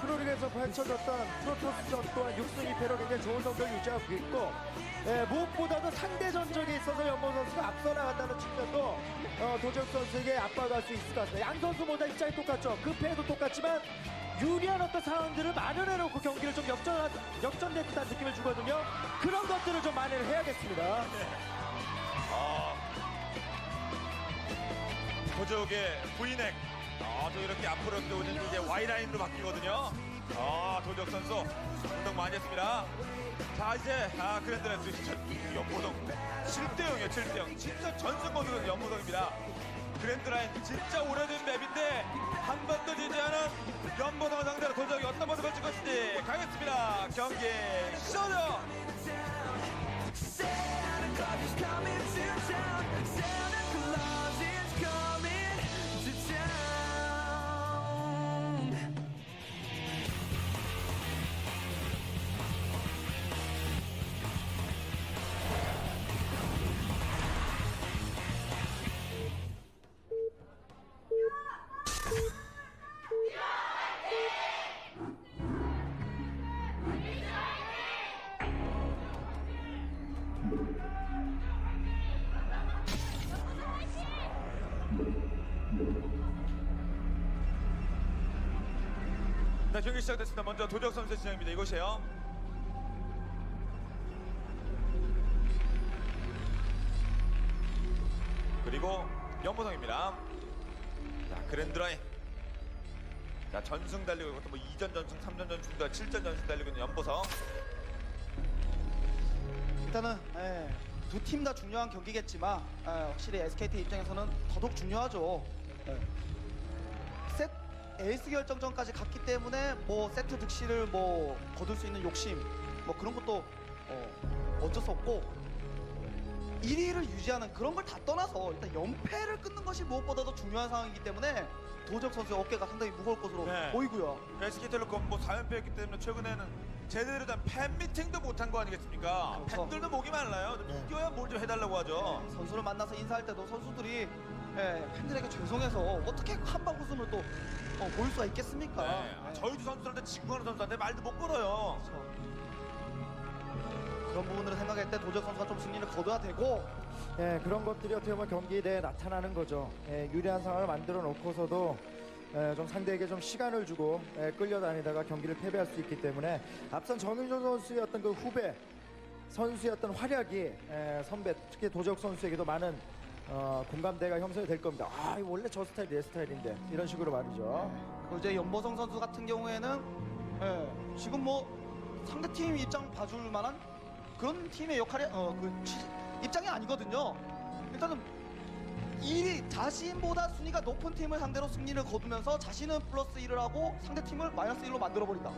프로리그에서 펼쳐졌던 프로토스전 또한 6승 2패로 굉장히 좋은 성적을 유지하고 있고 무엇보다도 상대 전적에 있어서 연보 선수가 앞서 나간다는 측면도 도적 선수에게 압박할 수 있을 것 같습니다. 양 선수 모두 입장이 똑같죠. 그 패도 똑같지만 유리한 어떤 상황들을 마련해놓고 경기를 좀 역전된 듯한 느낌을 주거든요. 그런 것들을 좀 만회를 해야겠습니다. 도적의 V넥 또 이렇게 앞으로 오는 이제 Y라인으로 바뀌거든요. 도적 선수 운동 많이 했습니다. 자 이제 그랜드라이스 연보성 7대0이에요. 7대0 진짜 전승거두는 연보성입니다. 그랜드라인 진짜 오래된 맵인데 한 번도 지지 않은 연보성을 상대로 도적이 어떤 모습을 줄 것인지 가겠습니다. 경기 시작하죠. 자, 경기 시작됐습니다. 먼저 도적 선수의 진영입니다. 이곳이에요. 그리고 연보성입니다. 자, 그랜드라인. 자, 전승 달리고 있고 뭐 2전 전승, 3전 전승, 7전 전승 달리고 있는 연보성. 일단은 두 팀 다 중요한 경기겠지만 확실히 SKT 입장에서는 더더욱 중요하죠. 에이스 결정전까지 갔기 때문에 뭐 세트 득실을 뭐 거둘 수 있는 욕심 뭐 그런 것도 어쩔 수 없고 1위를 유지하는 그런 걸 다 떠나서 일단 연패를 끊는 것이 무엇보다도 중요한 상황이기 때문에 도적 선수의 어깨가 상당히 무거울 것으로 보이고요. SK텔레콤 뭐 4연패였기 때문에 최근에는 제대로 된 팬미팅도 못한 거 아니겠습니까? 그렇죠. 팬들도 목이 말라요. 이겨야 뭘 좀 해달라고 하죠. 선수를 만나서 인사할 때도 선수들이 팬들에게 죄송해서 어떻게 한방 웃음을 또 보일 수가 있겠습니까? 저희도 선수한테 직구하는 선수한테 말도 못 걸어요. 그렇죠. 그런 부분들을 생각할 때 도적 선수가 좀 승리를 거둬야 되고 그런 것들이 어떻게 보면 경기에 대해 나타나는 거죠. 유리한 상황을 만들어 놓고서도 좀 상대에게 좀 시간을 주고 끌려다니다가 경기를 패배할 수 있기 때문에 앞선 정윤종 선수의 어떤 그 후배 선수의 어떤 활약이 선배 특히 도적 선수에게도 많은 공감대가 형성이 될 겁니다. 이거 원래 저 스타일이 내 스타일인데 이런 식으로 말이죠. 그리고 이제 연보성 선수 같은 경우에는 지금 뭐 상대팀 입장 봐줄 만한 그런 팀의 역할이 입장이 아니거든요. 일단은 자신보다 순위가 높은 팀을 상대로 승리를 거두면서 자신은 플러스 1을 하고 상대팀을 마이너스 1로 만들어버린다.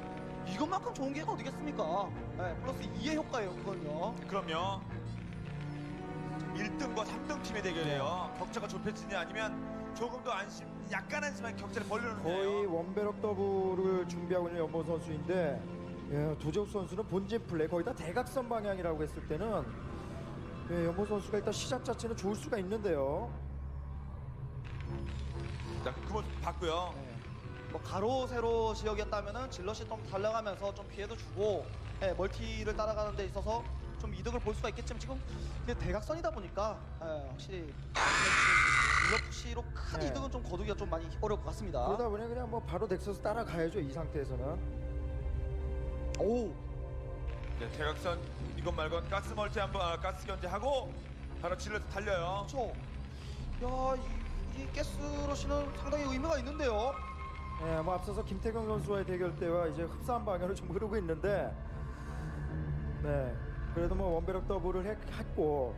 이것만큼 좋은 게 어디겠습니까? 플러스 2의 효과예요, 그건요. 그럼요. 1등과 3등 팀의 대결이에요. 격차가 좁혀지냐 아니면 조금 더 약간 안심한 격차를 벌려놓는 거의 원배럭 더블을 준비하고 있는 연보 선수인데 도적 선수는 본진 플레이 거의 다 대각선 방향이라고 했을 때는 연보 선수가 일단 시작 자체는 좋을 수가 있는데요. 자, 그 모습 봤고요. 뭐 가로 세로 지역이었다면은 질럿이 좀 달려가면서 좀 피해도 주고 멀티를 따라가는 데 있어서 좀 이득을 볼 수가 있겠지만 지금 대각선이다 보니까 확실히 질럿 푸시로 큰 이득은 좀 거두기가 좀 많이 어려울 것 같습니다. 그러다 보니 그냥 뭐 바로 넥서스 따라가야죠. 이 상태에서는. 네, 대각선 이것 말고 가스 멀티 한번 가스 견제하고 바로 질러서 달려요. 그렇죠. 야, 이 가스러시는 상당히 의미가 있는데요. 뭐 앞서서 김태경 선수와의 대결 때와 이제 흡사한 방향으로 좀 흐르고 있는데, 그래도 뭐 원배럭 더블을 했고,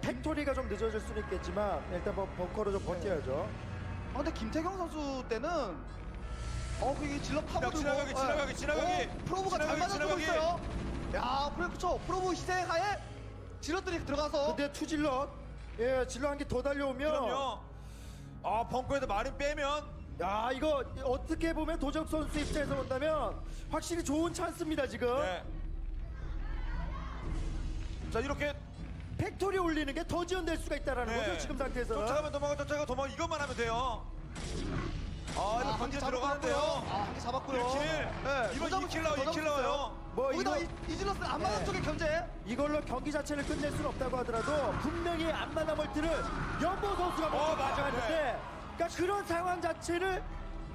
팩토리가 좀 늦어질 수는 있겠지만 일단 뭐 벙커로 좀 버텨야죠. 근데 김태경 선수 때는 그게 질럿 타고 지나가기 프로브가 잘 맞아주고 있어요. 야, 그렇죠. 프로브 희생하에 질럿들이 들어가서. 근데 투질럿, 질럿 한 개 더 달려오면, 그럼요. 벙커에서 마린 빼면, 야, 이거 어떻게 보면 도적 선수 입장에서 본다면 확실히 좋은 찬스입니다 지금. 자, 이렇게 팩토리 올리는 게 더 지연될 수가 있다라는 거죠 지금 상태에서는. 쫓아가면 도망가 이것만 하면 돼요. 이거 관계 들어가는데요. 한개 잡았고요. 1킬. 네, 이번 더 잡을 수 2킬러, 있어요, 더 잡을 수 2킬러예요. 있어요. 뭐 거기다가 이거 이질러스 앞마당 네. 쪽에 견제. 이걸로 경기 자체를 끝낼 수는 없다고 하더라도 분명히 앞마다 멀티를 연보 선수가 먼저 맞아요. 가져갔는데 그러니까 그런 상황 자체를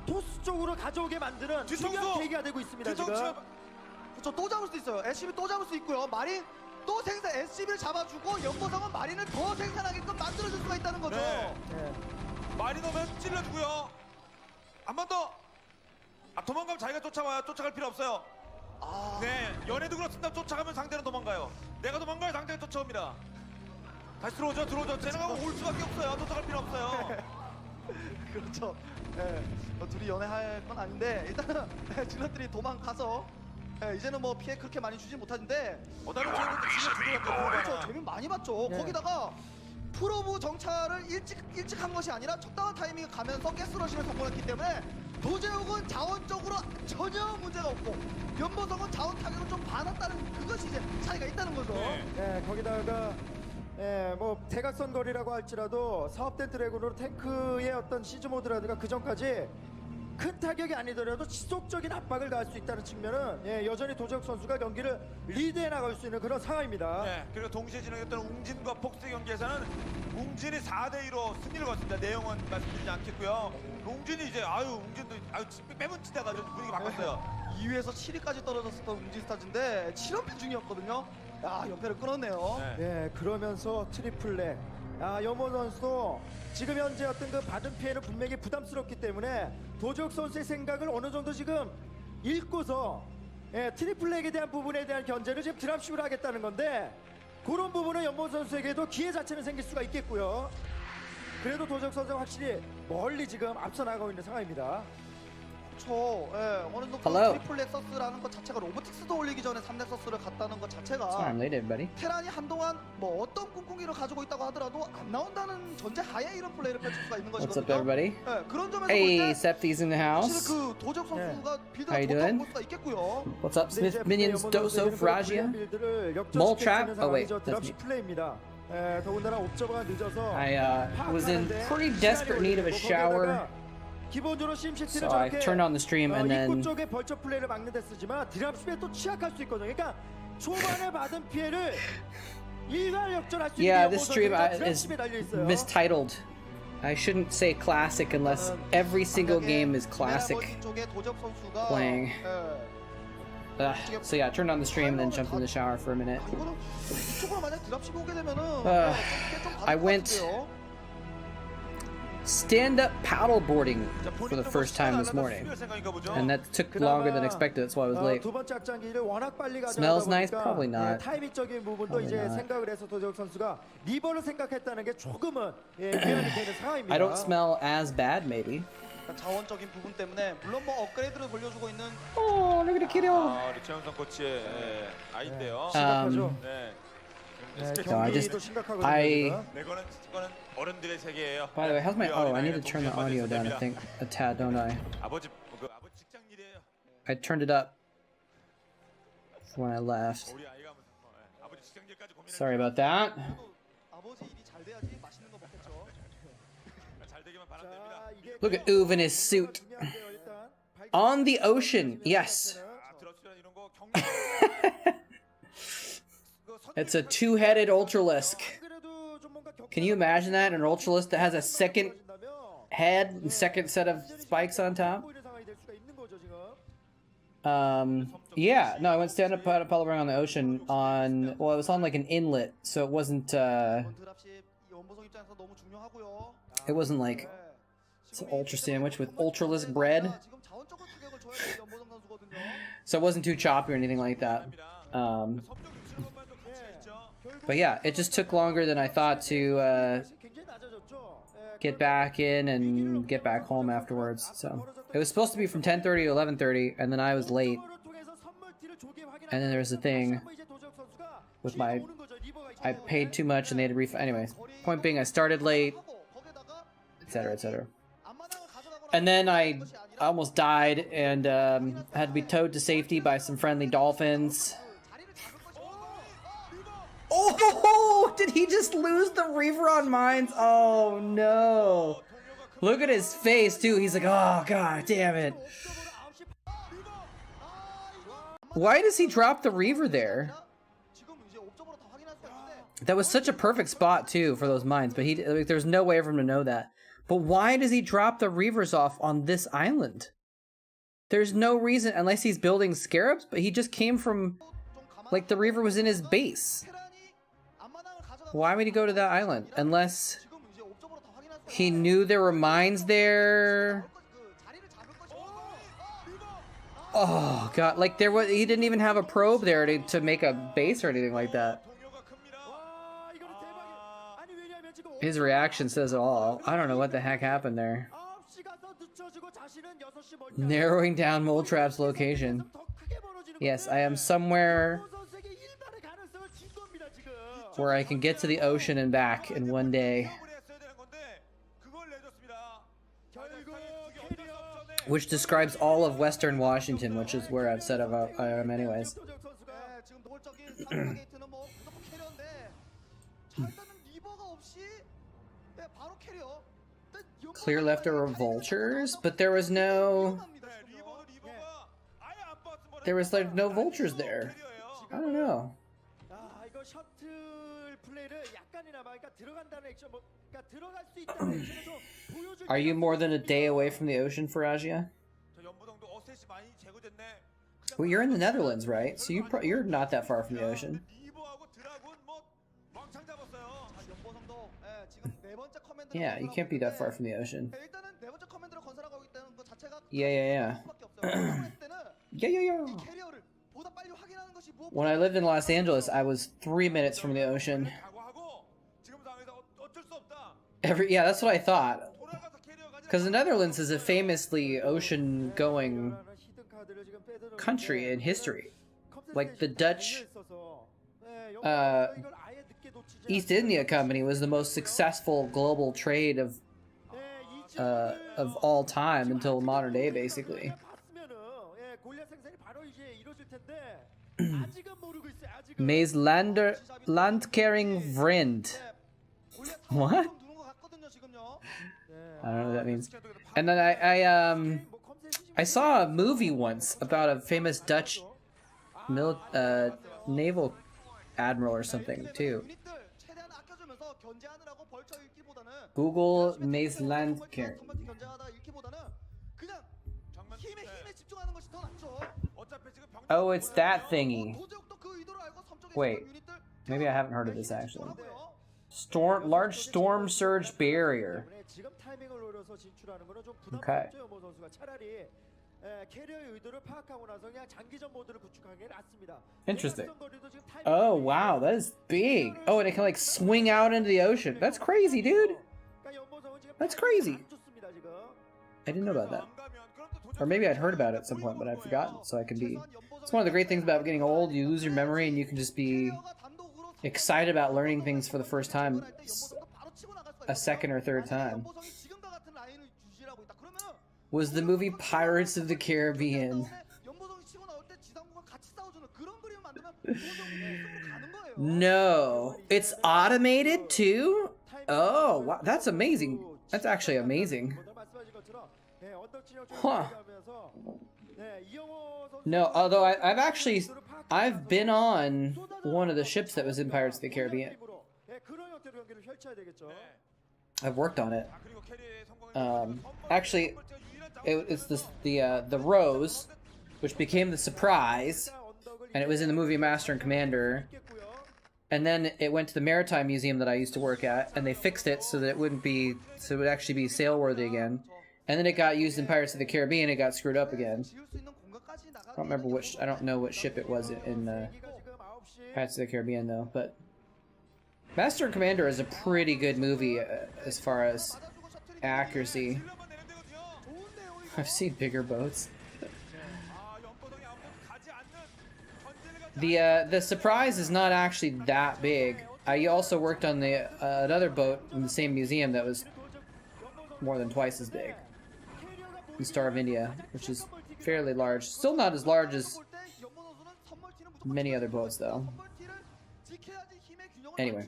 토스 쪽으로 가져오게 만드는 뒤통수! 중요한 계기가 되고 있습니다. 지금. 그렇죠. 또 잡을 수 있어요. SCB 또 잡을 수 있고요. 마린 또 생산 SCB를 잡아주고 연보성은 마린을 더 생산하게끔 만들어줄 수가 있다는 거죠. 네. 네. 마리노면 찔러주고요. 한 번 더. 도망가면 자기가 쫓아와요. 쫓아갈 필요 없어요. 아, 네, 연애도 그렇습니다. 쫓아가면 상대는 도망가요. 내가 도망가요. 상대가 쫓아옵니다. 다시 들어오죠. 쟤네가 올 수밖에 없어요. 쫓아갈 필요 없어요. 그렇죠. 예, 둘이 연애할 건 아닌데 일단은 질럿들이 도망가서 이제는 뭐 피해 그렇게 많이 주진 못하는데 나는 저희는 진짜 그렇죠. 두드렸죠. 재미 많이 봤죠. 네. 거기다가 프로브 정찰을 일찍 한 것이 아니라 적당한 타이밍에 가면서 가스러시를 성공했기 때문에 도제욱은 자원적으로 전혀 문제가 없고 연보성은 자원 타격을 좀 받았다는 그것이 이제 차이가 있다는 거죠. 네. 네, 거기다가 뭐 대각선 거리라고 할지라도 사업된 드래곤으로 탱크의 어떤 시즈 모드라든가 그 전까지 큰 타격이 아니더라도 지속적인 압박을 가할 수 있다는 측면은 여전히 도적 선수가 경기를 리드해 나갈 수 있는 그런 상황입니다. 네, 그리고 동시에 진행했던 웅진과 폭스 경기에서는 웅진이 4대2로 승리를 거뒀습니다. 내용은 말씀드리지 않겠고요. 웅진이 이제 웅진도 빼면 치다가 좀 분위기 바꿨어요. 2위에서 7위까지 떨어졌었던 웅진스타즈인데 7연패 중이었거든요. 야, 연패를 끊었네요. 네. 그러면서 트리플렉. 염호 선수도 지금 현재 어떤 그 받은 피해는 분명히 부담스럽기 때문에 도적 선수의 생각을 어느 정도 지금 읽고서 트리플렉에 대한 부분에 대한 견제를 지금 드랍십을 하겠다는 건데 그런 부분은 염호 선수에게도 기회 자체는 생길 수가 있겠고요. 그래도 도적 선수가 확실히 멀리 지금 앞서 나가고 있는 상황입니다. 그렇죠. 어느 정도 Hello. 트리플 넥서스라는 것 자체가 로보틱스도 올리기 전에 3넥서스를 갔다는 것 자체가 Sorry, I'm late, everybody. 테란이 한동안 뭐 어떤 꿍꿍이를 가지고 있다고 하더라도 안 나온다는 전제 하에 이런 플레이를 펼칠 수가 있는 What's up, 것이거든요. everybody? 그런 점에서 Hey, 볼 때 Septi's in the house. 사실 그 도적 선수가 빌드가 How you 좋다고 doing? 볼 수가 있겠고요. What's up, 근데 이제 Smith Minions, 염호 Doso, 선수에게는 Faragia? 그런 빌드를 Moletrap? 역전시키는 Oh, wait, 상황이죠. that's 드랍십 me. 플레이입니다. 더군다나 옵저버가 늦어서 I was in pretty desperate need of a shower, 기본적으로 심시티를 so I 저렇게 turned on the stream and 입구 then 쪽에 벌처 플레이를 막는 데 쓰지만 드랍십에 또 취약할 수 있거든요. 그러니까 초반에 받은 피해를 일괄 역전할 수 있는 yeah, this stream is 드랍십에 달려 있어요. mistitled. I shouldn't say classic unless every single game is classic 쪽에 도적 선수가 playing. So yeah, I turned on the stream and then jumped in the shower for a minute. 이거는 이쪽으로 만약 드랍십 오게 되면은 좀 I went stand-up paddleboarding for the first time this morning, and that took longer than expected. That's why I was late. 두 번째 확장기를 워낙 빨리 가져가다 Smells nice? 보니까 Probably not. 타이밍적인 부분도 Probably 이제 not. 생각을 해서 도적 선수가 리버를 생각했다는 게 조금은 위안이 되는 상황입니다. I don't smell as bad, maybe. 자원적인 부분 때문에 물론 뭐 업그레이드를 돌려주고 있는 Oh, look at the kiddo. 우리 최현성 코치의 아이인데요. 심각하죠. 네. No, I just- 경기도 심각하거든요. I- 지금. 네, 이거는 어른들의 세계예요. By the way, how's my? 우리 Oh, I need to 어린아이는 turn the 동시에 audio down. I 받을 think a tad, don't I? 아버지 직장 일이에요. I turned it up when I left. 우리 아이가 아버지 직장 일까지 고민을 Sorry about that. 그래도 아버지 일이 잘 돼야지 맛있는 거 먹겠죠. 잘 되기만 바라면 됩니다. 자, 이게 Look at Uve in his suit. 중요한데요, 일단. On the ocean, yes. 드랍시랑 이런 거 경력. It's a two-headed Ultralisk. 그래도 좀 뭔가 Can you imagine that? An Ultralisk that has a second head and second set of spikes on top? Yeah, no, I went stand-up paddleboarding on the ocean on, well, it was on like an inlet, so it wasn't, 이번 드랍십 이 원보성 입장에서 너무 중요하고요. it wasn't like, it's an ultra sandwich with Ultralisk bread, 지금 자원적으로 타격을 줘야 되는 원보성 선수거든요. so it wasn't too choppy or anything like that. But yeah, it just took longer than I thought to get back in and get back home afterwards. So it was supposed to be from 10:30 to 11:30, and then I was late. And then there was a thing with my, I paid too much and they had to refund. Anyways, point being, I started late, etc., etc. And then I almost died and had to be towed to safety by some friendly dolphins. Oh, did he just lose the Reaver on mines? Oh no. Look at his face too. He's like, oh god damn it. Why does he drop the Reaver there? That was such a perfect spot too for those mines, but like, there's no way for him to know that. But why does he drop the Reavers off on this island? There's no reason, unless he's building scarabs, but he just came from, like, the Reaver was in his base. Why would he go to that island? Unless he knew there were mines there. Oh god, like he didn't even have a probe there to make a base or anything like that. His reaction says it all. I don't know what the heck happened there. Narrowing down moletrap's location. Yes, I am somewhere where I can get to the ocean and back in one day. Which describes all of Western Washington, which is where I've said I am anyways. Clear leftover vultures, but there was no... There was like no vultures there. I don't know. Are you more than a day away from the ocean, Faragia? Well, you're in the Netherlands, right? So you're not that far from the ocean. Yeah, you can't be that far from the ocean. Yeah. Yeah. When I lived in Los Angeles, I was 3 minutes from the ocean. Yeah, that's what I thought. Because the Netherlands is a famously ocean-going country in history. Like the Dutch East India Company was the most successful global trade of all time until modern day, basically. Maze Landkering Vriend. What? I don't know what that means. And then I saw a movie once about a famous Dutch naval admiral or something too. Google Maze Landkering. Oh, it's that thingy. Wait, maybe I haven't heard of this actually. Large storm surge barrier. Okay. Interesting. Oh wow, that is big. Oh, and it can like swing out into the ocean. That's crazy, dude. That's crazy. I didn't know about that. Or maybe I'd heard about it at some point, but I'd forgotten. So I can be... It's one of the great things about getting old. You lose your memory and you can just be excited about learning things for the first time. A second or third time. Was the movie Pirates of the Caribbean? No. It's automated too? Oh, wow. That's amazing. That's actually amazing. Huh. No, although I've been on one of the ships that was in Pirates of the Caribbean. I've worked on it. Actually, it's the Rose, which became the Surprise, and it was in the movie Master and Commander. And then it went to the Maritime Museum that I used to work at, and they fixed it so that it wouldn't be, so it would actually be sailworthy again. And then it got used in Pirates of the Caribbean, it got screwed up again. I don't remember which, I don't know what ship it was in Pirates of the Caribbean though, but Master and Commander is a pretty good movie as far as accuracy. I've seen bigger boats. The Surprise is not actually that big. I also worked on the another boat in the same museum that was more than twice as big. The Star of India, which is fairly large. Still not as large as many other boats, though. Anyway.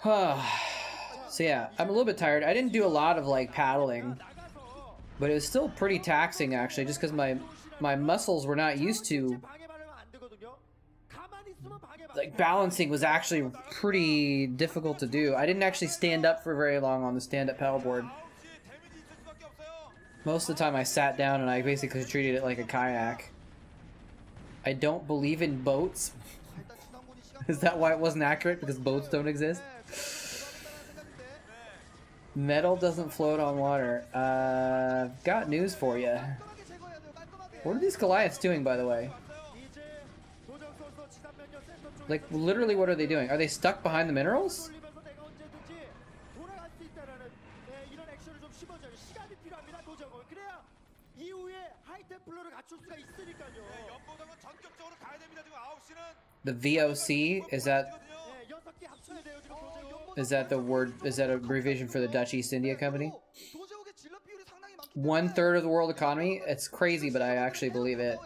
So yeah, I'm a little bit tired. I didn't do a lot of like paddling. But it was still pretty taxing, actually, just because my muscles were not used to. Like, balancing was actually pretty difficult to do. I didn't actually stand up for very long on the stand-up paddleboard. Most of the time I sat down and I basically treated it like a kayak. I don't believe in boats. Is that why it wasn't accurate? Because boats don't exist? Metal doesn't float on water. Got news for you. What are these Goliaths doing, by the way? Like, literally, what are they doing? Are they stuck behind the minerals? The VOC, is that the word, is that an abbreviation for the Dutch East India Company? 1/3 of the world economy? It's crazy, but I actually believe it.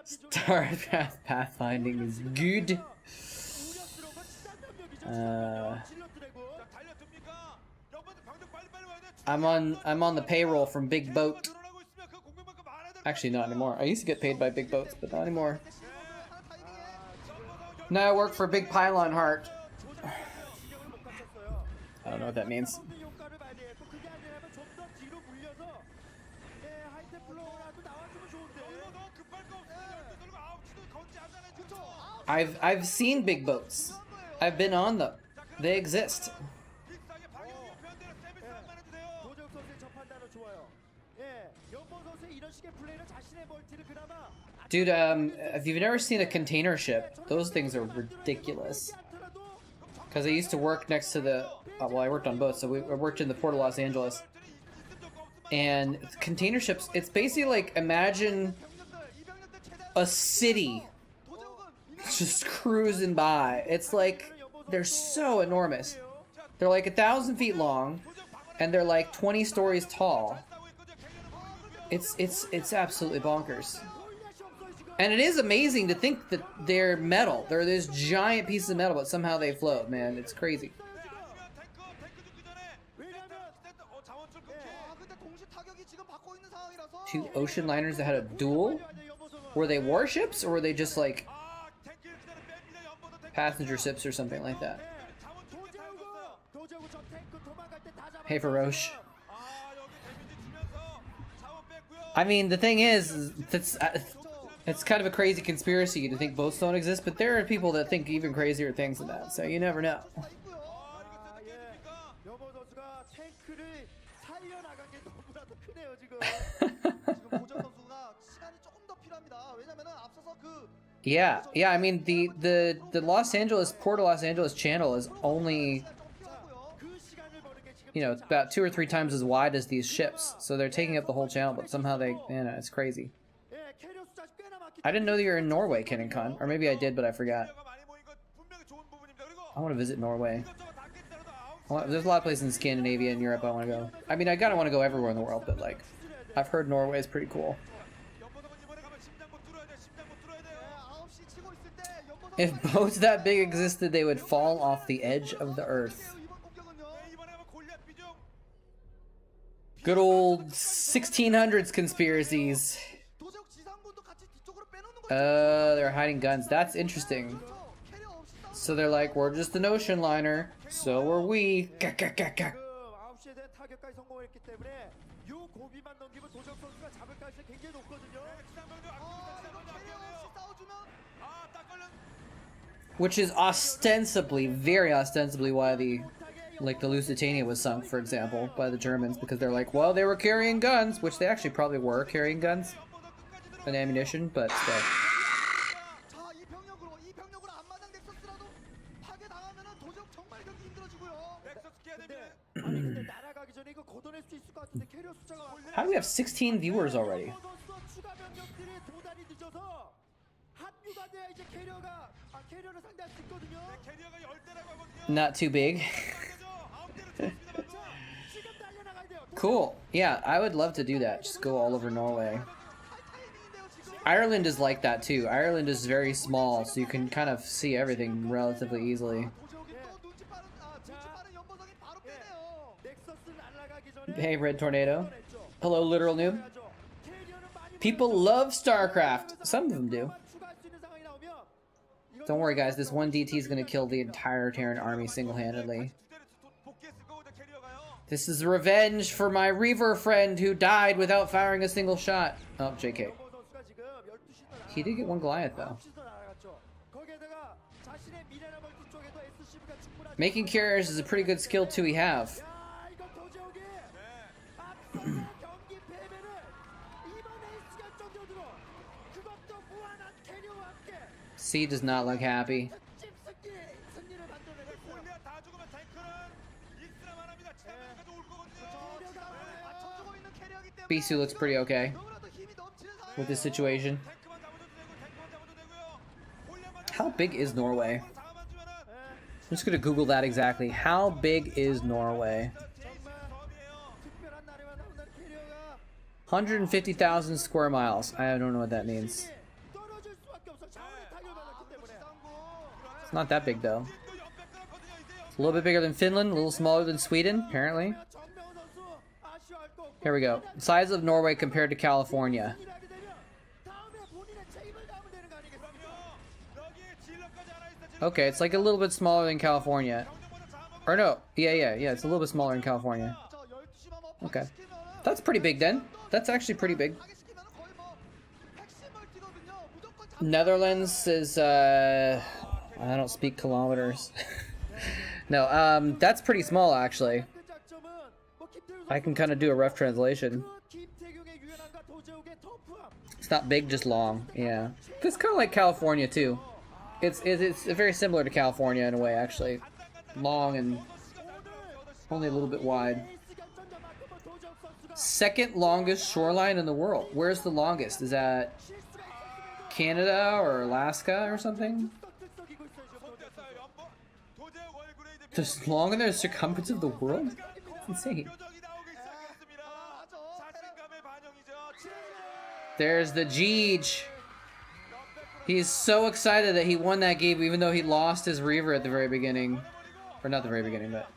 Starcraft pathfinding is good. I'm on the payroll from Big Boat. Actually, not anymore. I used to get paid by Big Boats, but not anymore. Now I work for Big Pylon Heart. I don't know what that means. I've seen big boats. I've been on them. They exist. Dude, if you've never seen a container ship, those things are ridiculous. Because I used to work next to the... well, I worked on boats, so I worked in the Port of Los Angeles. And container ships, it's basically like, imagine a city just cruising by. It's like, they're so enormous. They're like 1,000 feet long, and they're like 20 stories tall. It's absolutely bonkers. And it is amazing to think that they're metal. They're this giant piece of metal, but somehow they float, man. It's crazy. Two ocean liners that had a duel? Were they warships, or were they just like passenger ships or something like that? Hey, Faroche. I mean, the thing is, it's kind of a crazy conspiracy to think boats don't exist, but there are people that think even crazier things than that, so you never know. Yeah, I mean, the Los Angeles, Port of Los Angeles channel is only, you know, it's about 2 or 3 times as wide as these ships, so they're taking up the whole channel, but somehow they, you know, it's crazy. I didn't know that you were in Norway, Ken and Con, or maybe I did, but I forgot. I want to visit Norway. There's a lot of places in Scandinavia and Europe I want to go. I mean, I kind of want to go everywhere in the world, but, like, I've heard Norway is pretty cool. If boats that big existed, they would fall off the edge of the earth. Good old 1600s conspiracies. They're hiding guns. That's interesting. So they're like, we're just an ocean liner. So are we. Which is ostensibly, very ostensibly, why the Lusitania was sunk, for example, by the Germans, because they're like, well, they were carrying guns, which they actually probably were carrying guns and ammunition, but still. How do we have 16 viewers already? Not too big. Cool. Yeah, I would love to do that. Just go all over Norway. Ireland is like that too. Ireland is very small, so you can kind of see everything relatively easily. 빠른 연보성이 바로 빼네요. 넥서스 날아가기 전에 Hey, Red Tornado. Hello, literal noob. People love Starcraft. Some of them do. Don't worry, guys. This one DT is going to kill the entire Terran army single-handedly. This is revenge for my Reaver friend who died without firing a single shot. Oh, JK. He did get one Goliath, though. Making carriers is a pretty good skill too we have. C does not look happy. Bisu looks pretty okay with this situation. How big is Norway? I'm just gonna Google that exactly. How big is Norway? 150,000 square miles. I don't know what that means. It's not that big though. It's a little bit bigger than Finland, a little smaller than Sweden, apparently. Here we go. Size of Norway compared to California. Okay, it's like a little bit smaller than California. Or no, yeah, it's a little bit smaller than California. Okay. That's pretty big then. That's actually pretty big. Netherlands is, I don't speak kilometers. No, that's pretty small actually. I can kind of do a rough translation. It's not big, just long. Yeah. It's kind of like California too. It's very similar to California in a way, actually. Long and only a little bit wide. Second longest shoreline in the world. Where's the longest? Is that Canada or Alaska or something? Just longer than the circumference of the world? That's insane. There's the Jeege. He's so excited that he won that game even though he lost his Reaver at the very beginning. Or not the very beginning, but...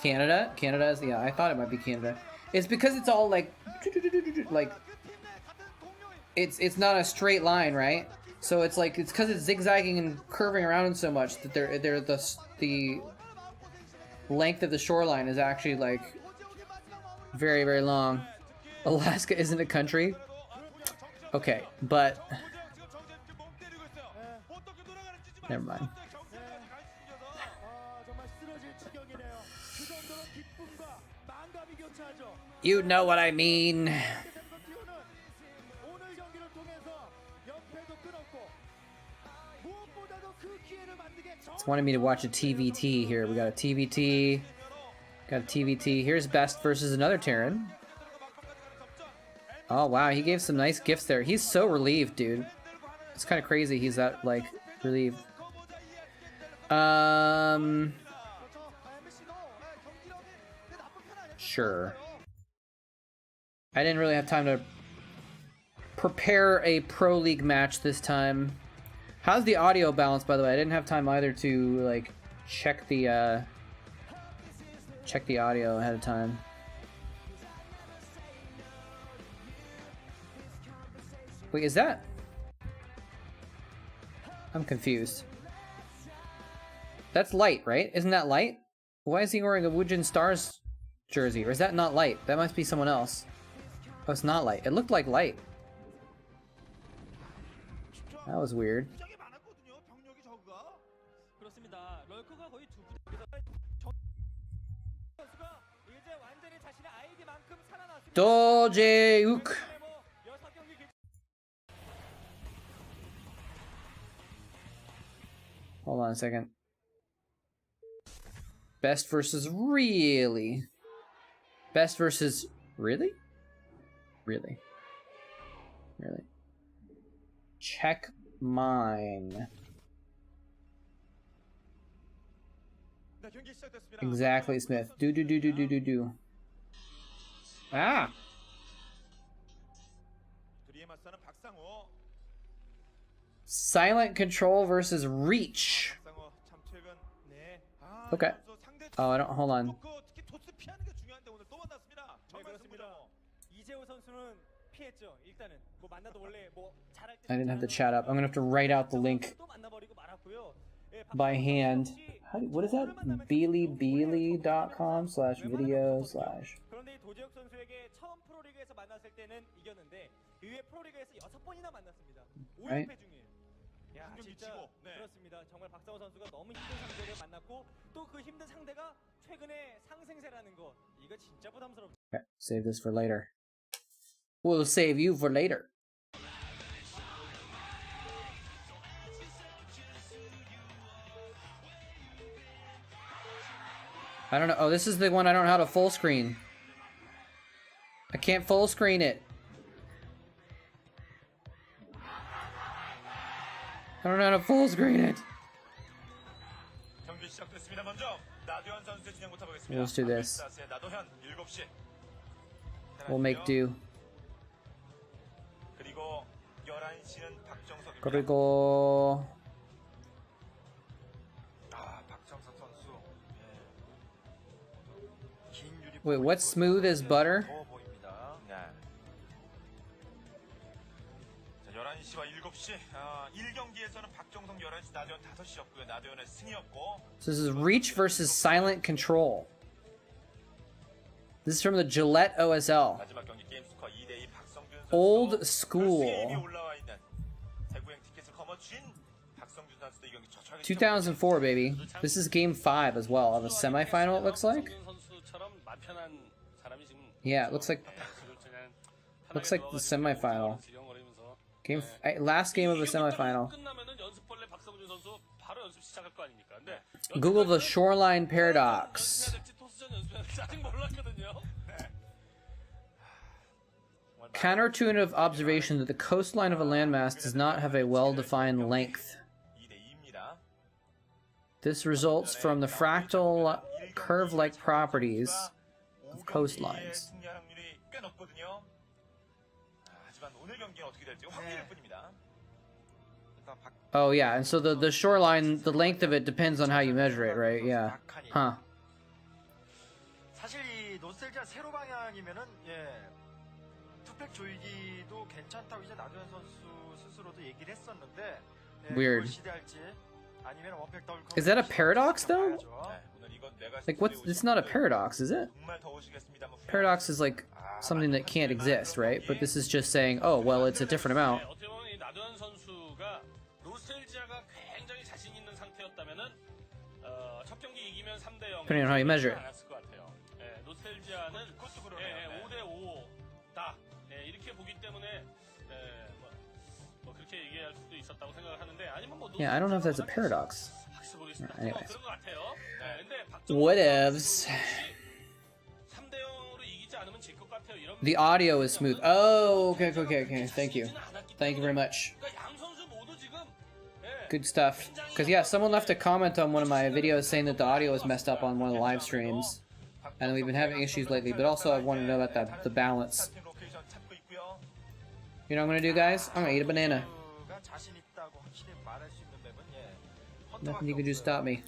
Canada? Canada is... Yeah, I thought it might be Canada. It's because it's all like... Like... It's not a straight line, right? So it's like... It's because it's zigzagging and curving around so much that the length of the shoreline is actually like... Very, very long. Alaska isn't a country? Okay, but... Never mind. You know what I mean. It's wanting me to watch a TVT here. We got a TVT. Got a TVT. Here's Best versus another Terran. Oh, wow. He gave some nice gifts there. He's so relieved, dude. It's kind of crazy he's that, like, relieved. Sure. I didn't really have time to prepare a Pro League match this time. How's the audio balance, by the way? I didn't have time either to, like, check the audio ahead of time. Wait, is that? I'm confused. That's Light, right? Isn't that Light? Why is he wearing a Woojin Stars jersey? Or is that not Light? That must be someone else. Oh, it's not Light. It looked like Light. That was weird. Dojeuk. Hold on a second. Best versus really? Best versus really? Really? Really? Check mine. Exactly, Smith. Do. Ah! Silent control versus reach. 박상호 참 최근 네. Okay. 선수 상대 Oh, I don't. Hold on. 특히 토스 피하는 게 중요한데 오늘 또 만났습니다. 네, 정말 그렇습니다. 승부죠. 이재호 선수는 피했죠. 일단은 뭐 만나도 원래 뭐 잘할 때 I didn't have the chat up. I'm gonna have to write out the link 또 만나버리고 말았고요. 예, by 박성호 hand. 선수 역시 What is that? Beelybeely.com/video/. 그런데 이 도지혁 선수에게 처음 프로리그에서 만났을 때는 이겼는데 이후에 프로리그에서 6번이나 만났습니다. 5연패 Right. 중이에요. 야, 한경 진짜 미치고, 네. 그렇습니다. 정말 박상호 선수가 너무 힘든 상대를 만났고 또 그 힘든 상대가 최근에 상승세라는 거 이거 진짜 부담스럽죠. Okay, save this for later. We'll save you for later. I don't know. Oh, this is the one I don't know how to full screen. I can't full screen it. I don't know how to full screen it. 경기 시작됐습니다. 먼저 나도현 선수의 진행부터 보겠습니다. Let's do this. 스타스의 나도현 7시. We'll make do. 그리고 11시는 박정석입니다. 그리고 박정석 선수. wait, what's smooth as butter? 더워 보입니다. 네. 자, 11시와 7시. 1경기에서는 박정석 11시, 나도현 5시였고요. 나도현의 승이었고. So this is reach versus silent control. This is from the Gillette OSL. 마지막 경기 게임 스코어 2대2 박성준 선수. Old school. 승리에 올라와 있는 대구행 티켓을 거머쥔 박성준 선수도 이 경기 처절하게 2004, baby. This is game 5 as well of a semifinal, it looks like. Yeah, it looks like the semifinal. Last game of the semifinal. Google the shoreline paradox. Counterintuitive observation that the coastline of a landmass does not have a well-defined length. 2대2입니다. This results from the fractal curve-like properties of coastlines. 승리할 확률이 꽤 높거든요. 하지만 오늘 경기는 어떻게 될지 확률일 뿐입니다. 일단 Oh yeah, and so the shoreline, the length of it depends on how you measure it, right? Yeah. Huh. 사실 이 노스텔지아 세로 방향이면은 투팩 조이기도 괜찮다고 이제 나도현 선수 스스로도 얘기를 했었는데 Weird. 시대할지 아니면 원팩 더블 Is that a paradox though? 오늘 이건 내가 Like what's? It's not a paradox, is it? 정말 더우시겠습니다. Paradox is like something that can't exist, right? But this is just saying, oh well, it's a different amount. 어떻게 보면 이 나도현 선수가 로스텔지아가 굉장히 자신 있는 상태였다면은 첫 경기 이기면 3대0 Depending on how you measure it. 않았을 것 같아요. 로스텔지아는 5대5다 이렇게 보기 때문에 뭐 그렇게 얘기할 수도 있었다고 생각을 하는데 아니면 뭐 Yeah, I don't know if that's a paradox. 확실히 모르겠습니다. Anyways. 그런 것 같아요. 근데 Whatevs. 3대0으로 이기지 않으면 질 것 같아요. 이런 The audio is smooth. Oh, okay. Thank you. Thank you very much. 그러니까 양 선수 모두 지금 Good stuff. Because yeah, someone left a comment on one of my videos saying that the audio was messed up on one of the live streams, and we've been having issues lately. But also, I want to know about the balance. 로케이션 찾고 있고요. You know what I'm gonna do, guys? I'm gonna eat a banana. 가 자신 있다고 확실히 말할 수 있는 맵은 Nothing you can do to stop me.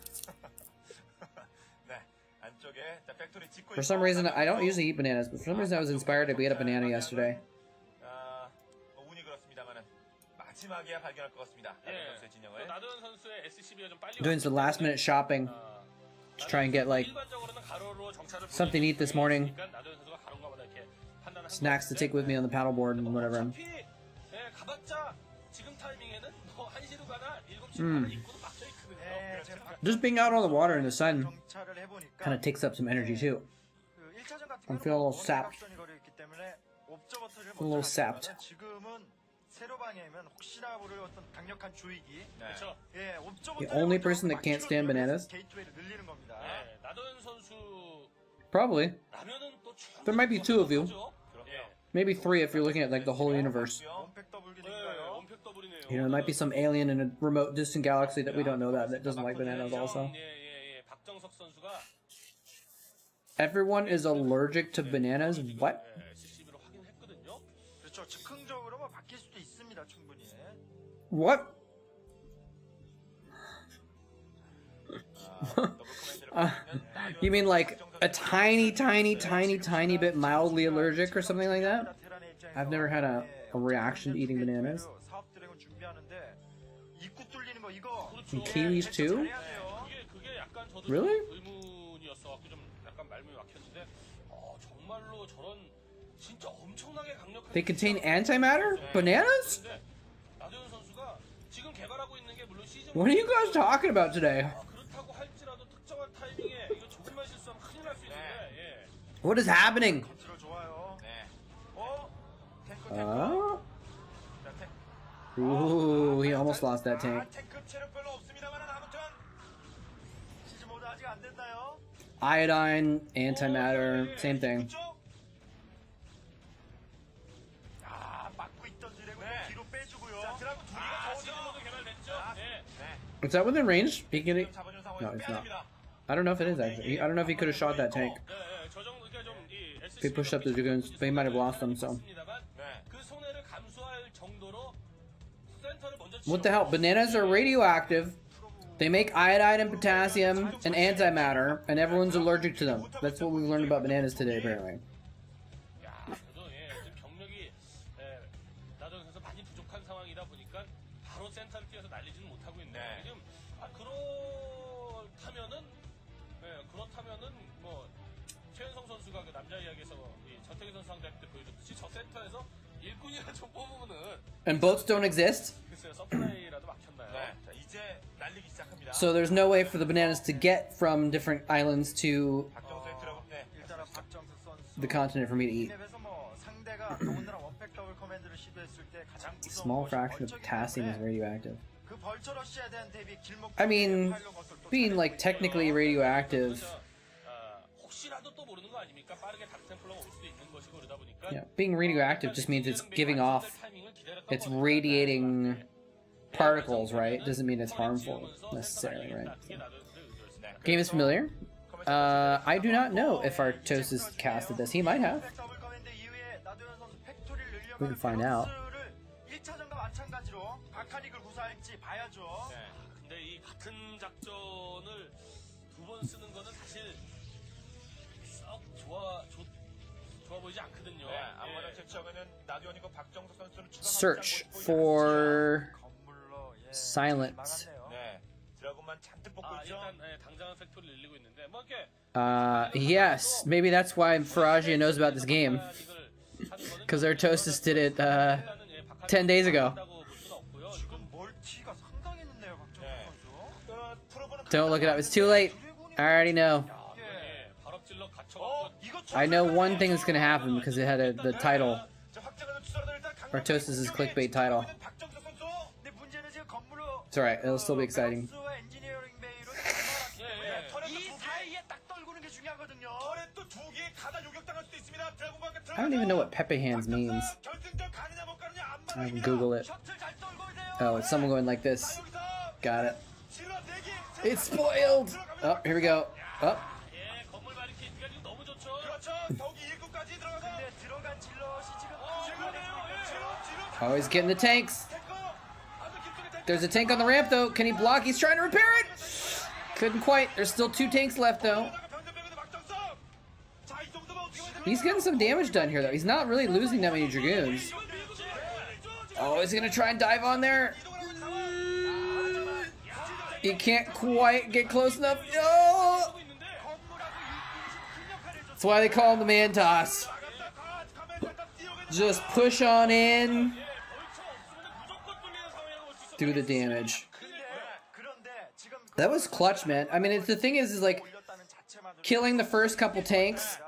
네, 안쪽에 자, 팩토리 짓고 For some reason, I don't usually eat bananas, but for some reason I was inspired to eat a banana yesterday. 운이 그렇습니다만은 마지막에야 발견할 것 같습니다. 나도현 선수의 진영을. 나도현 선수의 SCB가 좀 빨리 Doing some last minute shopping to try and get like 일반적으로는 가로로 정찰을 something to eat this morning, 보니까 나도현 선수가 가로인가 보다 이렇게 판단을 한 snacks to 것 take with me on the paddleboard and 같은데 whatever. 어차피 가봤자 지금 타이밍에는 뭐 1시로 가나 7시로 가나 입구도 막혀 있거든요. Just being out on the water in the sun 정찰을 해보니까 kind of takes up some energy too. 그 1차전 같은 I'm feeling a little 경우는 sapped. 각선이 걸려있기 때문에 옵저버터를 A little sapped. 지금은 세로 방향이면 혹시나 모를 어떤 강력한 조이기. 그렇죠. 예, The only person that can't stand bananas? 게이트웨이를 늘리는 겁니다. 나도현 선수 Probably. 라면은 또 There might be two of you. 예. Maybe 3 if you're looking at like the whole universe. 원팩 더블기인가요? 원팩 더블이네요. You know, there might be some alien in a remote, distant galaxy that we don't know that doesn't like bananas also. 예. 박정석 선수가 Everyone is allergic to bananas? What? SCB로 확인했거든요. 그렇죠. 즉흥적으로 뭐 바뀔 수도 있습니다, 충분히. What? You mean like a tiny bit mildly allergic or something like that? I've never had a reaction to eating bananas. And kiwis too? 그게 약간 저도 Really? 의문이었어갖고 좀 약간 말문이 막혔는데 정말로 저런 진짜 엄청나게 강력한 They contain antimatter? Bananas? 나도현 선수가 지금 개발하고 있는 게 물론 시즌 What are you guys talking about today? 그렇다고 할지라도 특정한 타이밍에 이거 조금만 실수하면 큰일 날 수 있는데 What is happening? 컨트롤 좋아요. 네. 탱크 Uh? Ooh, he almost lost that tank. 탱크 체력 별로 없습니다만은 아무튼 시즈 모드 아직 안 됐나요? Iodine, antimatter, same thing. 막고 있던 드래곤 뒤로 빼주고요. 자, 드라군 둘이가 시즌 모드 개발됐죠? Is that within range? He can... 잡아준 No, 상황에서 it's not. 빼냅니다. I don't know if it is actually. I don't know if he could have shot that tank. 저 정도가 좀이 If he pushed up the Dragoons, they might have lost them, so. 그 손해를 감수할 정도로 센터를 먼저 What the hell? Bananas are radioactive. They make iodine and potassium and antimatter, and everyone's allergic to them. That's what we learned about bananas today, apparently. 그래도 지금 경력이 나도 그래서 많이 부족한 상황이다 보니까 바로 센터를 뛰어서 날리지는 못하고 있는데 지금 그렇다면은 뭐 최현성 선수가 그 남자 이야기에서 이 전태기 선수 상대할 때 보여줬듯이 저 센터에서 일꾼이라 좀 뽑으면은 And boats don't exist, 글쎄요 서플라이라도 막혔나요? 자, 이제 날리기 시작합니다. so there's no way for the bananas to get from different islands to 박정수의 드라군. 네. 일단은 박정수 선수 the continent for me to eat. 맵에서 뭐 상대가 더군다나 원팩 더블 커맨드를 시도했을 때 가장 무서운 Small 것이 fraction of 벌처이기 potassium is 때문에 radioactive. 그 벌처 러시에 대한 대비 길목 I mean, being like technically radioactive, 혹시라도 또 모르는 거 아닙니까? 빠르게 닥템플러가 올 수도 있는 것이고 그러다 보니까 yeah, being radioactive just means it's giving off, it's radiating particles, right? Doesn't mean it's harmful necessarily, right? Game is familiar. I do not know if Archos casted this. He might have. We can find out. 1차전과 마찬가지로 아카닉을 구사할지 봐야죠. 근데 이 같은 작전을 두 번 쓰는 거는 사실 썩 좋아 보이지 않거든요. 네, 아무래도 제 처음에는 나두현이고 박정수 선수를 Search for 건물로 silent. 네, 드라군만 잔뜩 뽑고 있죠. 일단 당장은 팩토리 늘리고 있는데 뭐 이렇게 Yes, maybe that's why Farajia knows about this game. Because Artosis did it 10 days ago. 지금 멀티가 상당했는데요, 박정수 선수. Don't look it up. It's too late. I already know. I know one thing that's gonna happen because it had the title. Artosis' clickbait title. 근데 문제는 지금 건물로 It's alright. It'll still be exciting. 선수와 엔지니어링 베이로 이 사이에 딱 떨구는 게 중요하거든요. I don't even know what Pepe Hands means. I can Google it. Oh, it's someone going like this. Got it. It's spoiled! Oh, here we go. Oh. Oh, he's getting the tanks. There's a tank on the ramp, though. Can he block? He's trying to repair it! Couldn't quite. There's still 2 tanks left, though. He's getting some damage done here, though. He's not really losing that many Dragoons. Oh, is he gonna try and dive on there? He can't quite get close enough. Oh! That's why they call him the man toss. Just push on in. Do the damage. That was clutch, man. I mean, the thing is like, killing the first couple tanks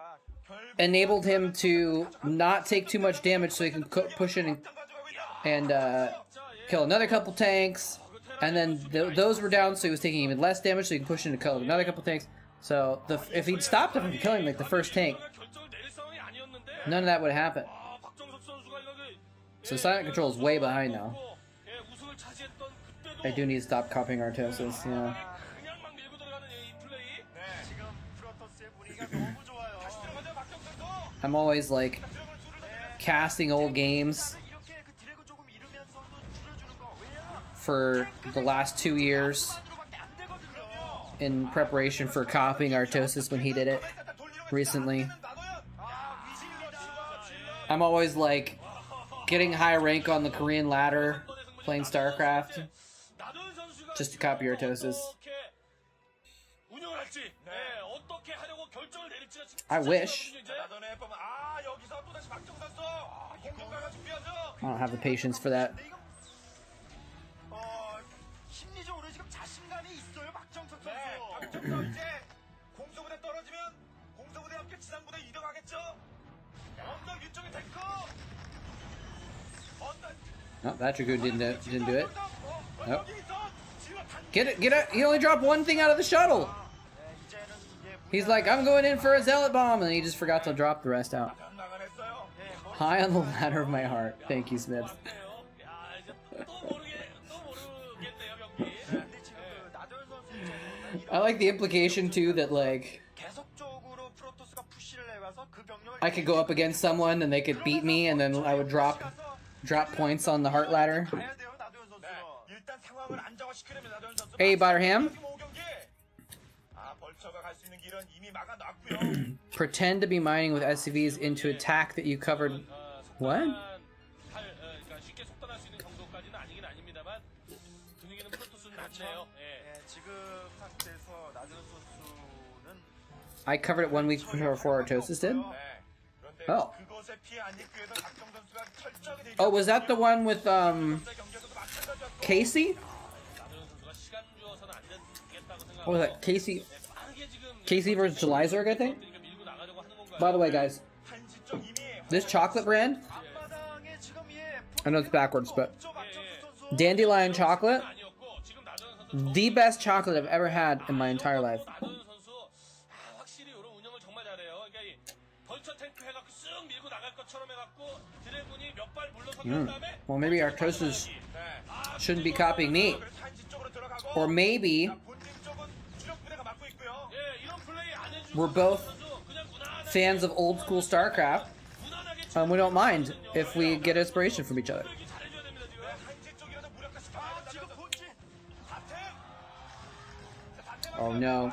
enabled him to not take too much damage so he can push in and kill another couple tanks. And then those were down, so he was taking even less damage, so he can push in and kill another couple tanks. So if he'd stopped him from killing like the first tank, none of that would happen. So Silent Control is way behind now. I do need to stop copying Artosis, yeah. I'm always like casting old games for the last 2 years in preparation for copying Artosis when he did it recently. I'm always like getting high rank on the Korean ladder playing Starcraft just to copy Artosis. I wish. I don't have the patience for that. 심리적으로 지금 자신감이 있어요, 박정석 선수. 박정석 이제 공수부대 떨어지면 공수부대와 함께 지상부대 이동하겠죠. 언덕 위쪽에 탱커. Oh, that Dragoon didn't do it. Nope. Get it! He only dropped one thing out of the shuttle. He's like, I'm going in for a zealot bomb, and he just forgot to drop the rest out. High on the ladder of my heart. Thank you, Smith. I like the implication too that like I could go up against someone and they could beat me, and then I would drop points on the heart ladder. Hey, Butterham. Pretend to be mining with SCVs into attack that you covered. What? I covered it 1 week before Artosis did? Oh. Oh, was that the one with, Casey? What was that? Casey versus Zerg, I think? By the way, guys, this chocolate brand, I know it's backwards, but Dandelion chocolate, the best chocolate I've ever had in my entire life. Well, maybe Artosis shouldn't be copying me. Or maybe we're both fans of old school Starcraft, and we don't mind if we get inspiration from each other. Oh no.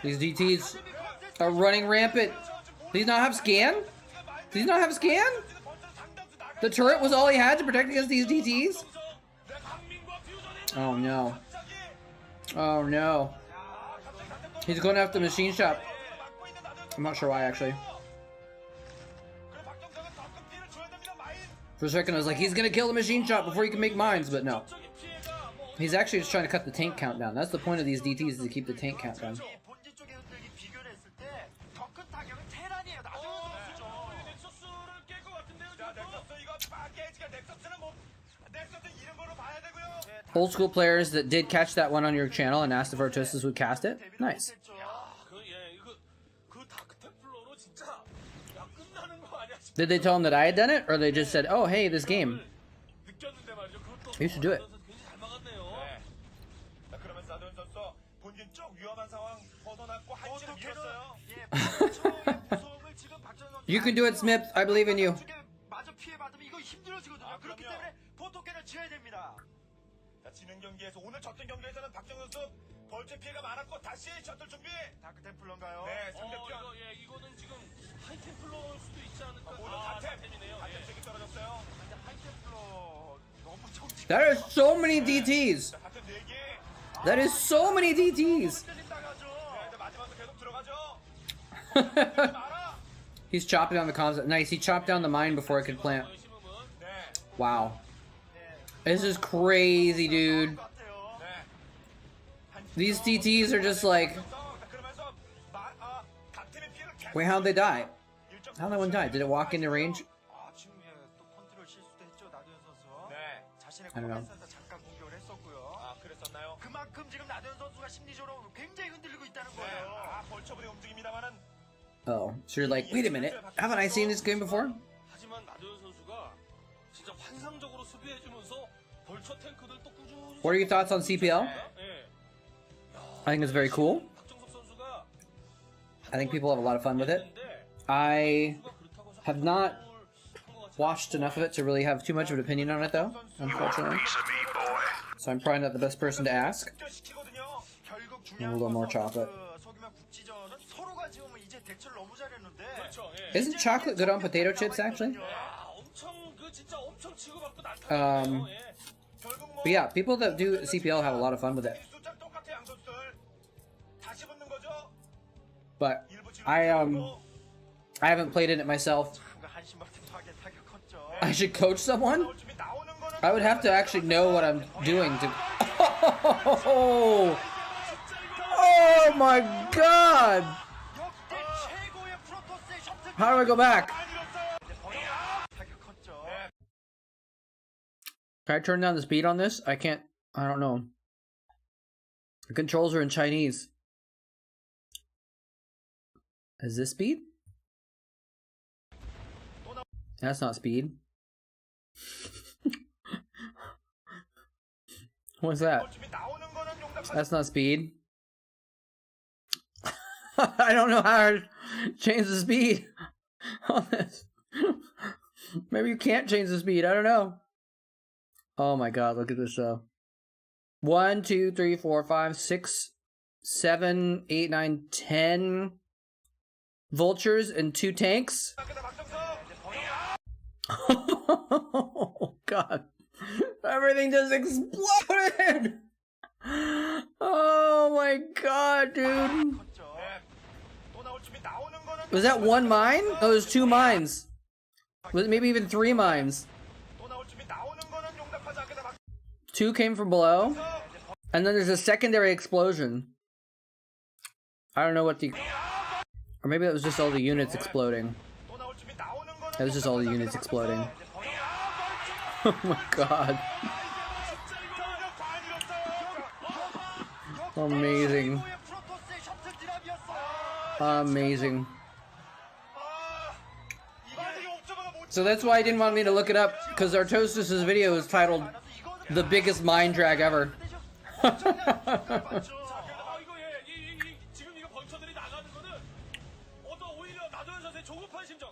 These DTs are running rampant. Does he not have scan? Does he not have scan? The turret was all he had to protect against these DTs? Oh no. Oh no. He's going after the machine shop. I'm not sure why, actually. For a second I was like, he's gonna kill the machine shop before he can make mines, but no. He's actually just trying to cut the tank count down. That's the point of these DTs, is to keep the tank count down. Old school players that did catch that one on your channel and asked if Artosis would cast it. Nice. Did they tell him that I had done it, or they just said, oh hey, this game, you should do it? You can do it, Smith. I believe in you. 지는 경기에서 오늘 졌던 경기에서는 박정현 선수 벌처 피해가 많았고 다시 셔틀 준비. 다크템플러인가요? 네, 상대편. 이거는 지금 하이템플러일 수도 있지 않을까? 다템이네요. 다템 쪽이 떨어졌어요. 하이템플러 너무 정치. That is so many DTs. That is so many DTs. He's chopping down the comms. Nice. He chopped down the mine before it could plant. Wow. This is crazy, dude. These DTs are just like... Wait, how'd they die? How'd that one die? Did it walk into range? I don't know. Oh, so you're like, wait a minute, haven't I seen this game before? What are your thoughts on CPL? I think it's very cool. I think people have a lot of fun with it. I have not watched enough of it to really have too much of an opinion on it, though, unfortunately. so I'm probably not the best person to ask. 결국 A little more chocolate. 소규모 국지전은 서로가 지금 이제 대처를 너무 잘했는데 그렇죠. 예. Isn't chocolate good on potato chips, actually? 야, 엄청 그 진짜 엄청 치고받고 난타네요. 예. But yeah, people that do CPL have a lot of fun with it. 숫자 똑같아 양선수들. 다시 붙는 거죠. But I haven't played in it myself. 한심박심하게 타격 컸죠. I should coach someone? 준비 나오는 거는 I would have to actually know what I'm doing to. Oh my god! 역대 최고의 프로토스의 셔틀 How do I go back? 타격 컸죠. Can I turn down the speed on this? I can't. I don't know. The controls are in Chinese. Is this speed? That's not speed. What's that? 준비 나오는 거는 용납. That's not speed. I don't know how to change the speed on this. Maybe you can't change the speed. I don't know. Oh my god, look at this though. 1, 2, 3, 4, 5, 6, 7, 8, 9, 10 vultures and 2 tanks. Oh god. Everything just exploded! Oh my god, dude. Was that 1 mine? Oh, there's 2 mines. Was it maybe even 3 mines? 2 came from below. And then there's a secondary explosion. I don't know what the... Or maybe it was just all the units exploding. It was just all the units exploding. Oh my god. Amazing. Amazing. So that's why I didn't want me to look it up, because Artosis's video is titled "The Biggest Mind Drag Ever." 아 이거 예, 지금 이거 벌처들이 나가는 거는 오히려 나도현 선수의 조급한 심정.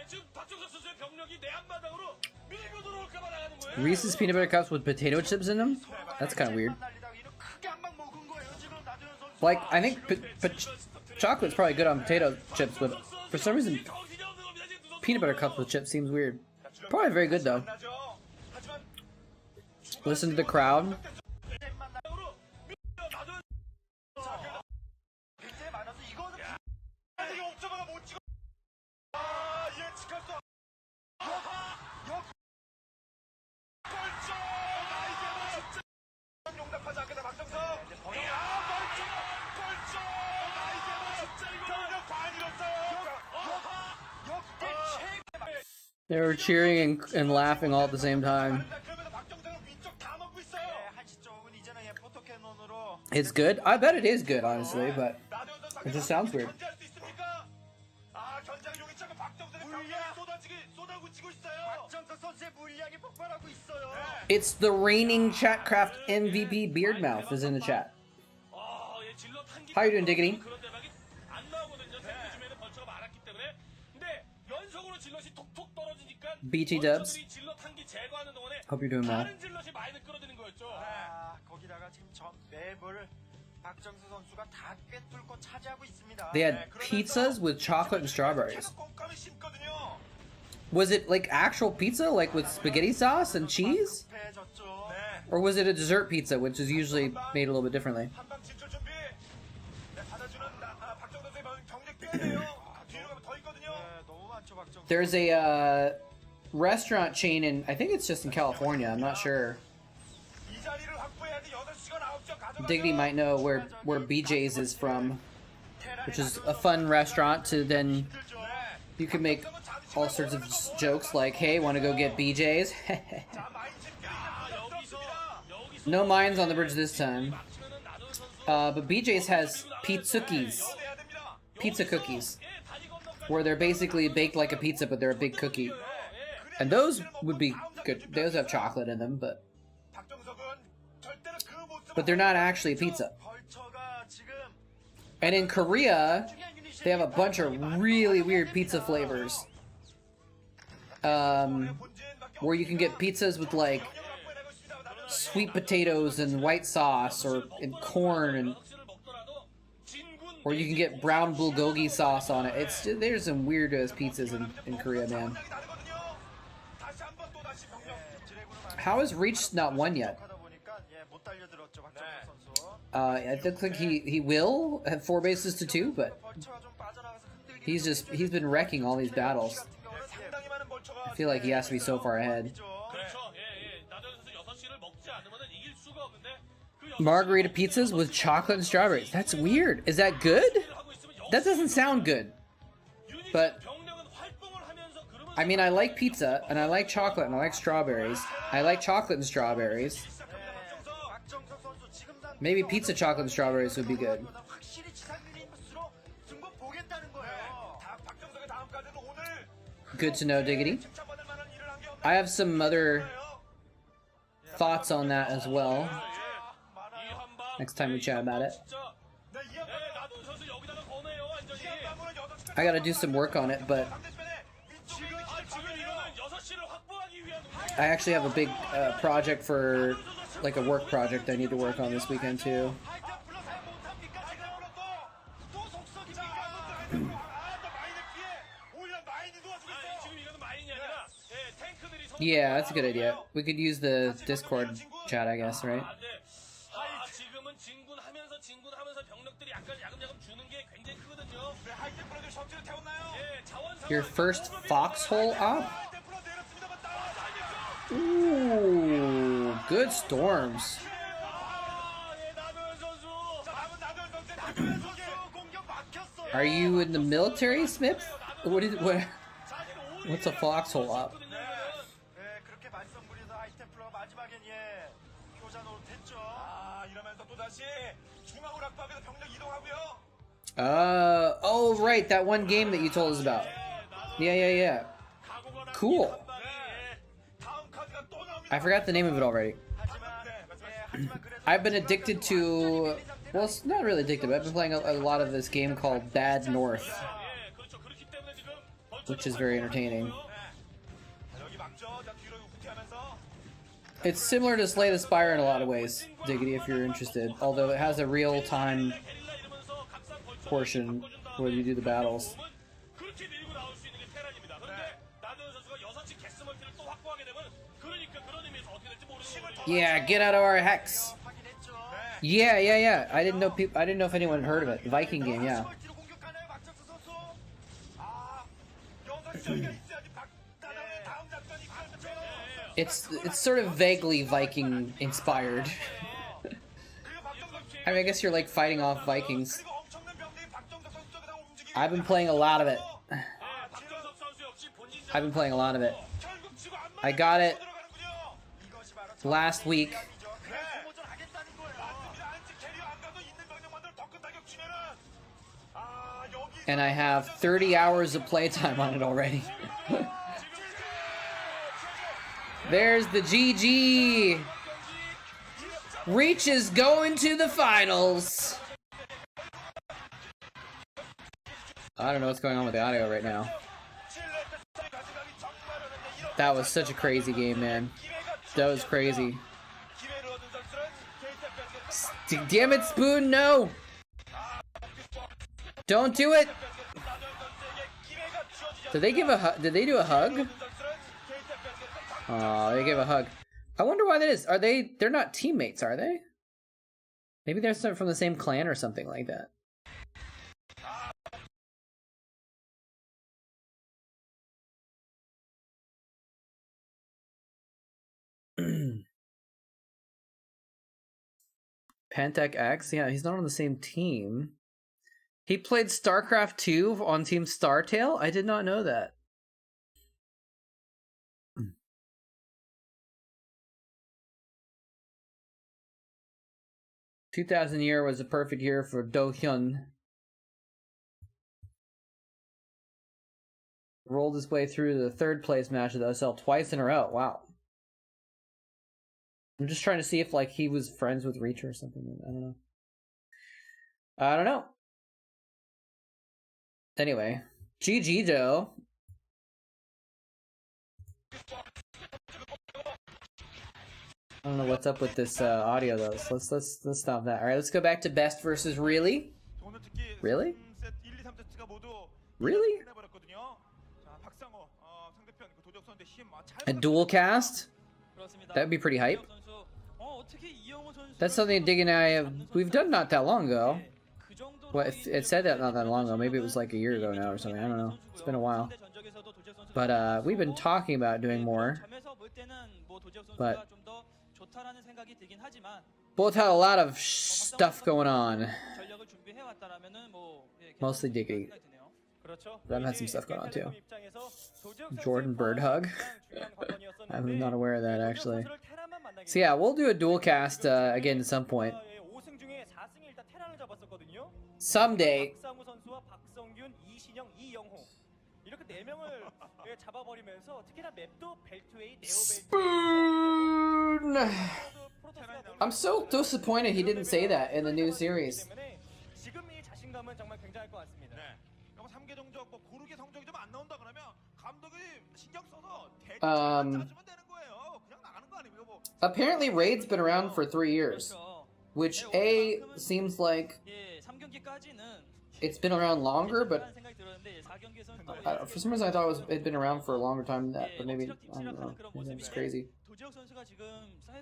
지금 박정석 선수의 병력이 내 앞마당으로 밀고 들어올까봐 나가는 거예요. Reese's peanut butter cups with potato chips in them? That's kind of weird. Like, I think chocolate's probably good on potato chips, but for some reason, peanut butter cups with chips seems weird. Probably very good though. Listen to the crowd. They were cheering and laughing all at the same time. It's good? I bet it is good, honestly, but it just sounds weird. It's the reigning Chatcraft MVP Beardmouth is in the chat. How you doing, Diggity? BT dubs. Hope you're doing well. They had pizzas with chocolate and strawberries. Was it like actual pizza, like with spaghetti sauce and cheese? Or was it a dessert pizza, which is usually made a little bit differently? There's a restaurant chain in, I think it's just in California, I'm not sure. Diggity might know where BJ's is from, which is a fun restaurant to then, you can make all sorts of jokes like, hey, want to go get BJ's? No mines on the bridge this time. But BJ's has pizza cookies, where they're basically baked like a pizza, but they're a big cookie. And those would be good. Those have chocolate in them, but they're not actually pizza. And in Korea, they have a bunch of really weird pizza flavors. Where you can get pizzas with like sweet potatoes and white sauce, or and corn, and or you can get brown bulgogi sauce on it. It's there's some weird ass pizzas in Korea, man. How is Reach not won yet? I think he will have 4 bases to 2, but he's been wrecking all these battles. I feel like he has to be so far ahead. Margarita pizzas with chocolate and strawberries. That's weird. Is that good? That doesn't sound good. But I mean, I like pizza and I like chocolate and I like strawberries. I like chocolate and strawberries. Maybe pizza, chocolate, and strawberries would be good. Good to know, Diggity. I have some other thoughts on that as well. Next time we chat about it. I gotta do some work on it, but I actually have a big project for, like a work project I need to work on this weekend too. Yeah, that's a good idea. We could use the Discord chat, I guess, right? Your first foxhole up? Ooh, good storms. Are you in the military, Smith? What's a foxhole up? Oh right, that one game that you told us about. Yeah. Cool. I forgot the name of it already. I've been addicted to, well, it's not really addicted, but I've been playing a lot of this game called Bad North, which is very entertaining. It's similar to Slay the Spire in a lot of ways, Diggity, if you're interested, although it has a real-time portion where you do the battles. Yeah, get out of our hex. Yeah. I didn't know if anyone heard of it. Viking game, yeah. It's sort of vaguely Viking inspired. I mean, I guess you're like fighting off Vikings. I've been playing a lot of it. I got it last week. And I have 30 hours of playtime on it already. There's the GG! Reach is going to the finals! I don't know what's going on with the audio right now. That was such a crazy game, man. That was crazy. Damn it, Spoon, no! Don't do it! Did they give a hug? Did they do a hug? Oh, they gave a hug. I wonder why that is. Are they? They're not teammates, are they? Maybe they're from the same clan or something like that. Pantech X? Yeah, he's not on the same team. He played Starcraft 2 on Team Startail? I did not know that. 2000 year was a perfect year for Do Hyun. Rolled his way through the 3rd place match of the OSL twice in a row. Wow. I'm just trying to see if like he was friends with Reacher or something. I don't know. Anyway, GG Joe. I don't know what's up with this audio though. So let's stop that. All right, let's go back to best versus really. 오늘 특히 Really? 1, 2, 3세트가 모두 Really? 끝내버렸거든요. 자, 박상호 상대편 그 도적 선수의 힘 잘 A dual cast? 그렇습니다. That would be pretty hype. 이영호 선수, 어떻게 이영호 선수를 That's something Dig and I we've done not that long ago. 네, 그 정도로 Well, it said that not that long ago. Maybe it was like a year ago now or something. I don't know. It's been a while. 상대 전적에서도 도재욱 선수가 But we've been talking about doing more. 점에서 볼 때는 뭐 도재욱 선수가 But- 좀 더 좋다라는 생각이 들긴 하지만 Both had a lot of stuff going on. 전력을 준비해 왔다라면은 뭐 예, Mostly 괜찮을 Diggy. 생각이 드네요. 그렇죠. I've had some stuff going on too. 입장에서 도지혁 Jordan 선수의 Bird hug. 가장 중요한 관건이었었는데 I'm not aware of that 도지혁 actually. 선수를 테란만 만나게 So yeah, we'll do a dual cast again at some point. 5승 중에 4승에 일단 테란을 잡았었거든요. Someday. 박상우 선수와 박성균, 이신영, 이영호 이렇게 4명을 잡아버리면서 특히나 맵도 벨트웨이, 네오벨트 Spoon. I'm so disappointed he didn't say that in the new series. 지금 이 자신감은 정말 굉장할 것 같습니다. 네. 그럼 3개 정적 뭐 고르게 성적이 좀 안 나온다 그러면 감독이 신경 써서 대충 짜주면 되는 거예요. 그냥 나가는 거 아니에요, 뭐. Apparently, Raid's been around for 3 years, 그렇죠. which A seems like 예, 3경기까지는 it's been around longer, but 생각이 들었는데 4경기에서는 for some reason I thought it'd been around for a longer time than that. But maybe I don't know. Maybe it's crazy. 도지혁 선수가 지금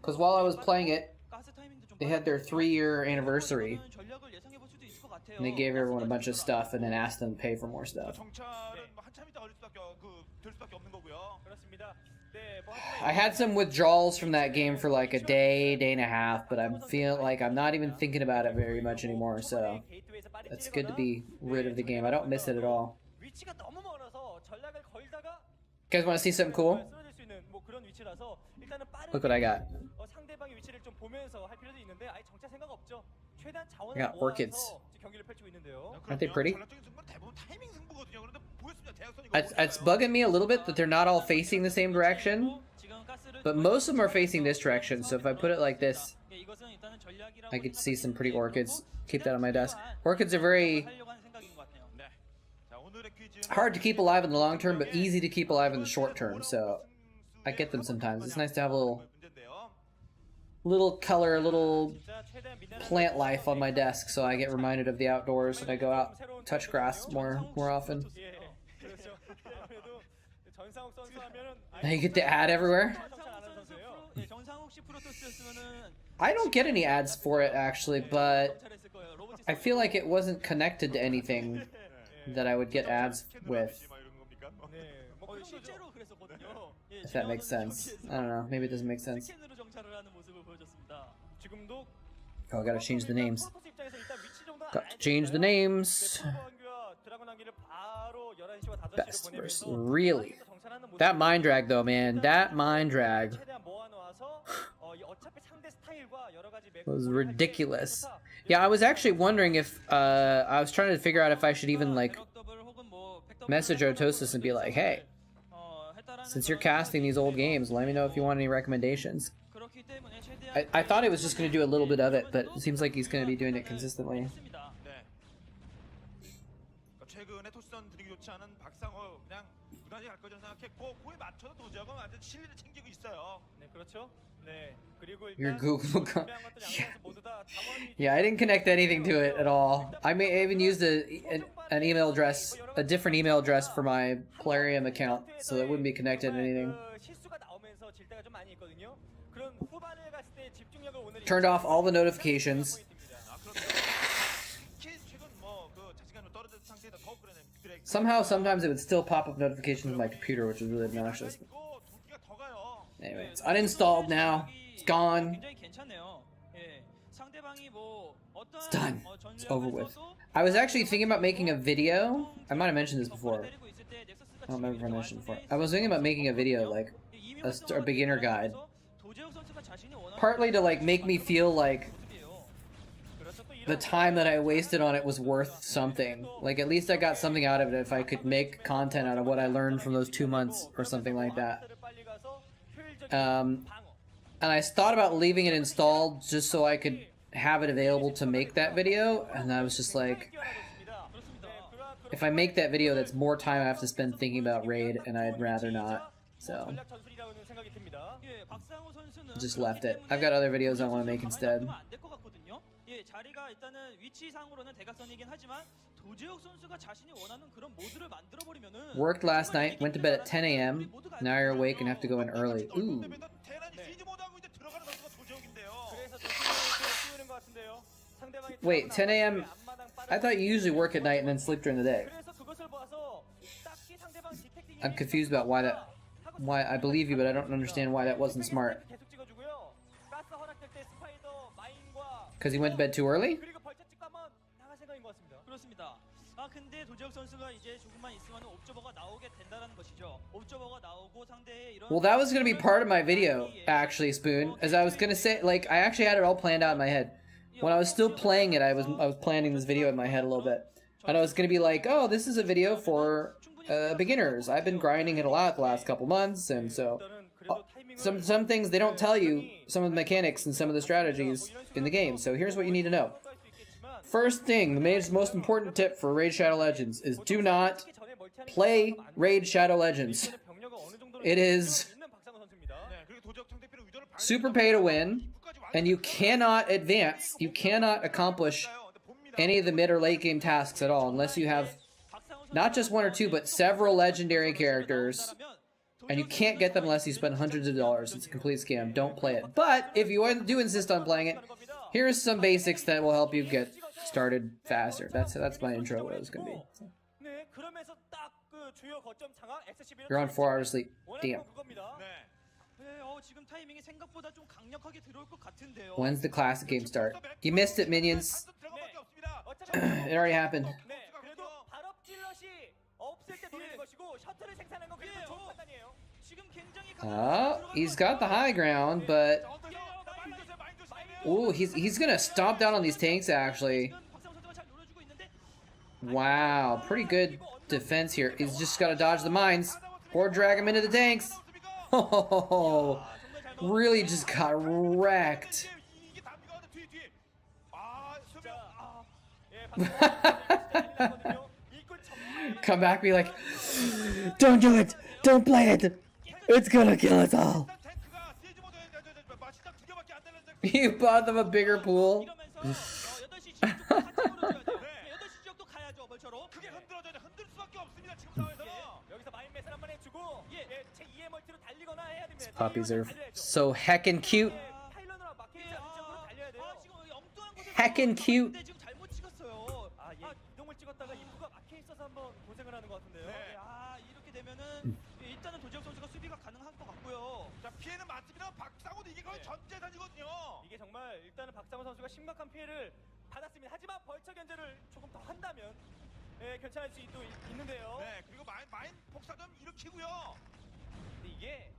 Because while I was playing it, 가스 타이밍도 좀 they had their 3-year anniversary, 전략을 예상해 볼 수도 있을 것 같아요. and they gave everyone a bunch of stuff, and then asked them to pay for more stuff. 정찰은 뭐 한참 있다 걸릴 수밖에 될 수밖에 없는 거고요. 그렇습니다. 네, 뭐 하지만 I had some withdrawals from that game for like a day and a half, but I'm feeling like I'm not even thinking about it very much anymore. So it's good to be rid of the game. I don't miss it at all. 위치가 너무 멀어서 전략을 걸다가 You guys want to see something cool? 쓰러질 수 있는 뭐 그런 위치라서 일단은 빠르게 Look what I got. 상대방의 위치를 좀 보면서 할 필요도 있는데 아예 정찰 생각 없죠. 최대한 I 자원을 got orchids. 모아서 경기를 펼치고 있는데요. Aren't they pretty? 전략적인 승부는 대부분 타이밍 승부거든요. 그런데 보였습니다. 대학선이 It's bugging me a little bit that they're not all facing the same direction, but most of them are facing this direction. So if I put it like this, I could see some pretty orchids. Keep that on my desk. Orchids are very 네. 자, 오늘의 퀴즈는 hard to keep alive in the long term, but easy to keep alive in the short term. So I get them sometimes. It's nice to have a little color, a little 진짜 최대한 미네랄 plant life on my desk, so I get reminded of the outdoors when I go out, touch grass more often. 예, 그렇죠. 아무래도 전상욱 선수 하면은 Now you get the ad everywhere. 정찰 안 하는 선수예요. 정상욱 씨 프로토스였으면은 I don't get any ads for it actually, but I feel like it wasn't connected to anything that I would get ads with. 막 이런 겁니까? 네, 뭐 그런 거죠. 실제로 그랬었거든요. 예, If that makes sense. I don't know. Maybe it doesn't make sense. 스캔으로 정찰을 하는 모습을 보여줬습니다. 지금도 Oh, I gotta change the names. 프로토스 입장에서 일단 위치 정도는 Got 알아야 to change the 되니까요. names. 네, 프로토스 한기와 드라군 한기를 바로 11시와 5시로 Best versus 보내면서 really. 정찰하는 모습. That mind drag though, man. That mind drag 최대한 모아놓아서 이 어차피 상대 스타일과 여러 가지 맵 was 공략할 때 ridiculous. 좋다. Yeah, I was actually wondering if I was trying to figure out if I should even like message Otosis and be like, hey, since you're casting these old games, let me know if you want any recommendations. I thought it was just going to do a little bit of it, but it seems like he's going to be doing it consistently. 네. 최근에 토스전 분위기 좋지 않은 박상호 그냥 무난히 갈 거라고 생각했고 그에 맞춰서 도지혁은 완전 실리를 챙기고 있어요. 네, 그렇죠. 네. 그리고 Your 일단 Google account. 준비한 것들 양 선수 모두 다 자원이 Yeah, I didn't connect anything to it at all. I even used an email address, a different email address for my Plarium account, so it wouldn't be connected to anything. 그 실수가 나오면서 질 때가 좀 많이 있거든요. 그런 후반을 갔을 때 집중력을 오늘 Turned off all the notifications. 아, 그렇죠. 특히 최근 뭐그 자신감이 떨어진 상태에서 더 그러네. Somehow, sometimes it would still pop up notifications on my computer, which was really obnoxious. 있고 도끼가 더 가요. Anyway, it's uninstalled now. It's gone. 굉장히 괜찮네요. 예. 상대방이 뭐 어떤 It's done. It's over with. I was actually thinking about making a video. I might have mentioned this before. I don't remember if I mentioned it before. I was thinking about making a video, like a beginner guide. Partly to like make me feel like the time that I wasted on it was worth something. Like at least I got something out of it if I could make content out of what I learned from those 2 months or something like that. And I thought about leaving it installed just so I could have it available to make that video, and I was just like, if I make that video, that's more time I have to spend thinking about Raid, and I'd rather not. So 전략 전술이라는 생각이 듭니다. 예, 박상호 선수는 Just left it. I've got other videos I want to make instead. 안될 것 같거든요. 예, 자리가 일단은 위치상으로는 대각선이긴 하지만 도재욱 선수가 자신이 원하는 그런 모드를 만들어 버리면은 Worked last night, went to bed at 10 a.m. Now you're awake and have to go in early. Ooh. 테란이 시즈 모드하고 이제 들어가는 선수가 도재욱인데요. 그래서 저 띄우는 것 같은데요. 상대방이 Wait, 10 a.m. I thought you usually work at night and then sleep during the day. 그래서 그것을 봐서 딱히 상대방 디텍팅이 I'm confused about why I believe you, but I don't understand why that wasn't smart. 계속 찍어주고요. 가스 허락될 때 스파이더 마인과 Because he went to bed too early? 그리고 벌써 찍가면 나갈 생각인 것 같습니다. 그렇습니다. 아 근데 도재욱 선수가 이제 조금만 있으면 옵저버가 나오게 된다라는 것이죠. 옵저버가 나오고 상대의 이런 Well, that was going to be part of my video, actually, Spoon. As I was going to say, like, I actually had it all planned out in my head. When I was still playing it, I was planning this video in my head a little bit. And I was going to be like, oh, this is a video for beginners. I've been grinding it a lot the last couple months, and so some things they don't tell you, some of the mechanics and some of the strategies in the game. So here's what you need to know. First thing, the most important tip for Raid Shadow Legends is do not play Raid Shadow Legends. It is super pay to win, and you cannot advance, you cannot accomplish any of the mid or late game tasks at all unless you have not just one or two, but several legendary characters, and you can't get them unless you spend hundreds of dollars. It's a complete scam. Don't play it. But if you do insist on playing it, here's some basics that will help you get started faster. That's my intro. What it was gonna be. You're on 4 hours sleep. Damn. When's the classic game start? You missed it, minions. It already happened. Oh, he's got the high ground, but ooh, he's gonna stomp down on these tanks actually. Wow, pretty good defense here. He's just gotta dodge the mines or drag him into the tanks. Oh, really just got wrecked. Come back, be like, don't do it, don't play it, it's gonna kill us all. You bought them a bigger pool. These puppies are so heckin' cute. Heckin' cute. 일단은 도재욱 선수가 수비가 가능한 것 같고요. 자, 피해는 많습니다. 박상호도 이게 거의 전재산이거든요. 이게 정말 일단은 박상호 선수가 심각한 피해를 받았습니다. 하지만 벌처 견제를 조금 더 한다면 괜찮을 수 있는데요. 네, 그리고 마인 폭사점 일으키고요. 근데 이게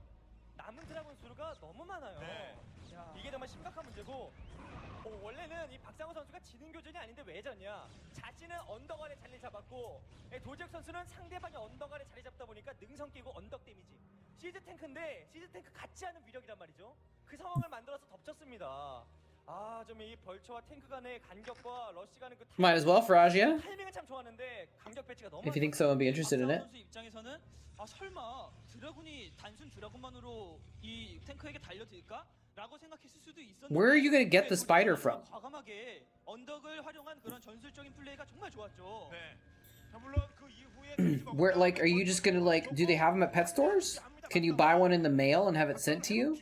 남은 드라군 수가 너무 많아요. 네. 이게 정말 심각한 문제고 원래는 이 박상호 선수가 지는 교전이 아닌데 왜 졌냐. 자신은 언덕 아래 자리 잡았고 도재욱 선수는 상대방이 언덕 아래 자리 잡다 보니까 능선 끼고 언덕 데미지. 시즈 탱크인데 시즈 탱크 같지 않은 위력이란 말이죠. 그 상황을 만들어서 덮쳤습니다. 아, 좀 이 벌처와 탱크 간의 간격과 러시 가는 그 Might as well, Faragia. 타이밍은 참 좋았는데 간격 배치가 너무 If you think so, I'll be interested in it. 선수 입장에서는 설마 드라군이 단순 드라군만으로 이 탱크에게 달려들까? 라고 생각했을 수도 있었는데 Where are you gonna get the spider from? 과감하게 언덕을 활용한 그런 전술적인 플레이가 정말 좋았죠. 네. 자, 물론 그 이후에 Where, like, are you just gonna, like, do they have them at pet stores? Can you buy one in the mail and have it sent to you?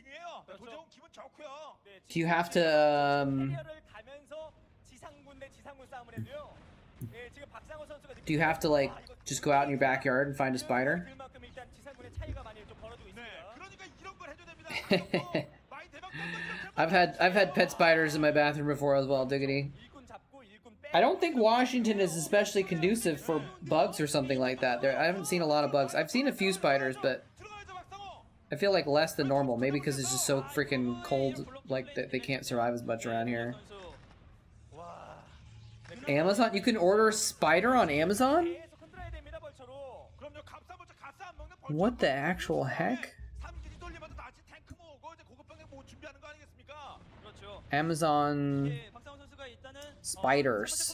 도재욱 기분 좋고요. Do you have to, do you have to, like, just go out in your backyard and find a spider? I've had pet spiders in my bathroom before as well, Diggity. I don't think Washington is especially conducive for bugs or something like that. I haven't seen a lot of bugs. I've seen a few spiders, but I feel like less than normal. Maybe because it's just so freaking cold, like that they can't survive as much around here. Amazon? You can order a spider on Amazon? What the actual heck? Amazon spiders.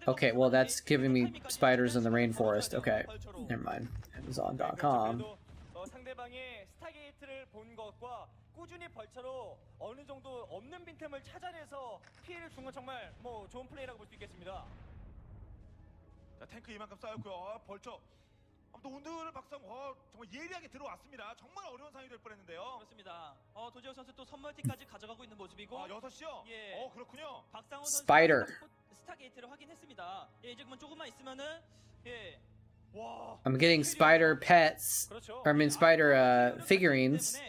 Okay, well that's giving me spiders in the rainforest. Okay, never mind. Amazon.com. 상대방의 스타게이트를 본 것과 꾸준히 벌처로 어느 정도 없는 빈틈을 찾아내서 피해를 준 건 정말 뭐 좋은 플레이라고 볼 수 있겠습니다. 자, 탱크 이만큼 쌓였고요. 벌써 아무튼 오늘은 박상 정말 예리하게 들어왔습니다. 정말 어려운 상황이 될 뻔했는데요. 그렇습니다. 도지혁 선수 또 선멀티까지 가져가고 있는 모습이고. 6시요? 예. 그렇군요. 박상훈 선수 Spider. 스타게이트를 확인했습니다. 예, 이제 그만 조금만 있으면은 예. 와, I'm getting spider pets. 그렇죠. Or I mean spider figurines.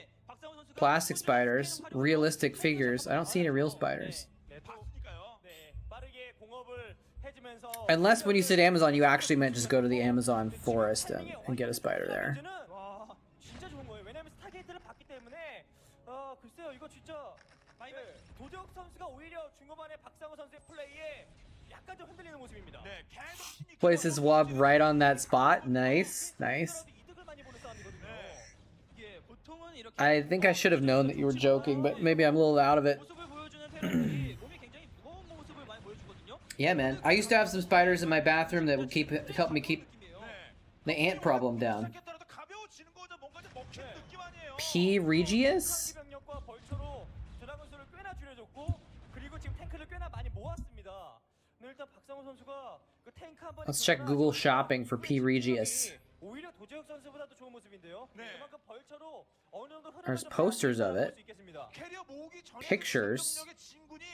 Plastic spiders. Realistic figures. I don't see any real spiders. 봤으니까요. 네, 빠르게 공업을 해주면서 Unless when you said Amazon, you actually meant just go to the Amazon forest and get a spider there. 와, 진짜 좋은 거예요. 왜냐면 스타게이트를 봤기 때문에 글쎄요, 이거 진짜 도적 선수가 오히려 중후반에 박상우 선수의 플레이에 약간 좀 흔들리는 모습입니다. 네, 계속 신이 Place his wob right on that spot. Nice, nice. 이득을 많이 보는 싸움이거든요. 예, 보통은 이렇게 I think I should have known that you were joking, but maybe I'm a little out of it. 모습을 보여주는 테란들이 몸이 굉장히 무거운 모습을 많이 보여주거든요. Yeah, man. I used to have some spiders in my bathroom that would help me keep the ant problem down. 스타게이트라도 가벼워지는 거죠. 뭔가 좀 먹히는 느낌 아니에요. P. Regius? 병력과 벌처로 드라곤 수를 꽤나 줄여줬고 그리고 지금 탱크를 꽤나 많이 모았습니다. 일단 박상우 선수가 그 탱크 한 번. Let's check Google Shopping for P. Regius. 오히려 도재혁 선수보다도 좋은 모습인데요. 네. 그만큼 벌처로 어느 정도 흐름을 There's 좀 posters of 볼수 it. 있겠습니다. 캐리어 모으기 전에 Pictures. 병력의 진군이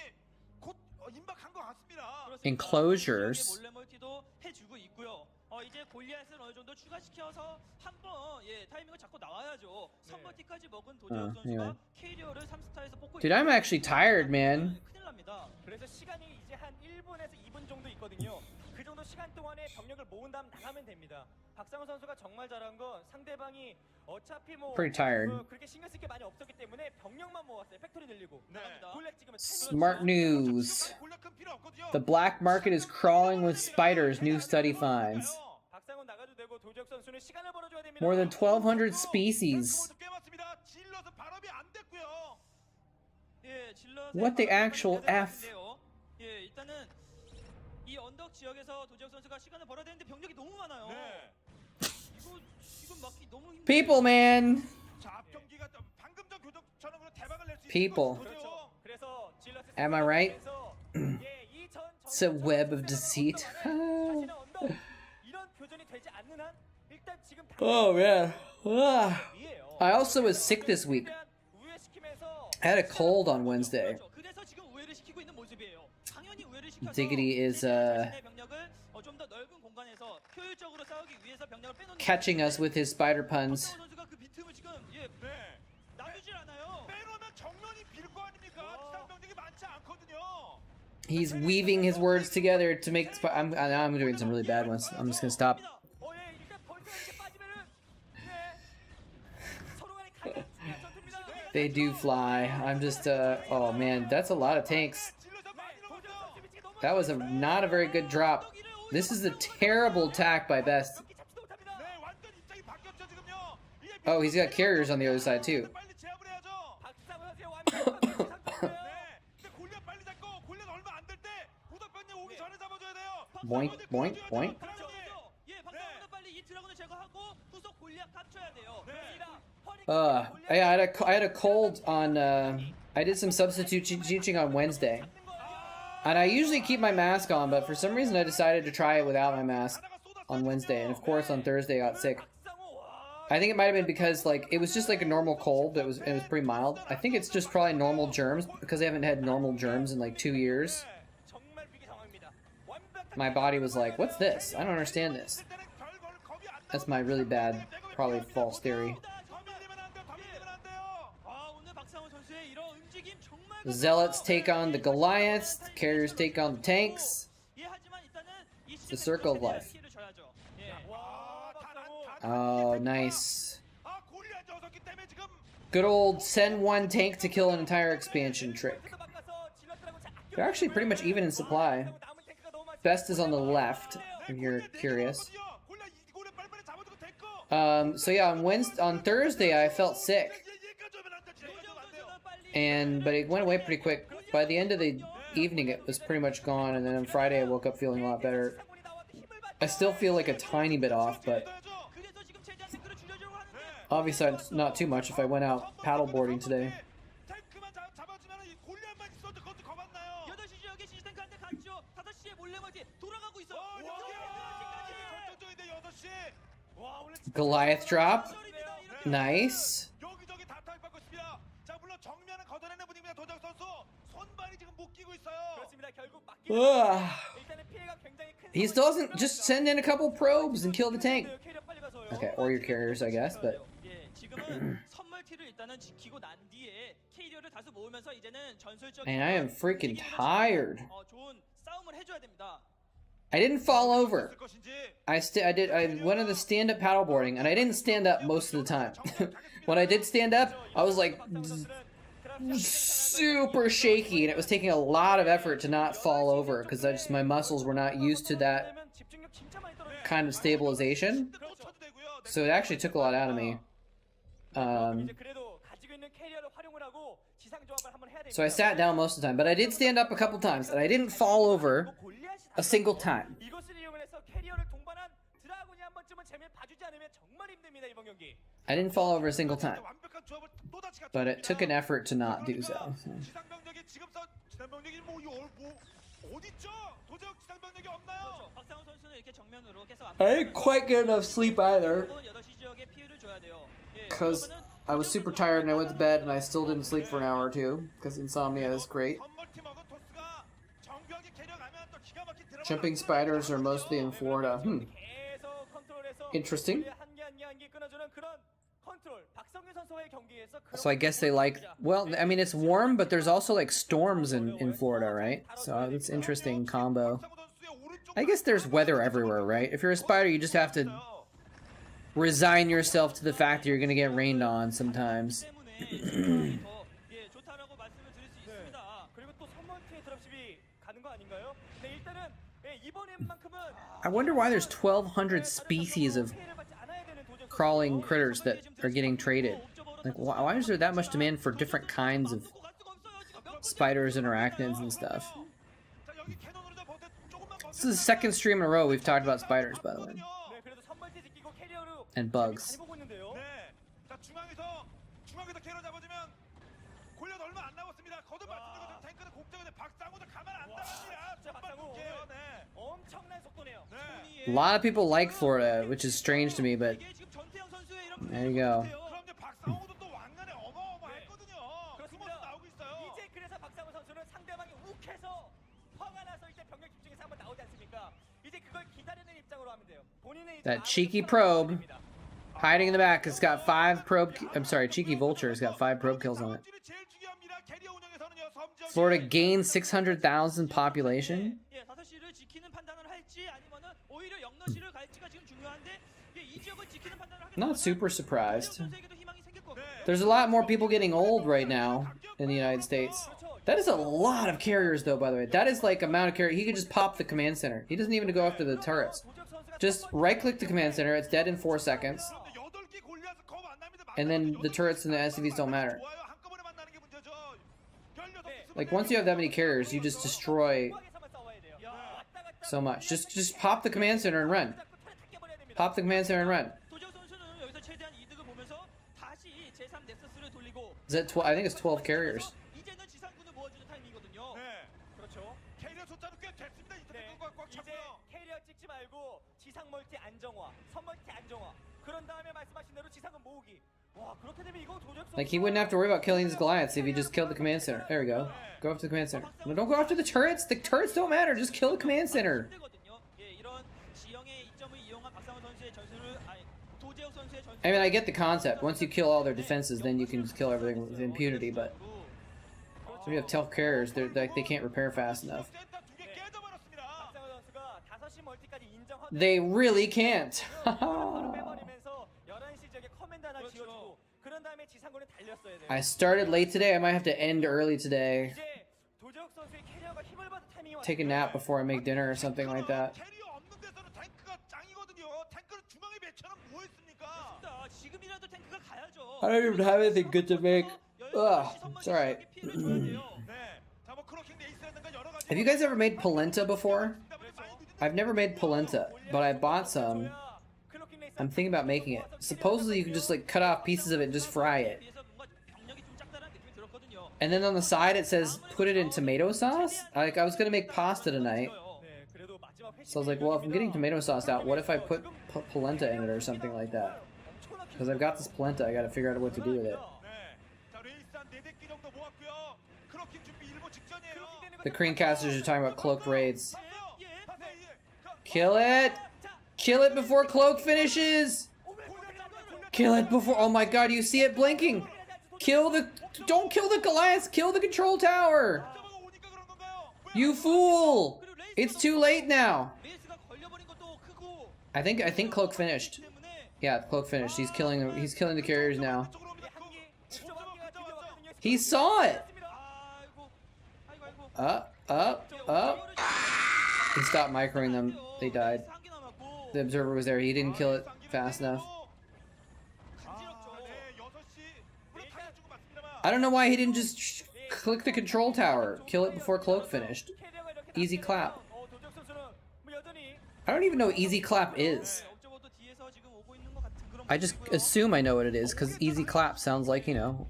곧 임박한 것 같습니다. Enclosures. 몰래 멀티도 해주고 있고요. 이제 골리앗을 어느 정도 추가시켜서 한번 타이밍을 잡고 나와야죠. 선멀티까지 먹은 도지혁 선수가 anyway. 캐리어를 3스타에서 뽑고 Dude, I'm actually tired, man. 큰일 납니다. 그래서 시간이 이제 한 1분에서 2분 정도 있거든요. 그 정도 시간 동안에 병력을 모은 다음 나가면 됩니다. 박상우 선수가 정말 잘한 건 상대방이 어차피 뭐 Pretty tired. 그렇게 신경 쓸 게 많이 없었기 때문에 병력만 모았어요. 팩토리 늘리고. 네. 골렉 찍으면 Smart news. 골략은 필요 없거든요. The black market is crawling with spiders, new study finds. 박상우 나가도 되고 도지혁 선수는 시간을 벌어줘야 됩니다. More than 1,200 species. 꽤 많습니다. 질럿은 발업이 안 됐고요. 예, 질럿의 What the actual F? 인데요. 예, 일단은 이 언덕 지역에서 도지혁 선수가 시간을 벌어야 되는데 병력이 너무 많아요. 네. 이거 지금 막기 너무 힘들어요. People, man. 자, 앞 경기가 방금 전 교정처럼 대박을 낼 수 있는 People. 그렇죠. 그래서 질럿의 Am I right? 예, It's a web of deceit. 자신의 언덕 이런 교전이 되지 않는 한 일단 지금 Oh, man. Ugh. 위에요. I also was sick this week. 우회시키면서 I had a cold on Wednesday. 그렇죠. 그래서 지금 우회를 시키고 있는 모습이에요. 당연히 우회를 시켜서 Diggity is, 자신의 병력을 좀 더 넓은 공간에서 효율적으로 싸우기 위해서 병력을 빼놓는 Catching us with his spider puns. 박상우 선수가 그 빈틈을 지금 네. 놔두질 않아요. 빼놓으면 정면이 빌 거 아닙니까? 지상 병력이 많지 않거든요. He's weaving his words together to make. I'm doing some really bad ones. I'm just gonna stop. 예, 일단 벌써 이렇게 빠지면은 서로 간에 가장 중요한 전투입니다. They do fly. I'm just. Oh man, that's a lot of tanks. 질럿은 많이 넣었어요. That was not a very good drop. This is a terrible attack by Best. 잡지도 못합니다. 네, 완전 입장이 바뀌었죠 지금요. 이게 Oh, he's got carriers on the other side too. 빨리 제압을 해야죠. 박상우 선수의 완벽한 상태예요. 네. 근데 골략 빨리 잡고 골략 얼마 안 될 때 후속병력 오기 전에 잡아줘야 돼요. Boink, boink, boink. 그렇죠. 예, 박상우는 빨리 이 드라군을 제거하고 후속 골리앗 갖춰야 돼요. I had a cold on. I did some substitute teaching on Wednesday, and I usually keep my mask on, but for some reason I decided to try it without my mask on Wednesday, and of course on Thursday I got sick. I think it might have been because like it was just like a normal cold, but it was pretty mild. I think it's just probably normal germs because I haven't had normal germs in like 2 years. 정말 위기 상황입니다. 완벽한 My body was like, "What's this? I don't understand this." That's my really bad, probably false theory. 오늘 박상우 선수의 이런 움직임 정말 The Zealots take on the Goliaths. The carriers take on the tanks. 예, 하지만 일단은 이 The circle of life. 피해를 줘야죠. 예. Oh, nice. Good old send one tank to kill an entire expansion trick. They're actually pretty much even in supply. Best is on the left, if you're curious. So yeah, on Thursday I felt sick, but it went away pretty quick. By the end of the evening, it was pretty much gone, and then on Friday I woke up feeling a lot better. I still feel like a tiny bit off, but Obviously, it's not too much if I went out paddleboarding today. 탱크만 잡아주면 이 골리앗만 있어도 그것도 겁안나요. 8시 지역에 시스템한테 갔죠. 5시에 몰래머지 돌아가고 있어. 결정적인데 6시. 와, 오늘 Goliath drop. Nice. 여기저기 다 타입받고 있습니다. 자, 물론 정면은 걷어내는 분입니다. 도적 선수 손발이 지금 묶이고 있어요. 그렇습니다. 결국 Ugh. 일단은 피해가 굉장히 큰 He still doesn't just send in a couple probes and kill the tank. 캐리어 빨리 가서요. Okay, or your carriers, I guess, but 예, 지금은 선멀티를 일단은 지키고 난 뒤에 캐리어를 다수 모으면서 이제는 전술적인 man, I am freaking tired. 좋은 싸움을 해줘야 됩니다. I didn't fall over. 있을 것인지. I went on the stand-up paddleboarding, and I didn't stand up most of the time. When I did stand up, I was like super shaky, and it was taking a lot of effort to not fall over because my muscles were not used to that kind of stabilization. 꽂혀도 되고요. So it actually took a lot out of me. 그래도 가지고 있는 캐리어를 활용을 하고 지상 조합을 한번 해야 됩니다. So I sat down most of the time, but I did stand up a couple times, and I didn't fall over a single time. 이것을 이용해서 캐리어를 동반한 드라군이 한 번쯤은 재미를 봐주지 않으면 정말 힘듭니다 이번 경기. I didn't fall over a single time, 완벽한 조합을 또다시 갖춰 but it took an effort to not do so. 지상병력이 지금 지상병력이 뭐 어디 있죠? 도적 지상병력이 없나요? 박상훈 선수는 이렇게 정면으로 계속 I didn't quite get enough sleep either, 8시 지역에 피해를 줘야 돼요. because I was super tired and I went to bed and I still didn't sleep for an hour or two, because insomnia is great. 선멀티먹은 토스가 정교하게 캐려가면 또 기가 막힌 드라마. Jumping spiders are mostly in Florida. 계속 컨트롤해서 Interesting. 한개 끊어주는 그런 컨트롤. 박성규 선수와의 경기에서 So I guess they like, well, I mean, it's warm, but there's also like storms in Florida, right? So it's interesting combo. I guess there's weather everywhere, right? If you're a spider, you just have to resign yourself to the fact that you're going to get rained on sometimes. 예, 좋다라고 말씀을 드릴 수 있습니다. 그리고 또 선멀티의 드랍십이 가는 거 아닌가요? 네, 일단은 이번엔만큼은 I wonder why there's 1,200 species of crawling critters that are getting traded. Like, why is there that much demand for different kinds of spiders and arachnids and stuff? This is the second stream in a row we've talked about spiders, by the way. 네, 그래도 선멀티 지키고 캐리어로 And bugs. 많이 보고 있는데요. 네. 자, 중앙에서 캐러 잡아주면 골리앗 얼마 안 남았습니다. 거듭 말씀드린 것처럼 탱크는 공격인데 박상우도 가만 안 놔갑니다. 진짜 박상우 네. 엄청난 속도네요. A lot of people like Florida, which is strange to me, but 이게 지금 전태영 선수의 이런 there you go. 그럼 이제 박상우도 또 왕관에 어마어마했거든요. 그 모습 그렇습니다. 나오고 있어요. 이제 그래서 박상우 선수는 상대방이 욱해서 화가 나서 이제 병력 집중해서 한번 나오지 않습니까? 이제 그걸 기다리는 입장으로 하면 돼요. 본인의 That cheeky probe hiding in the back has got 5 probe. I'm sorry, cheeky vulture has got 5 probe kills on it. 제일 중요합니다. 캐리어 운영에서는요. 섬지역이 Florida gained 600,000 population. 예, 5시를 지키는 판단을 할지 아니면은 오히려 영러시를 갈지가 지금 중요한데 예, 이 지역을 지키는 판단을 하게 Not super surprised. 선수에게도 희망이 생길 것 같아요. There's a lot more people getting old right now in the United States. That is a lot of carriers, though, by the way. That is like amount of carrier. He could just pop the command center. He doesn't even go after the turrets. Just right-click the command center. It's dead in 4 seconds. And then the turrets and the SCVs don't matter. Like, once you have that many carriers, you just destroy so much. Just pop the command center and run. Pop the command center and run. 도적 선수는 여기서 최대한 이득을 보면서 다시 제3 넥서스를 돌리고 Is that 12? I think it's 12 carriers. 이제는 지상군을 모아주는 타이밍이거든요. 네. 그렇죠. 캐리어 숫자도 꽤 됐습니다. 이제 네. 꽉 이제 찼고요. 캐리어 찍지 말고 지상 멀티 안정화, 선 멀티 안정화. 그런 다음에 말씀하신 대로 지상은 모으기. 와, 그렇게 되면 이거 도적 Like, he wouldn't have to worry about killing these Goliaths if he just killed the command center. There we go. Go after the command center. No, don't go after the turrets. The turrets don't matter. Just kill the command center. 힘들거든요. 예, 이런 지형의 이점을 이용한 박상훈 선수의 전술을 도재욱 선수의 전술. I mean, I get the concept. Once you kill all their defenses, then you can just kill everything with impunity, but if you have 12 carriers, they can't repair fast enough. 센터 두개 깨져버렸습니다. 박상훈 선수가 5시 멀티까지 인정하고 They really can't. 바로 빼버리면서 11시 지역에 커맨드 하나 지어주고 그런 다음에 지상군을 달렸어야 돼요. I started late today. I might have to end early today. 이제 도재욱 선수의 캐리어가 힘을 받은 타이밍이 Take a nap before I make dinner or something like that. 캐리어 없는 데서는 탱크가 짱이거든요. 탱크를 중앙에 배치하면 뭐 했습니까? 왔습니다. 지금이라도 탱크가 가야죠. I don't even have anything good to make. Ugh, it's alright. 네. 자, 뭐 크로킹 레이스라든가 여러 가지. Have you guys ever made polenta before? I've never made polenta, but I bought some. I'm thinking about making it. Supposedly you can just like cut off pieces of it and just fry it. And then on the side it says put it in tomato sauce. Like I was gonna make pasta tonight. So I was like, well, if I'm getting tomato sauce out, what if I put polenta in it or something like that? Because I've got this polenta, I gotta figure out what to do with it. The Creamcasters are talking about cloaked raids. Kill it! Kill it before cloak finishes! Kill it before, oh my god, you see it blinking! Kill the, don't kill the Goliath, kill the control tower! You fool! It's too late now! I think cloak finished. Yeah, cloak finished. He's killing the carriers now. He saw it! Up. He stopped microing them. They died. The observer was there. He didn't kill it fast enough. I don't know why he didn't just click the control tower. Kill it before cloak finished. Easy clap. I don't even know what easy clap is. I just assume I know what it is because easy clap sounds like, you know.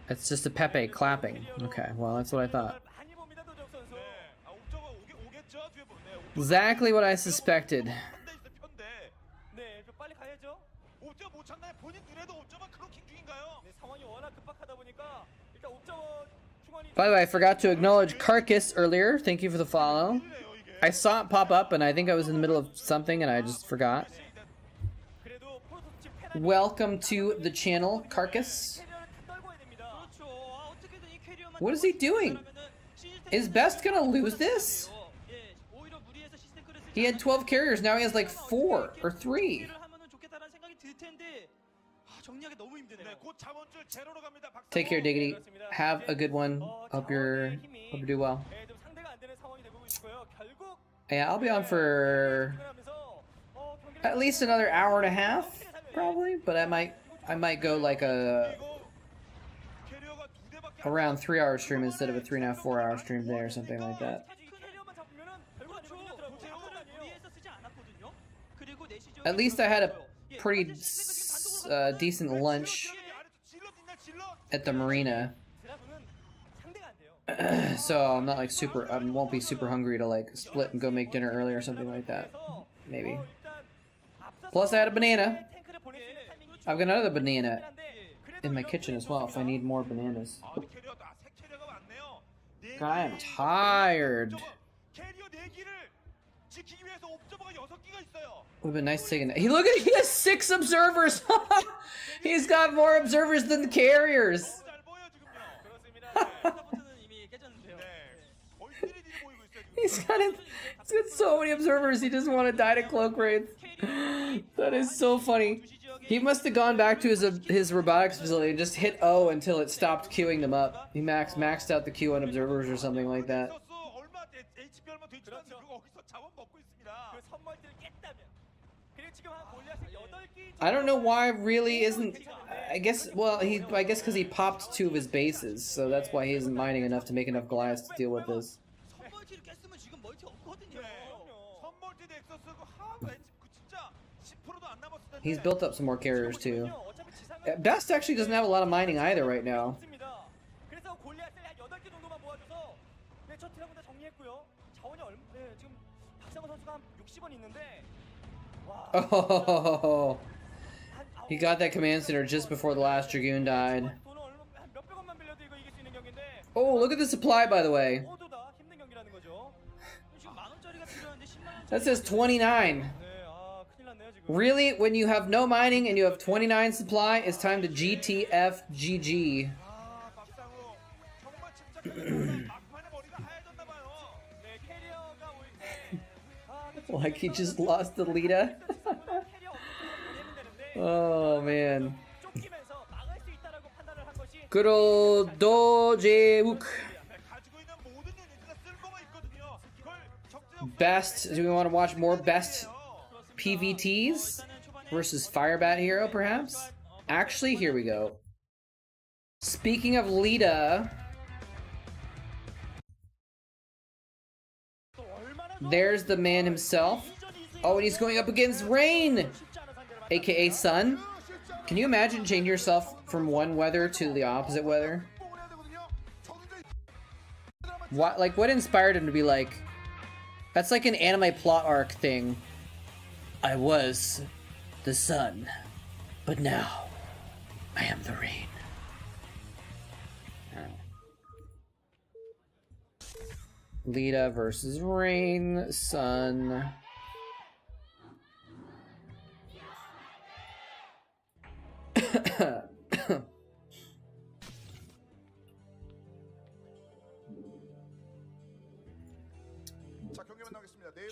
It's just a Pepe clapping. Okay, well that's what I thought. Exactly what I suspected. By the way, I forgot to acknowledge Carcass earlier. Thank you for the follow. I saw it pop up and I think I was in the middle of something and I just forgot. Welcome to the channel, Carcass. What is he doing? Is Best gonna lose this? He had 12 carriers, now he has like 4 or 3. Take care, Diggity. Have a good one. Hope you do well. Yeah, I'll be on for at least another hour and a half, probably. But I might go like around 3-hour stream instead of a 3.5, 4-hour stream today or something like that. At least I had a pretty decent lunch at the marina. So I'm not like I won't be super hungry to like split and go make dinner early or something like that. Maybe. Plus I had a banana. I've got another banana in my kitchen as well if I need more bananas. God, I am tired. Would have been nice taking that. He has 6 observers. He's got more observers than the carriers. He's got so many observers. He doesn't want to die to cloak raids. That is so funny. He must have gone back to his robotics facility and just hit O until it stopped queuing them up. He maxed out the queue on observers or something like that. I don't know why really isn't. I guess because he popped 2 of his bases, so that's why he isn't mining enough to make enough Goliaths to deal with this. He's built up some more carriers too. Best actually doesn't have a lot of mining either right now. Oh, he got that command center just before the last Dragoon died. Oh, look at the supply, by the way. That says 29. Really? When you have no mining and you have 29 supply, it's time to GTFGG. Like he just lost the Lita. Oh man. Good old Dojewook. Best. Do we want to watch more best PVTs versus Firebat Hero, perhaps? Actually, here we go. Speaking of Lita. There's the man himself. Oh, and he's going up against Rain, aka Sun. Can you imagine changing yourself from one weather to the opposite weather? What inspired him to be like, that's like an anime plot arc thing. I was the sun, but now I am the rain. Lita versus Rain, Sun.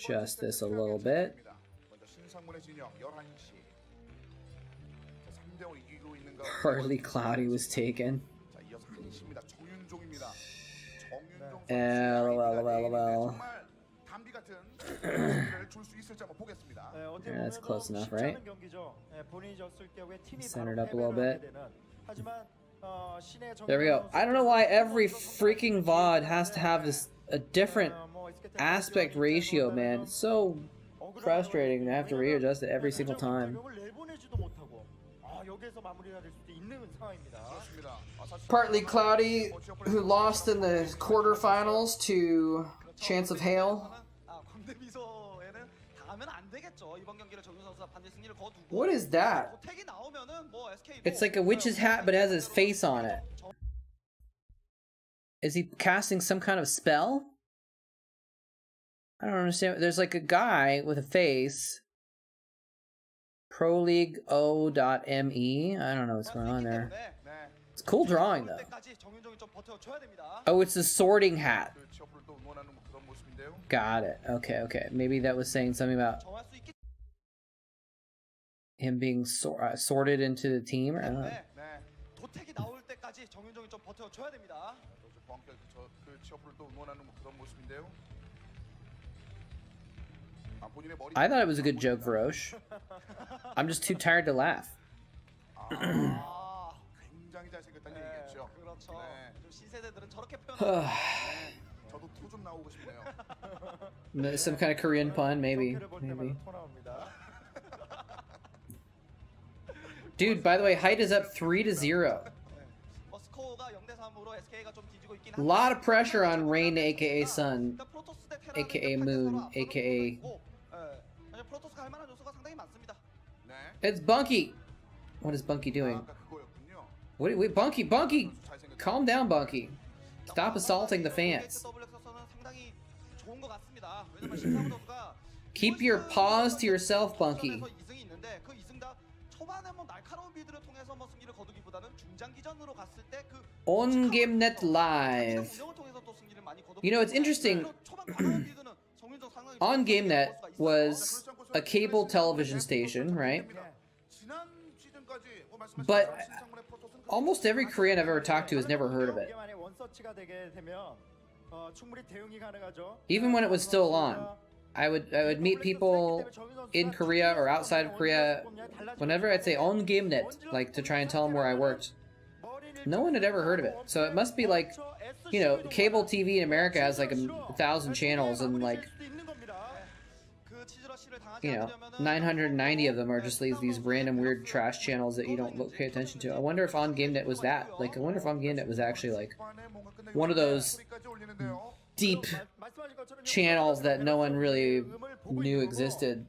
Just this a little bit. Hardly Cloudy was taken. LOL. Yeah, that's close enough, right? Center it up a little bit. There we go. I don't know why every freaking VOD has to have this a different aspect ratio, man. It's so frustrating to have to readjust it every single time. Partly Cloudy, who lost in the quarterfinals to Chance of Hail. What is that? It's like a witch's hat, but it has his face on it. Is he casting some kind of spell? I don't understand. There's like a guy with a face. ProLeagueO.me. I don't know what's going on there. It's a cool drawing though. Oh, it's a sorting hat. Got it. Okay, okay. Maybe that was saying something about him being sorted into the team. Or I don't know. I thought it was a good joke, Varosh. I'm just too tired to laugh. Some kind of Korean pun, maybe. Dude, by the way, height is up 3-0. A lot of pressure on Rain, aka Sun, aka Moon, aka... It's Bunky! What is Bunky doing? Wait, Bunky! Calm down, Bunky. Stop assaulting the fans. Keep your paws to yourself, Bunky. On GameNet Live. You know, it's interesting. On GameNet was a cable television station, right? But almost every Korean I've ever talked to has never heard of it. Even when it was still on. I would meet people in Korea or outside of Korea whenever I'd say on GameNet, like to try and tell them where I worked. No one had ever heard of it. So it must be like, you know, cable TV in America has like 1,000 channels and like, you know, 990 of them are just these random weird trash channels that you don't pay attention to. I wonder if on GameNet was that. Like, I wonder if on GameNet was actually like one of those deep channels that no one really knew existed,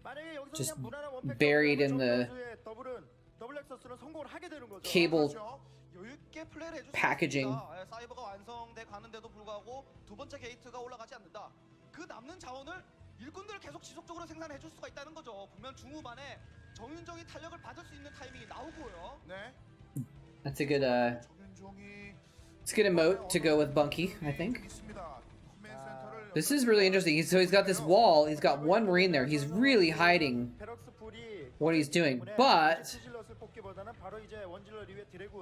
just buried in the cable packaging. That's a good it's a good emote to go with Bunky, I think. This is really interesting. So he's got this wall, he's got one marine there, he's really hiding what he's doing, but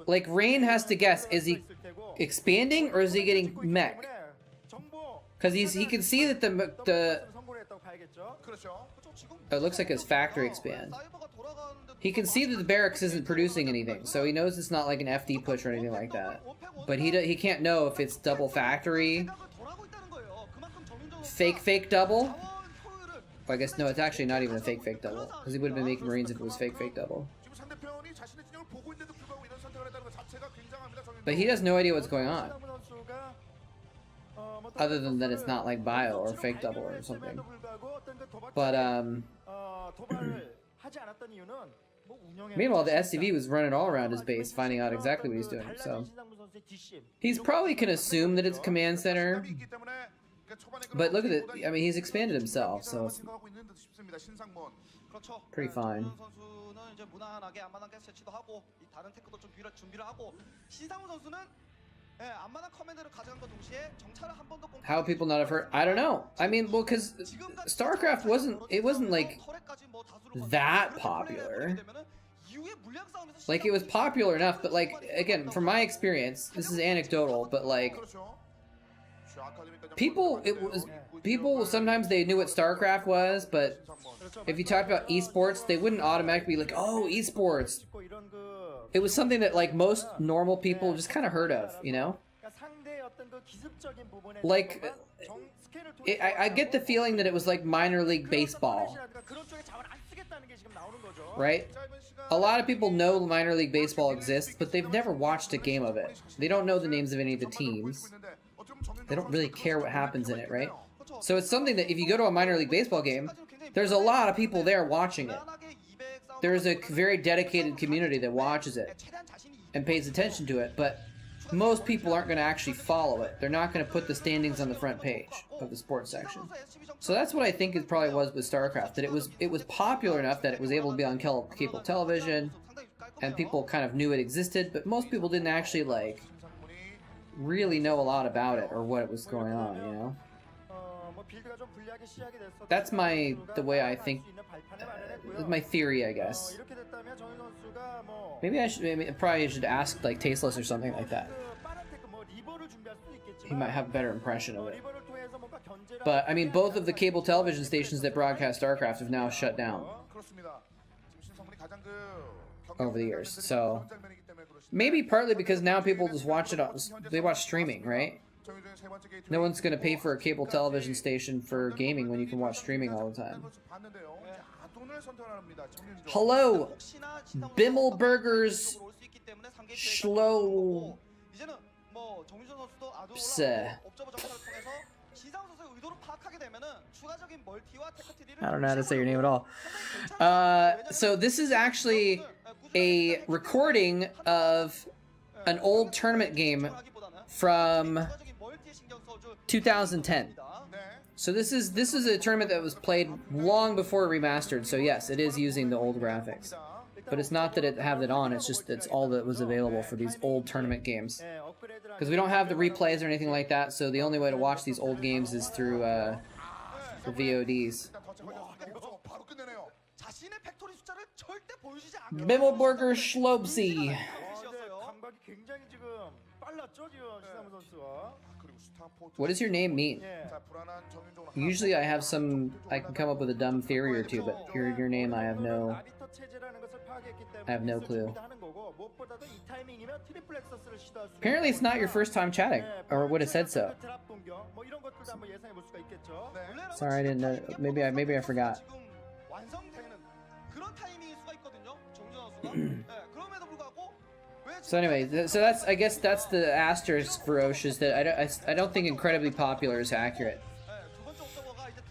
like Rain has to guess, is he expanding or is he getting mech? Because he can see that the it looks like his factory expands. He can see that the barracks isn't producing anything, so he knows it's not like an FD push or anything like that. But he can't know if it's double factory, fake double, Well, I guess no, it's actually not even a fake double, because he would have been making Marines if it was fake double. 지금 상대편이 자신의 진영을 보고 있는데도 불구하고 이런 선택을 했다는 것 자체가 굉장합니다. 정윤종. But he has no idea what's going on, 신상무 선수가, 뭐 other than that it's not like bio or fake double or something. But 도발을 하지 않았던 이유는 뭐 운영에 meanwhile, the SCV was running all around his base, finding out exactly what he's doing. So he's probably can assume that it's command center, 있기 때문에 그러니까 초반에 but look at it. I mean, he's expanded himself, so it's 생각하고 있는 듯 싶습니다. 신상문. 그렇죠. pretty fine. 선수는 이제 무난하게 안마당 가스 채취도 하고 이 다른 테크도 좀 준비를 하고 신상훈 선수는 예, 안마당 커맨드를 가져간과 동시에 정찰을 한 번도 How have people not have heard? I don't know. I mean, well, because Starcraft wasn't like that popular. Like, it was popular enough, but like, again, from my experience, this is anecdotal, but like, people sometimes they knew what Starcraft was, but if you talked about esports, they wouldn't automatically be like, oh, esports. It was something that like most normal people just kind of heard of, you know? Like, I get the feeling that it was like minor league baseball, right? A lot of people know minor league baseball exists, but they've never watched a game of it. They don't know the names of any of the teams. They don't really care what happens in it, right? So it's something that if you go to a minor league baseball game, there's a lot of people there watching it. There's a very dedicated community that watches it and pays attention to it, but most people aren't going to actually follow it. They're not going to put the standings on the front page of the sports section. So that's what I think it probably was with StarCraft, that it was popular enough that it was able to be on cable television, and people kind of knew it existed, but most people didn't actually, like, really know a lot about it or what was going on, you know? That's the way I think, my theory, I guess. Maybe I probably should ask, like, Tasteless or something like that. He might have a better impression of it. But, I mean, both of the cable television stations that broadcast StarCraft have now shut down over the years, so maybe partly because now people just watch it they watch streaming, right? No one's gonna pay for a cable television station for gaming when you can watch streaming all the time. Hello, Bimmelburgers Schlo. I don't know how to say your name at all. So this is actually a recording of an old tournament game from 2010. So this is a tournament that was played long before remastered. So yes, it is using the old graphics. But it's not that it have it on, it's just it's all that was available for these old tournament games. Because we don't have the replays or anything like that, so the only way to watch these old games is through the VODs. Bimmelburger Schlobsy. What does your name mean? Usually I can come up with a dumb theory or two, but your name I have no clue. Apparently it's not your first time chatting, or would have said so. Sorry, I didn't know. Maybe I forgot. So anyway, so I guess that's the asterisk ferocious that I don't think incredibly popular is accurate,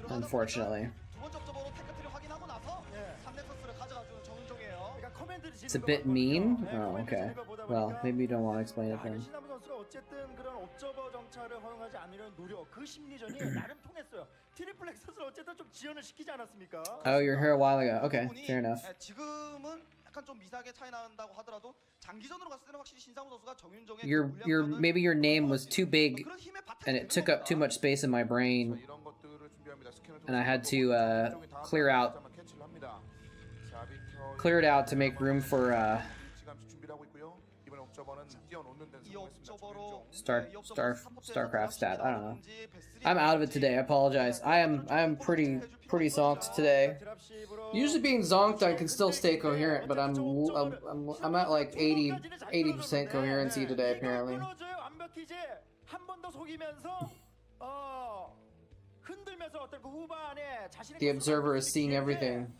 unfortunately. It's a bit mean? Oh, okay. Well, maybe you don't want to explain it then. Oh, you were here a while ago. Okay, fair enough. Maybe your name was too big and it took up too much space in my brain, and I had to clear it out to make room for Starcraft stat. I don't know. I'm out of it today. I apologize. I am pretty zonked today. Usually being zonked, I can still stay coherent, but I'm at like 80% coherency today apparently. 흔들면서 어떤 그 후반에 자신의 The observer is seeing everything.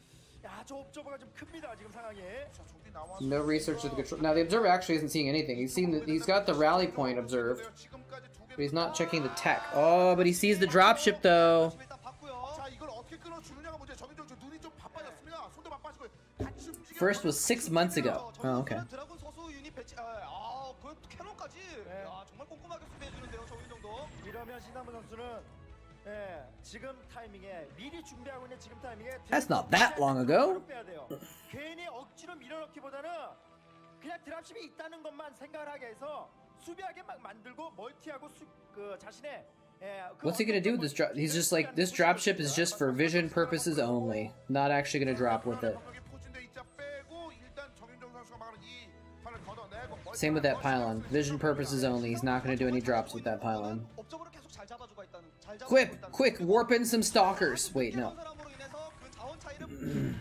야, 저 옵저버가 좀 큽니다 지금 상황이. 자, 적이 나와서 No research of the control. Now the observer actually isn't seeing anything. He's got the rally point observed, 지금까지 두 but 개를 he's not checking the tech. Oh, but he sees the dropship though. 일단 봤고요. 자, 이걸 어떻게 끊어주느냐가 문제. 정인종 저 눈이 좀 바빠졌습니다. 손도 바빠지고 같이 움직여. First was 6 months ago. Oh, okay. 드라군 소수 유닛 배치. 그 캐논까지. 네. 야, 정말 꼼꼼하게 수비해 주는데요, 정인정도. 이러면 신한문 선수는 지금 타이밍에 미리 준비하고 있는 지금 타이밍에 That's not that long ago. 빼야 돼요. 괜히 억지로 밀어넣기보다는 그냥 드랍십이 있다는 것만 생각을 하게 해서 수비하게 막 만들고 멀티하고 그 자신의 What's he gonna do with this drop? He's just like, this dropship is just for vision purposes only. Not actually gonna drop with it. 병력이 포진돼 있자 빼고 일단 정인종 선수가 막는 이 판을 걷어내고 Same with that pylon. Vision purposes only. He's not gonna do any drops with that pylon. 업적으로 계속 잘 잡아주고 있다는. 잘 잡아주고 Quick, 있다는. quick, warp in some stalkers. Wait, no. 사람으로 인해서 그 자원 차이를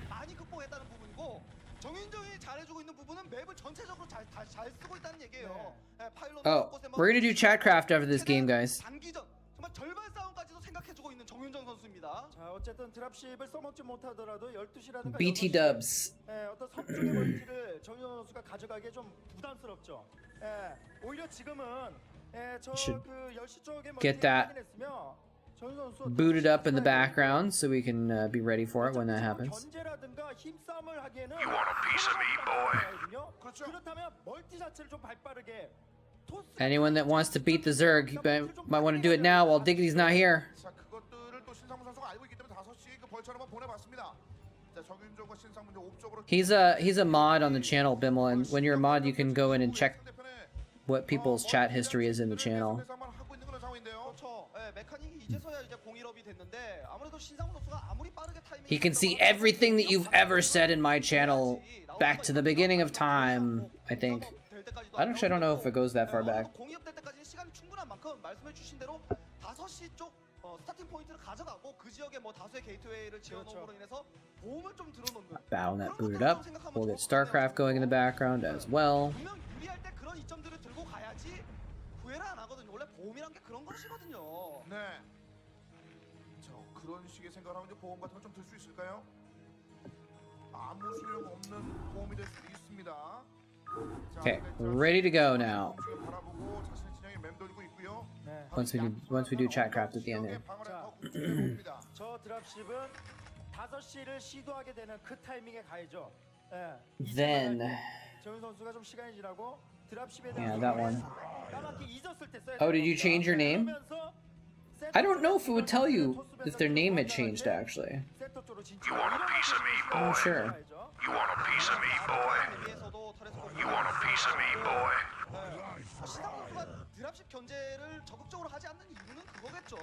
많이 극복했다는 부분이고 정인정이 잘해주고 있는 부분은 맵을 전체적으로 잘 쓰고 있다는 얘기예요. 파일럿 Oh, 곳곳에 뭐 we're gonna do Chatcraft after this game, guys. 단기전 정말 절반 싸움까지도 생각해주고 있는 정윤정 선수입니다. 자, 어쨌든 드랍십을 써먹지 못하더라도 12시라든가 BT dubs. 어떤 섬중의 멀티를 정윤호 선수가 가져가기에 좀 부담스럽죠. 오히려 지금은 Should 저그 10시 쪽에 get that booted up in the background so we can be ready for it when that happens. 견제라든가 힘싸움을 하기에는 You want a piece of me, boy? 그렇다면 멀티 자체를 좀 발빠르게 Anyone that wants to beat the Zerg, you might want to do it now while Diggity's not here. 자, 그것들을 또 신상문 선수가 알고 있기 때문에 5시 그 벌처를 한번 보내봤습니다. 자, 정인종과 신상문 이제 옵적으로 He's a mod on the channel, Bimmel, and when you're a mod, you can go in and check what people's chat history is in the channel. 하고 있는 그런 상황인데요. 그렇죠. 메카닉이 이제서야 이제 공일업이 됐는데 아무래도 신상훈 선수가 아무리 빠르게 타이밍 He can see everything that you've ever said in my channel back to the beginning of time, I think. I don't know if it goes that far back. 공이업될 때까지 시간이 충분한 만큼 말씀해 주신 대로 5시 쪽 스타팅 포인트를 가져가고 그 지역에 뭐 다수의 게이트웨이를 지어놓음으로 인해서 보험을 좀 들어놓는 Battle net booted up. We'll get Starcraft going in the background as well. 분명 유리할 때 그런 이점들을 들고 가야지 후회를 안 하거든요. 원래 보험이란 게 그런 것이거든요. 네. 자, 그런 식의 생각을 하면 이제 보험 같은 거 좀 들 수 있을까요? 아무 소용 없는 보험이 될 수도 있습니다. 자, Okay, we're ready to go now. 지금 바라보고 자신의 진영에 맴돌고 있고요. Once we do Chatcraft at the end there. 저 드랍십은 5시를 시도하게 되는 그 타이밍에 가야죠. Then, 정윤 선수가 좀 시간이 지나고 드랍십에 yeah, 대한 that one. 까맣게 잊었을 때 써야 Oh, did you change your name? 그러면서 I don't know if it would tell you if their name had changed, actually. 센터 쪽으로 진출. You want a piece of me, I'm not sure. You want a piece of me, boy? You want a piece of me, boy? 신상훈 선수가 드랍십 견제를 적극적으로 하지 않는 이유는 그거겠죠.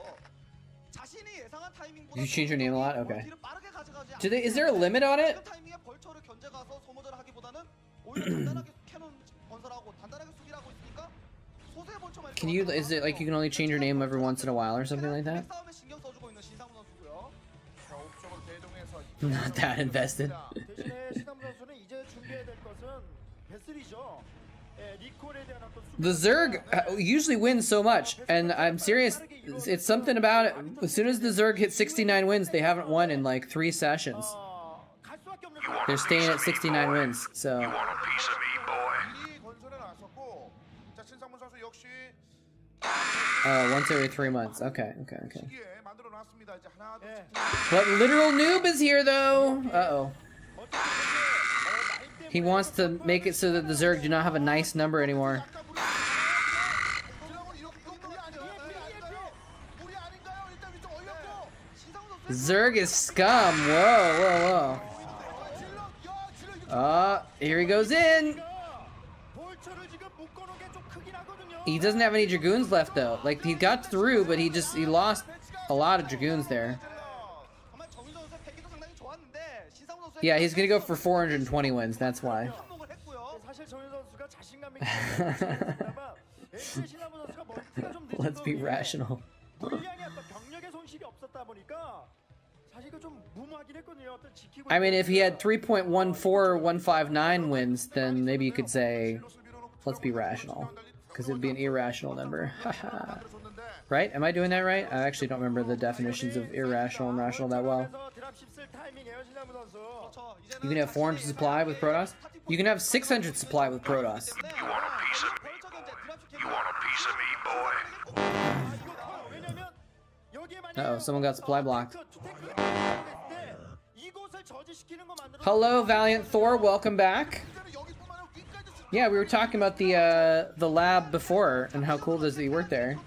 자신이 예상한 타이밍보다 Did you change your name a lot? Okay. 멀티를 빠르게 가져가지 Is there a limit on it? 그 타이밍에 벌처를 견제 가서 소모전을 하기보다는 오히려 단단하게 캐논 건설하고 단단하게 수비를 하고 있으니까 소수의 벌처만 Can you, is it like you can only change your name every once in a while or something like that? 싸움에 신경 써주고 있는 신상훈 선수고요. 자, 옵적으로 대동해서 Not that invested. 대신에 신남 선수는 이제 준비해야 될 것은 배슬이죠. 리콜에 대한 어떤 The Zerg usually wins so much, and I'm serious. It's something about it. As soon as the Zerg hit 69 wins, they haven't won in like 3 sessions. 갈 수밖에 없는 They're staying at 69 wins. So You want a piece of me, boy? 미리 건설해 놨었고, 자, 신상문 선수 역시 once every 3 months. Okay. 시기에 만들어 놨습니다. 이제 하나, 둘, But literal noob is here though. Uh-oh. He wants to make it so that the Zerg do not have a nice number anymore. Zerg is scum. Whoa. Here he goes in. He doesn't have any Dragoons left though. Like he got through, but he lost a lot of Dragoons there. Yeah, he's gonna go for 420 wins. That's why. Let's be rational. I mean, if he had 3.14159 wins, then maybe you could say, let's be rational. Because it would be an irrational number. Haha. Right? Am I doing that right? I actually don't remember the definitions of irrational and rational that well. You can have 400 supply with Protoss. You can have 600 supply with Protoss. You want a piece of me? You want a piece of me, boy? Uh-oh, someone got supply blocked. Hello, Valiant Thor, welcome back. Yeah, we were talking about the lab before and how cool it is that you worked there.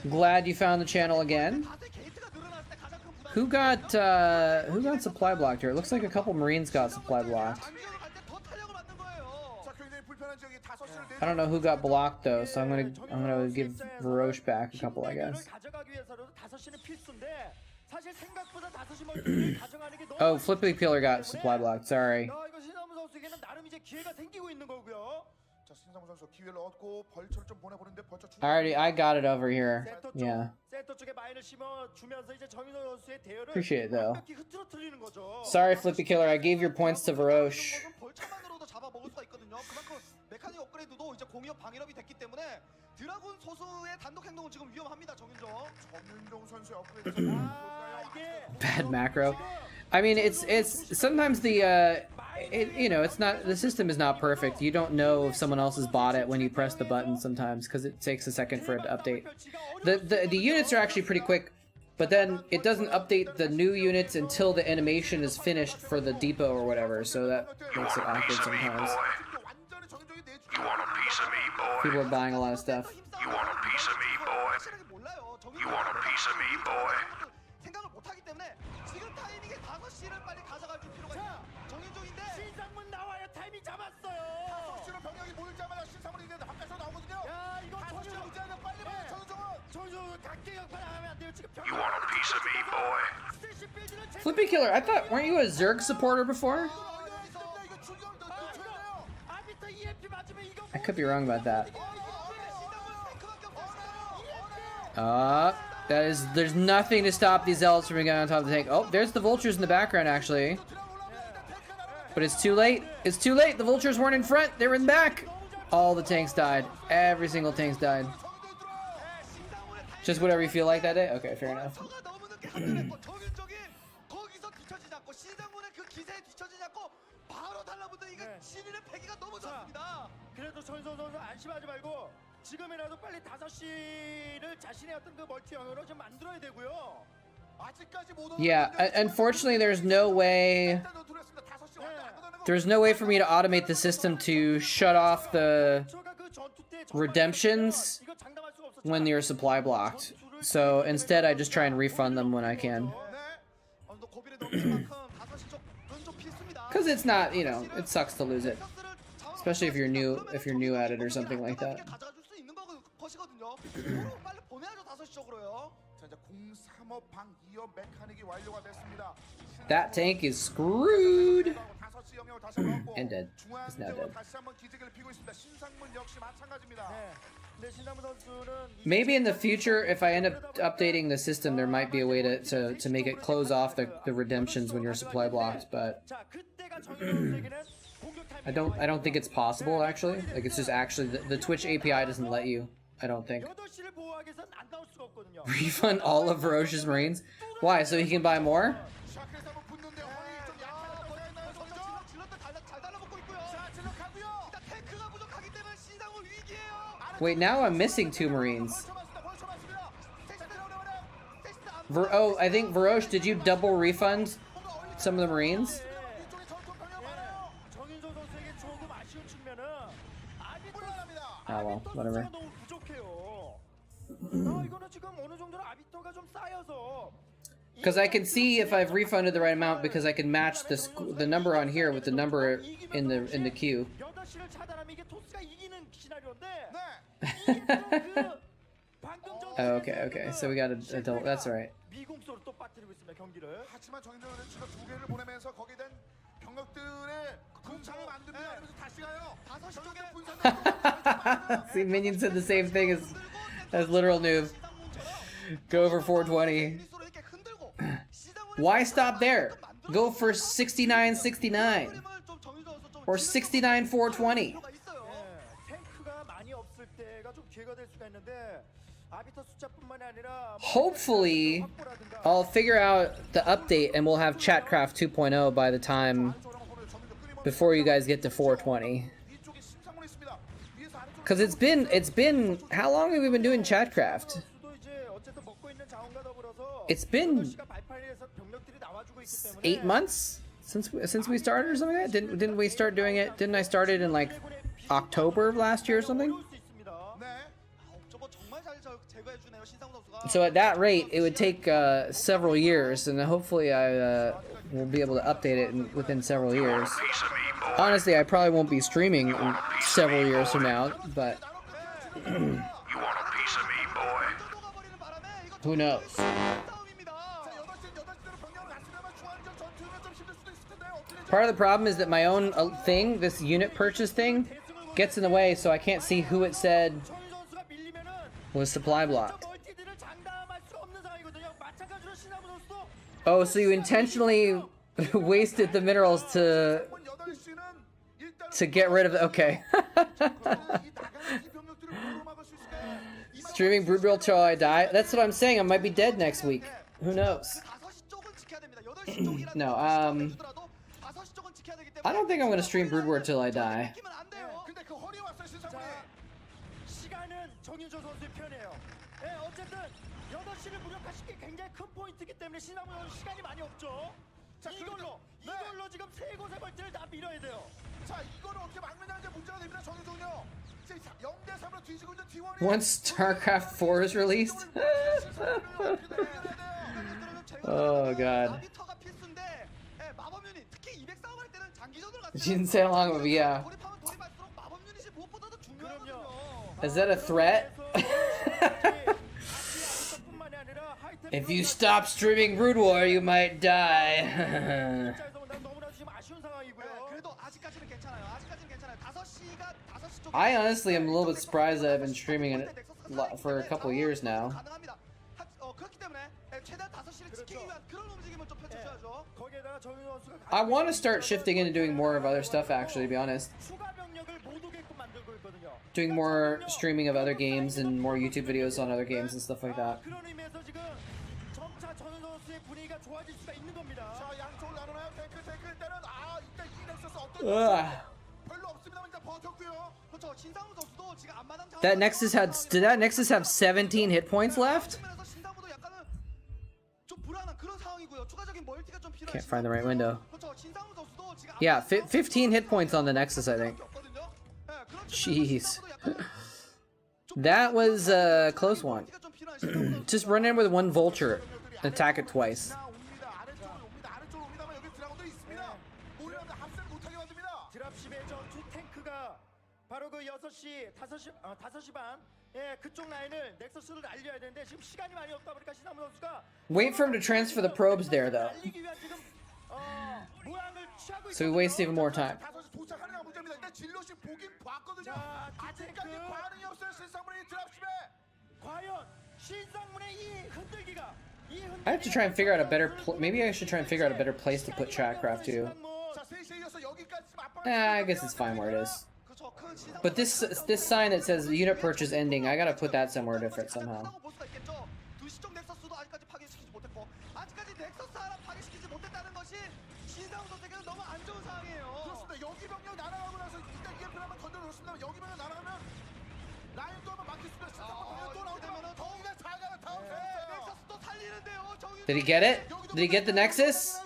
Glad you found the channel again. Who got supply blocked here? It looks like a couple Marines got supply blocked. I don't know who got blocked though, so I'm gonna give Varosh back a couple, I guess. Oh, Flippy Pillar got supply blocked. Sorry. I got it over here. Yeah. Appreciate it though. Sorry, Flippy Killer. I gave your points to Varosh. 메카닉 업그레이드도 이제 공이업 방위업이 됐기 때문에 드라군 소수의 단독 행동은 지금 위험합니다. 정윤종 선수의 업그레이드. Bad macro. I mean, it's sometimes the you know, it's not, the system is not perfect. You don't know if someone else has bought it when you press the button sometimes because it takes a second for it to update. The units are actually pretty quick, but then it doesn't update the new units until the animation is finished for the depot or whatever. So that makes it awkward sometimes. You want a piece of me, boy? People are buying a lot of stuff. You want a piece of me, boy? You want a piece of me, boy? 생각을 못 하기 때문에 지금 타이밍에 5시를 빨리 가져갈 필요가 있다. 정윤종인데 신상문 나와요. 타이밍 잡았어요. 5시로 병력이 모일자마자 신상문이 이제 바깥에서 나오거든요. 야, 이거 정윤종 이제는 빨리 정윤종 각계격파 나가면 안 돼요. 지금 You want a piece of me, boy? Flippy Killer, I thought, weren't you a Zerg supporter before? I could be wrong about that. There's nothing to stop these elves from getting on top of the tank. Oh, there's the vultures in the background, actually. But it's too late. It's too late. The vultures weren't in front. They were in the back. All the tanks died. Every single tank's died. Just whatever you feel like that day? Okay, fair enough. 그래도 전선 선수 안심하지 말고 지금이라도 빨리 5시를 자신의 어떤 그 멀티형으로 좀 만들어야 되고요. 아직까지 못 Yeah, unfortunately there's no way for me to automate the system to shut off the redemptions when you're supply blocked. So instead I just try and refund them when I can. Cuz it's not, you know, it sucks to lose it. Especially if you're new at it or something like that. That tank is screwed. And dead. He's now dead. Maybe in the future, if I end up updating the system, there might be a way to make it close off the redemptions when you're supply blocked, but I don't think it's possible actually. Like it's just actually the Twitch API doesn't let you. I don't think. Refund all of Varosh's Marines? Why? So he can buy more? Wait, now I'm missing 2 Marines. Oh, I think Varosh, did you double refund some of the Marines? Oh well, whatever. Because I can see if I've refunded the right amount because I can match the number on here with the number in the queue. Oh, okay. So we got a double. That's all right. See, Minion said the same thing as literal noob. Go over 420. Why stop there? Go for 69.69 or 69.420. Hopefully, I'll figure out the update and we'll have Chatcraft 2.0 by the time before you guys get to 420. Cause it's been how long have we been doing Chatcraft? It's been 8 months since we started or something like that. Didn't we start doing it? Didn't I start it in like October of last year or something? So at that rate, it would take several years, and hopefully I will be able to update it within several years. Honestly, I probably won't be streaming in several years from now, but who knows? Part of the problem is that my own thing, this unit purchase thing, gets in the way, so I can't see who it said was supply blocked. Oh, so you intentionally wasted the minerals to get rid of it. Okay. Streaming Broodreal till I die. That's what I'm saying. I might be dead next week. Who knows? No, I don't think I'm gonna stream Brood War till I die. Once Starcraft 4 is released? Oh god. She didn't say how long it would be, yeah. Is that a threat? If you stop streaming Brood War, you might die. I honestly am a little bit surprised that I've been streaming it for a couple years now. I want to start shifting into doing more of other stuff, actually, to be honest. Doing more streaming of other games and more YouTube videos on other games and stuff like that. Ugh. That Nexus had, did that Nexus have 17 hit points left? Can't find the right window. Yeah, 15 hit points on the Nexus, I think. Jeez. That was a close one. Just run in with one Vulture and attack it twice. Wait for him to transfer the probes there, though. So we waste even more time. I have to try and figure out a better. Maybe I should try and figure out a better place to put Chatcraft too. I guess it's fine where it is. But this sign that says unit purchase ending, I gotta put that somewhere different somehow. Did he get it? Did he get the Nexus?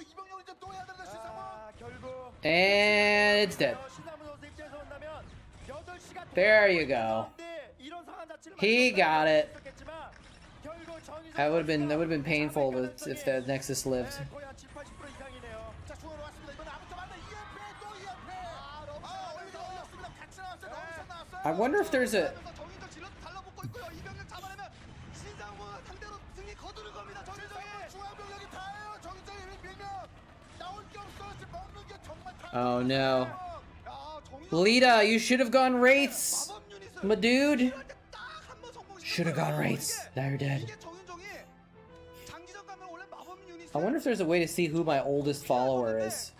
And it's dead. There you go. He got it. That would have been painful if the Nexus lived. I wonder if there's a. Oh no. Lita, you should have gone Wraiths! My dude! Should have gone Wraiths. Now you're dead. I wonder if there's a way to see who my oldest follower is.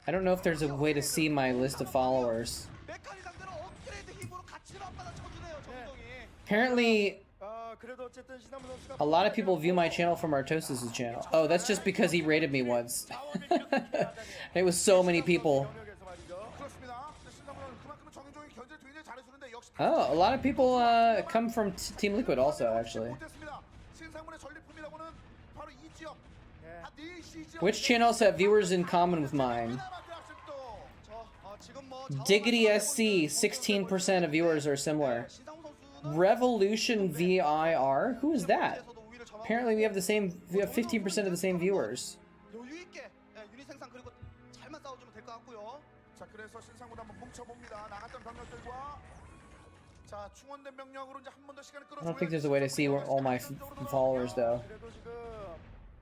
I don't know if there's a way to see my list of followers. Apparently, 그래도 어쨌든 신상무 선수가 a lot of people view my channel from Artosas' channel. Oh, that's just because he rated me once. It was so many people. 경력에서 말이죠. 그렇습니다. 신상무 선수 그만큼 정윤종이 견제 굉장히 잘해주는데 역시 Oh, a lot of people come from Team Liquid also, actually. 못했습니다. 신상문의 전리품이라고는 바로 이 지역. 한 4시 지역. Which channels have viewers in common with mine? 지금 뭐 Diggity SC, 16% of viewers are similar. 신상훈 선수는 Revolution VIR? Who is that? Apparently we have 15% of the same viewers. 여유 있게 유닛 생산 그리고 잘만 싸워주면 될 것 같고요. 자, 그래서 신상문 한번 뭉쳐봅니다. 나갔던 병력들과 자, 충원된 병력으로 이제 한 번 더 시간을 I don't think 끌어줘야 there's a way to see all my followers though. 그래도 지금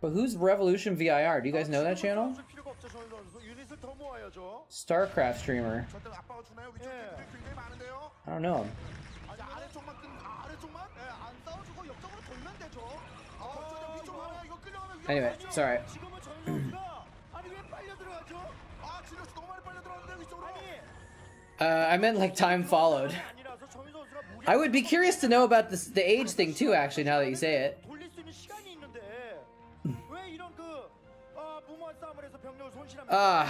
But who's Revolution VIR? Do you guys know that channel? 선수 필요가 없죠, 정윤 선수. 유닛을 더 모아야죠. Starcraft streamer. 절대 압박을 주나요? 위쪽에 예. 굉장히 많은데요. I don't know him. 아니, 아래쪽만 아래쪽만? 안 싸워주고 옆쪽으로 돌면 되죠. 어쩌면 위쪽 하나 이거 끌려가면 Anyway, it's alright. 지금은 정윤 선수가 아니 왜 빨려 들어가죠? 아, 질러서 너무 많이 빨려 들어왔는데 위쪽으로. 아니 I meant like time followed. 아니라서 정윤 선수가 무리 I would be curious to know about the age thing too, actually, now that you say it. 돌릴 수 있는 시간이 있는데 왜 이런 무모한 싸움을 해서 병력을 손실합니까?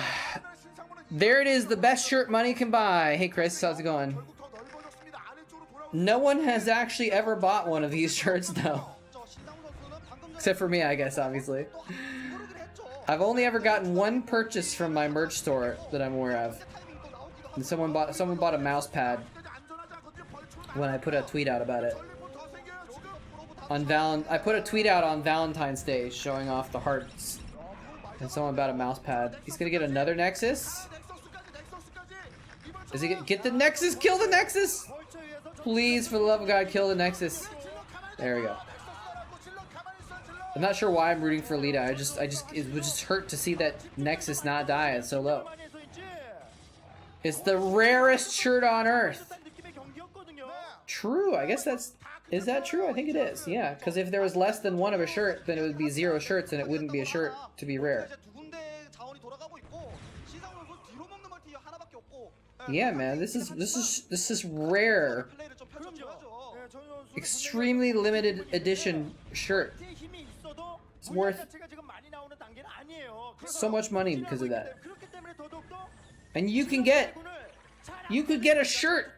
There it is, the best shirt money can buy. Hey Chris, how's it going? 결국 더 넓어졌습니다. 아래쪽으로 돌아오고 No one has actually ever bought one of these shirts though. 저 신상훈 선수는 방금 전에 Except for me, I guess, obviously. 또 고르긴 했죠. I've only ever gotten one purchase from my merch store that I'm aware of. 타이밍 또 나오기도 And someone bought a mouse pad 안전하지 않거든요. 벌초는 when I put a tweet out about it. 전리품 더 생겨요, 지금. I put a tweet out on Valentine's Day showing off the hearts. And someone bought a mouse pad. He's gonna get another Nexus? 넥서스까지. Is he gonna get the Nexus? Kill the Nexus! Please, for the love of God, kill the Nexus. There we go. I'm not sure why I'm rooting for Lita. It would just hurt to see that Nexus not die at so low. It's the rarest shirt on Earth. 느낌의 경기였거든요. True, I guess is that true? I think it is, yeah. Because if there was less than one of a shirt, then it would be 0 shirts and it wouldn't be a shirt to be rare. 이제 두 군데 자원이 돌아가고 있고 신상훈 선수 뒤로 먹는 멀티 하나밖에 없고. Yeah, man, this is rare. 플레이를 좀 펼쳐줘야죠. 네, 정윤 선수 Extremely limited edition shirt. 힘이 있어도 It's worth 자체가 지금 많이 나오는 단계는 아니에요. so much money because of that. 그렇기 때문에 더더욱더 And you could get a shirt.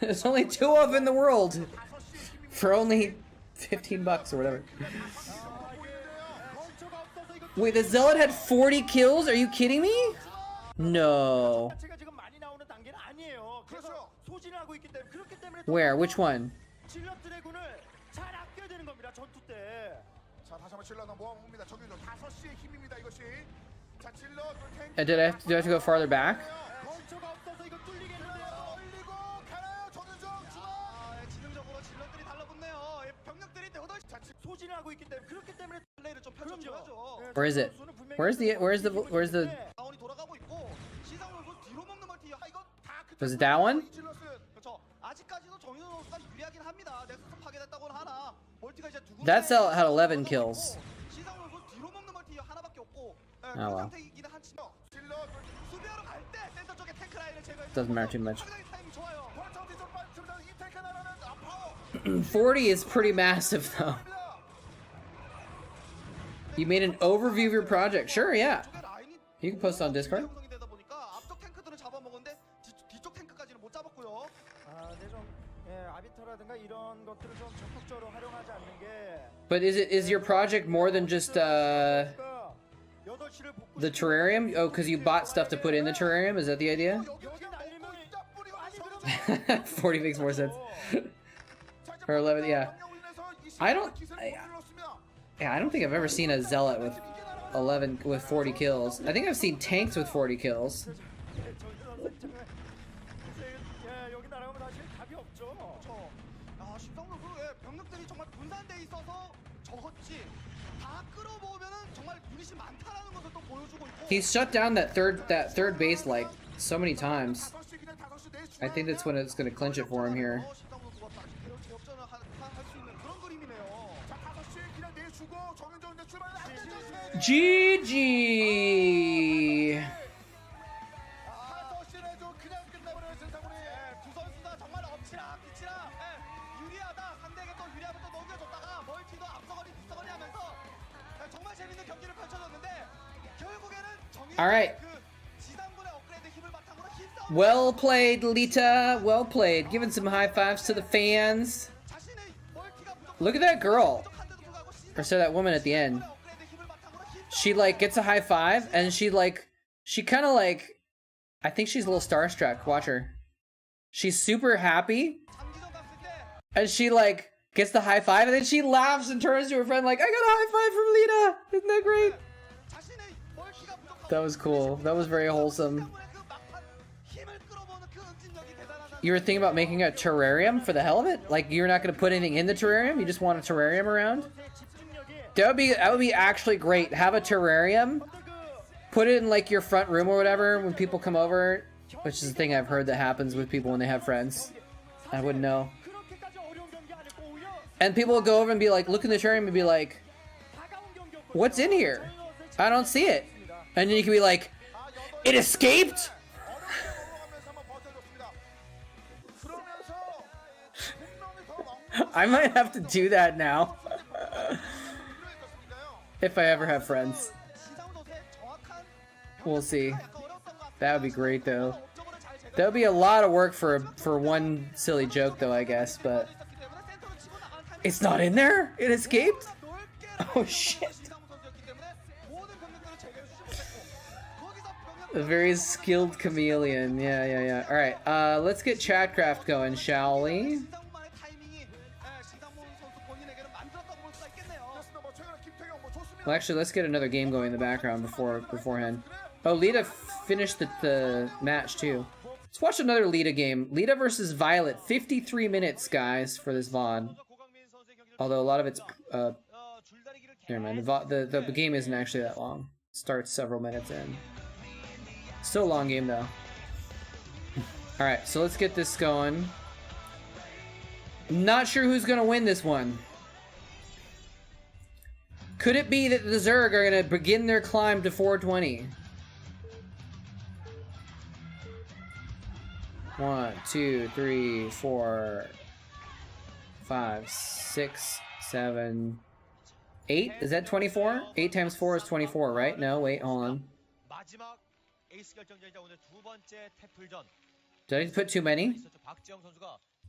There's only 2 of in the world for only $15 or whatever. Wait, the Zealot had 40 kills? Are you kidding me? No. 자체가 지금 많이 나오는 단계는 아니에요. 그래서 소진을 하고 있기 때문에 그렇기 때문에 Where? Which one? 질럿 드래곤을 잘 아껴야 되는 겁니다. 전투 때. 자, 다시 한번 질러 모아봅니다. 정윤종 5시의 힘입니다. 이것이. 자, 질러 Do I have to go farther back? 벌처가 없어서 이거 뚫리겠는데요. 올리고 가나요? 정윤종 중앙. 지능적으로 질럿들이 달라붙네요. 병력들이 대호도 소진을 하고 있기 때문에 그렇기 때문에 플레이를 좀 펼쳐줘야죠. Where is it? Where's the 자원이 돌아가고 있고 신상훈 선수 뒤로 먹는 멀티 이거 다 Was it that one? 그렇죠. 아직까지도 정윤호 선수가 유리하긴 합니다. 넥서스 파괴됐다고는 하나 멀티가 이제 두 군데. That Zealot had 11 kills. 신상훈 선수 뒤로 먹는 멀티 하나밖에 없고 그 well. 상태이기는 한지요. 수비하러 갈 때 센터 쪽에 탱크 라인을 제거해. Doesn't matter too much. 상당히 타이밍 좋아요. 40 is pretty massive though. You made an overview of your project. Sure, yeah. 쪽에 라인이 You can post it on Discord. 형성이 되다 보니까 앞쪽 탱크들은 잡아먹었는데 뒤쪽 탱크까지는 못 잡았고요. 아, 근데 좀 아비터라든가 이런 것들을 좀 적극적으로 활용하지 않는 게 But is your project more than just the terrarium? Oh, because you bought stuff to put in the terrarium? Is that the idea? 여기 날리면 아니 그러면 40 makes more sense. Or 11, yeah. I don't think I've ever seen a zealot with 40 kills. I think I've seen tanks with 40 kills. 여기 날아가면 사실 답이 없죠. 아, 신상훈 선수 병력들이 정말 분산돼 있어서 적었지. 다 끌어모으면은 정말 유닛이 많다라는 것을 또 보여주고 있고. He's shut down that third base like so many times. I think that's when it's gonna clinch it for him here. 신상훈 선수가 다시 역전을 할수 있는 그런 그림이네요. GG. 두 선수 다 정말 엎치락 뒤치락 유리한 All right. Well played, Lita. Well played. Giving some high fives to the fans. Look at that girl. Or so that woman at the end. She like gets a high five and she kind of like, I think she's a little starstruck. Watch her. She's super happy. And she like gets the high five and then she laughs and turns to her friend like, I got a high five from Lita. Isn't that great? That was cool. That was very wholesome. You were thinking about making a terrarium for the hell of it? Like you're not going to put anything in the terrarium? You just want a terrarium around? That would be actually great. Have a terrarium. Put it in like your front room or whatever when people come over, which is the thing I've heard that happens with people when they have friends. I wouldn't know. And people will go over and be like, look in the terrarium and be like, what's in here? I don't see it. And then you can be like, it escaped? I might have to do that now. If I ever have friends. We'll see. That would be great though. That would be a lot of work for one silly joke though, I guess, but it's not in there? It escaped? Oh shit. A very skilled chameleon. Yeah. Alright, let's get Chatcraft going, shall we? Well, actually, let's get another game going in the background beforehand. Oh, Lita finished the match too. Let's watch another Lita game. Lita versus Violet. 53 minutes, guys, for this VOD. Although a lot of it's never mind. The game isn't actually that long. It starts several minutes in. Still a long game though. All right, so let's get this going. Not sure who's gonna win this one. Could it be that the Zerg are going to begin their climb to 420? 1, 2, 3, 4, 5, 6, 7, 8? Is that 24? 8 times 4 is 24, right? No, wait, hold on. Did I put too many?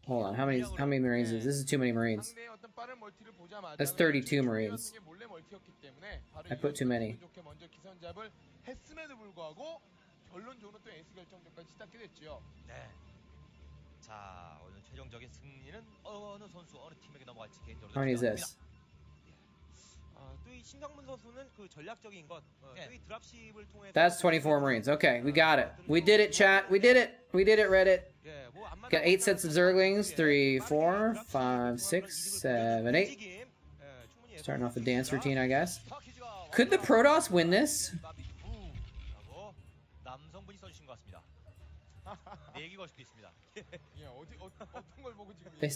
Hold on, how many Marines is this? This is too many Marines. That's 32 Marines. I put too many. How many is this? That's 24 Marines. Okay, we got it. We did it, chat. We did it. We did it, Reddit. Got 8 sets of Zerglings. 3, 4, 5, 6, 7, 8. Starting off the dance routine, I guess. Could the Protoss win this?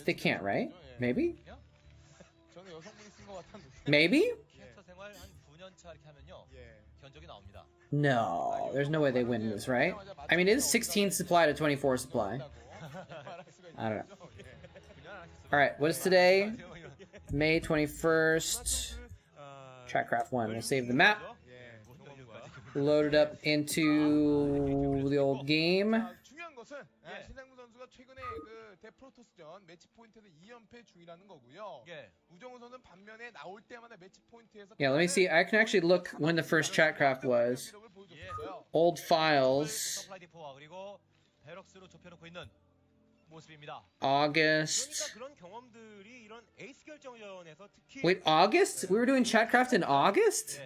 They can't, right? Maybe? Maybe? No, there's no way they win this, right? I mean, it is 16 supply to 24 supply. I don't know. Alright, what is today? May 21st. Chatcraft 1. We'll save the map. Load it up into the old game. Yeah, let me see. I can actually look when the first Chatcraft was. Old files. August. Wait, August? We were doing Chatcraft in August?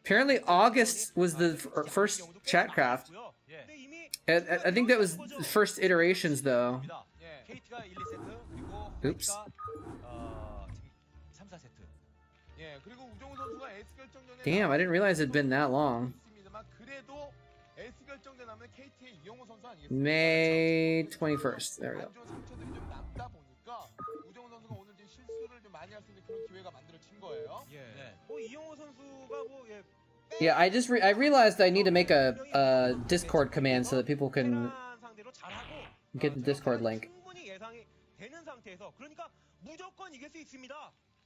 Apparently August was the first Chatcraft. I think that was the first iterations though. Oops. Damn, I didn't realize it'd been that long. May 21st. There we go. Yeah, I realized I need to make a Discord command so that people can get the Discord link.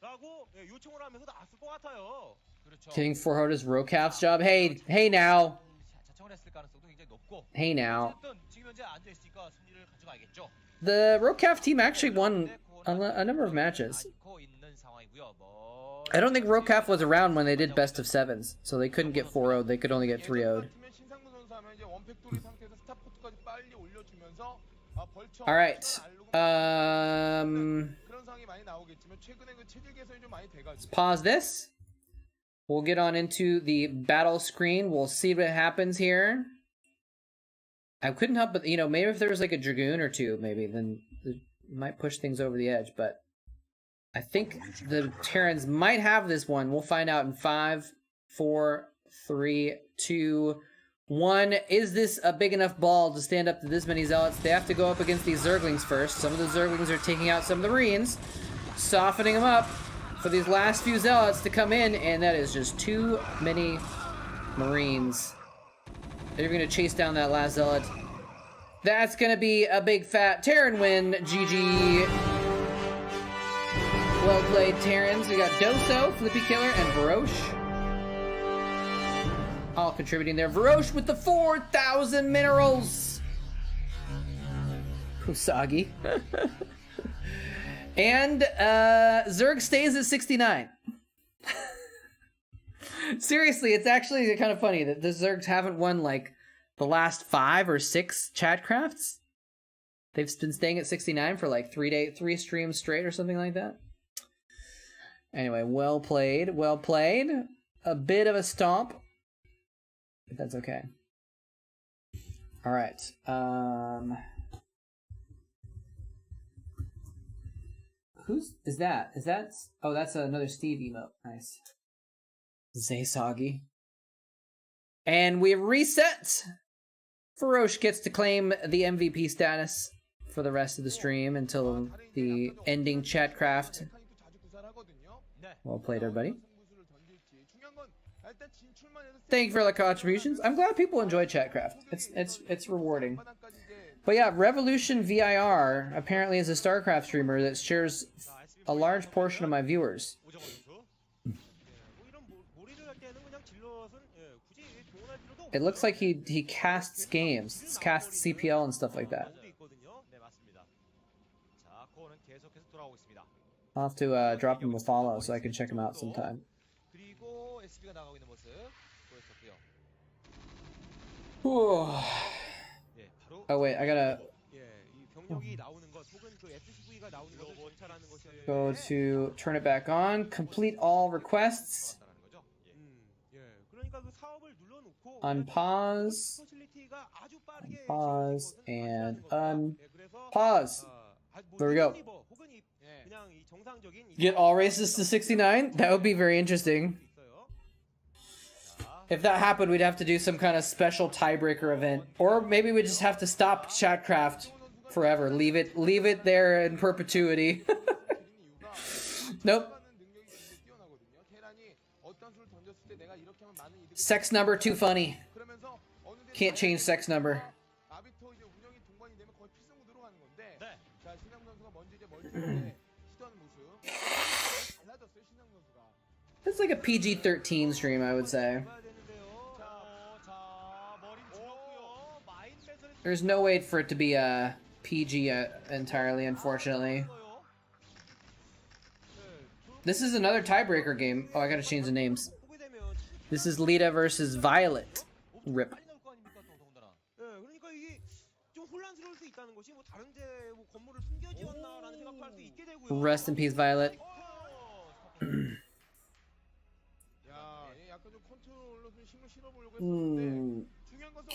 라고 요청을 하면서 나왔을 것 같아요. 그렇죠. Getting Forhoda's Rokaf's job. Hey now. 자청을 했을 가능성도 굉장히 높고. Hey now. 어쨌든 지금 현재 앉아 있으니까 승리를 가져가야겠죠. The Rokaf team actually won a number of matches. I don't think Rokaf was around when they did best of sevens, so they couldn't get 4-0'd, they could only get 3-0'd. Alright. Let's pause this. We'll get on into the battle screen. We'll see what happens here. I couldn't help but, you know, maybe if there was like a Dragoon or two, maybe, then it might push things over the edge, but I think the Terrans might have this one. We'll find out in 5, 4, 3, 2, 1. Is this a big enough ball to stand up to this many Zealots? They have to go up against these Zerglings first. Some of the Zerglings are taking out some of the Marines, softening them up for these last few Zealots to come in, and that is just too many Marines. They're going to chase down that last Zealot. That's going to be a big fat Terran win. GG. Well played, Terrans. We got Doso, Flippy Killer, and Varosh. All contributing there. Varosh with the 4,000 minerals. Usagi. And Zerg stays at 69. Seriously, it's actually kind of funny that the Zergs haven't won like the last 5 or 6 Chatcrafts. They've been staying at 69 for like 3 streams straight or something like that. Anyway, well played, well played. A bit of a stomp, but that's okay. All right. Is that? Oh, that's another Steve emote. Nice. Seige. And we reset. Varosh gets to claim the MVP status for the rest of the stream until the ending Chatcraft. Well played, everybody. Thank you for the contributions. I'm glad people enjoy Chatcraft. It's rewarding. But yeah, Revolution VIR apparently is a Starcraft streamer that shares a large portion of my viewers. It looks like he casts games, casts CPL and stuff like that. I'll have to drop him a follow so I can check him out sometime. Oh wait, I gotta go to turn it back on. Complete all requests. Unpause. Unpause and unpause. There we go. Get all races to 69? That would be very interesting. If that happened, we'd have to do some kind of special tiebreaker event. Or maybe we just have to stop Chatcraft forever. Leave it there in perpetuity. Nope. Sex number too funny. Can't change sex number. It's like a PG-13 stream, I would say. There's no way for it to be a PG entirely, unfortunately. This is another tiebreaker game. Oh, I gotta change the names. This is Lita versus Violet. RIP. Rest in peace, Violet.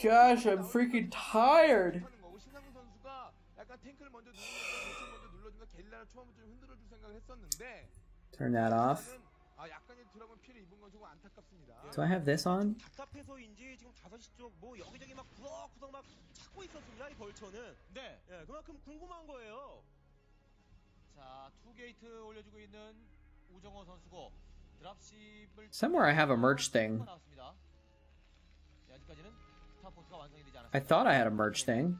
Gosh, I'm freaking tired. Turn that off. Do I have this on? Somewhere I have a merch thing. I thought I had a merch thing.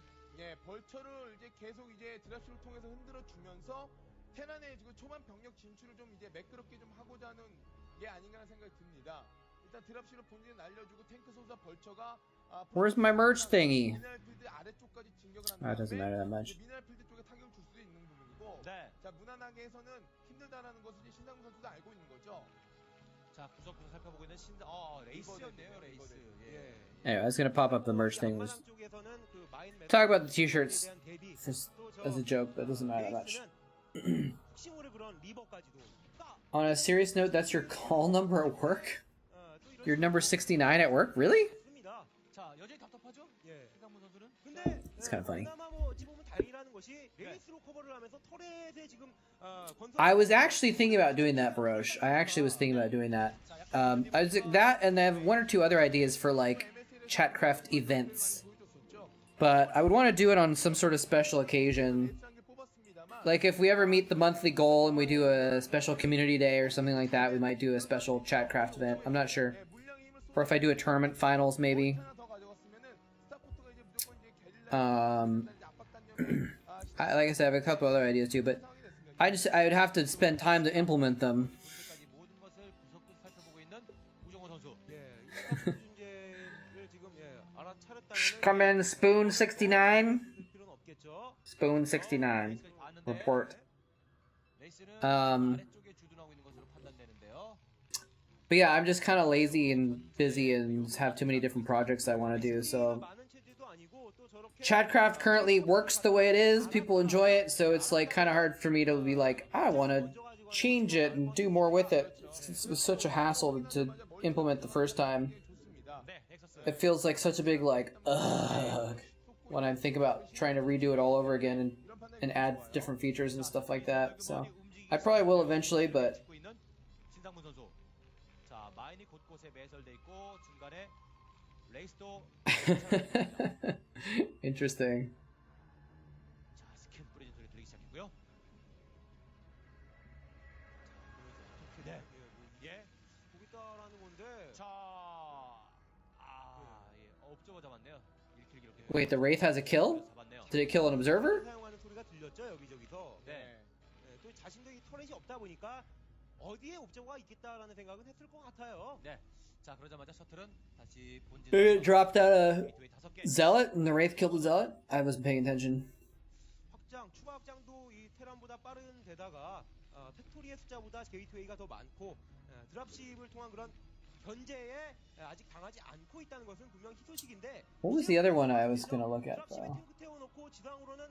테란의 지금 초반 병력 진출을 좀 이제 매끄럽게 좀 하고자 하는 게 아닌가라는 생각이 듭니다. 일단 드랍시로 본진을 날려주고 탱크 소사 벌처가 Where's my merch thingy? 미네랄 필드 아래쪽까지 진격을 한 That doesn't matter that much. 미네랄 필드 쪽에 타격을 줄 수도 있는 부분이고 네. 자 무난하게 해서는 힘들다라는 것을 이제 신상무 선수도 알고 있는 거죠. 자, 구석구석 살펴보고 있는 레이스였네요, 레이스. 예. Anyway, I was gonna pop up the merch thing. Was 앞마당 쪽에서는 그 마인 talk about the t-shirts 대비, just 또 저 as a joke, but it doesn't matter that much. 레이스는 혹시 모를 그런 리버까지도 딱, On a serious note, that's your call number at work? 또 이런 You're number 69 at work? Really? 있습니다. 자, 여전히 답답하죠? 예. 신상문 선수는. 근데 It's kind of funny. 그나마 뭐 어찌 보면 다행이라는 것이 레이스로 커버를 하면서 터렛에 지금 I was actually thinking about doing that, Baroche. I actually was thinking about doing that. I was that, and I have one or two other ideas for like Chatcraft events. But I would want to do it on some sort of special occasion. Like if we ever meet the monthly goal and we do a special community day or something like that, we might do a special Chatcraft event. I'm not sure. Or if I do a tournament finals, maybe. Like I said, I have a couple other ideas too, but I would have to spend time to implement them. Come in, Spoon 69. Spoon 69. Report. But yeah, I'm just kind of lazy and busy and have too many different projects I want to do, so Chatcraft currently works the way it is, people enjoy it, so it's like kind of hard for me to be like, I want to change it and do more with it. It was such a hassle to implement the first time. It feels like such a big like, ugh, when I think about trying to redo it all over again and add different features and stuff like that, so I probably will eventually, but interesting. Wait, the Wraith has a kill? Did it kill an observer? It dropped out a Zealot and the Wraith killed the Zealot? I wasn't paying attention. 추가 확장도 이 테란보다 빠른 데다가 팩토리의 숫자보다 게이트웨이가 더 많고 드랍십을 통한 그런 견제에 아직 당하지 않고 있다는 것은 분명 희소식인데. What was the other one I was gonna look at though? 탱크 태워놓고 지상으로는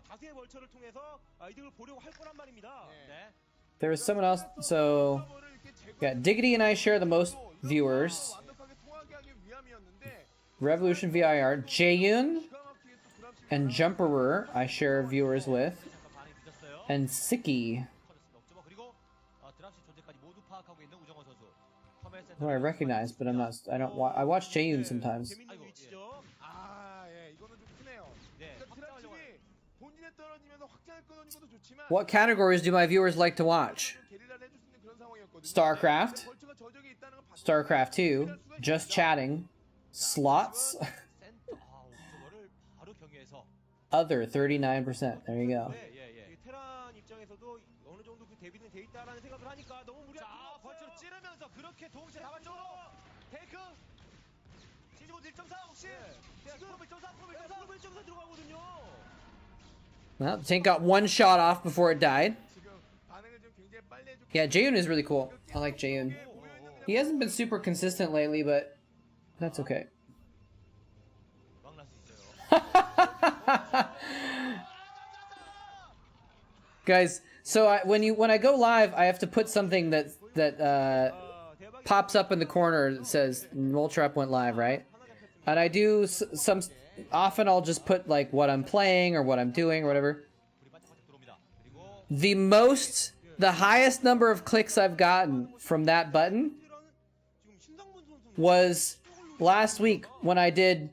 다수의 벌처를 통해서 이득을 보려고 할 거란 말입니다. 네. There was someone else, so yeah, Diggity and I share the most viewers. Revolution VIR, Jaeyoon and Jumperer I share viewers with, and Siki, who I recognize, but I don't I watch Jaeyoon sometimes. What categories do my viewers like to watch? Starcraft, Starcraft 2, just chatting, slots, other 39%. There you go. Well, the tank got one shot off before it died. Yeah, Jaeyoon is really cool. I like Jaeyoon. He hasn't been super consistent lately, but that's okay. Guys, so when I go live, I have to put something that pops up in the corner that says moletrap went live, right? And I do some. Often I'll just put like what I'm playing or what I'm doing or whatever. The highest number of clicks I've gotten from that button was last week when I did,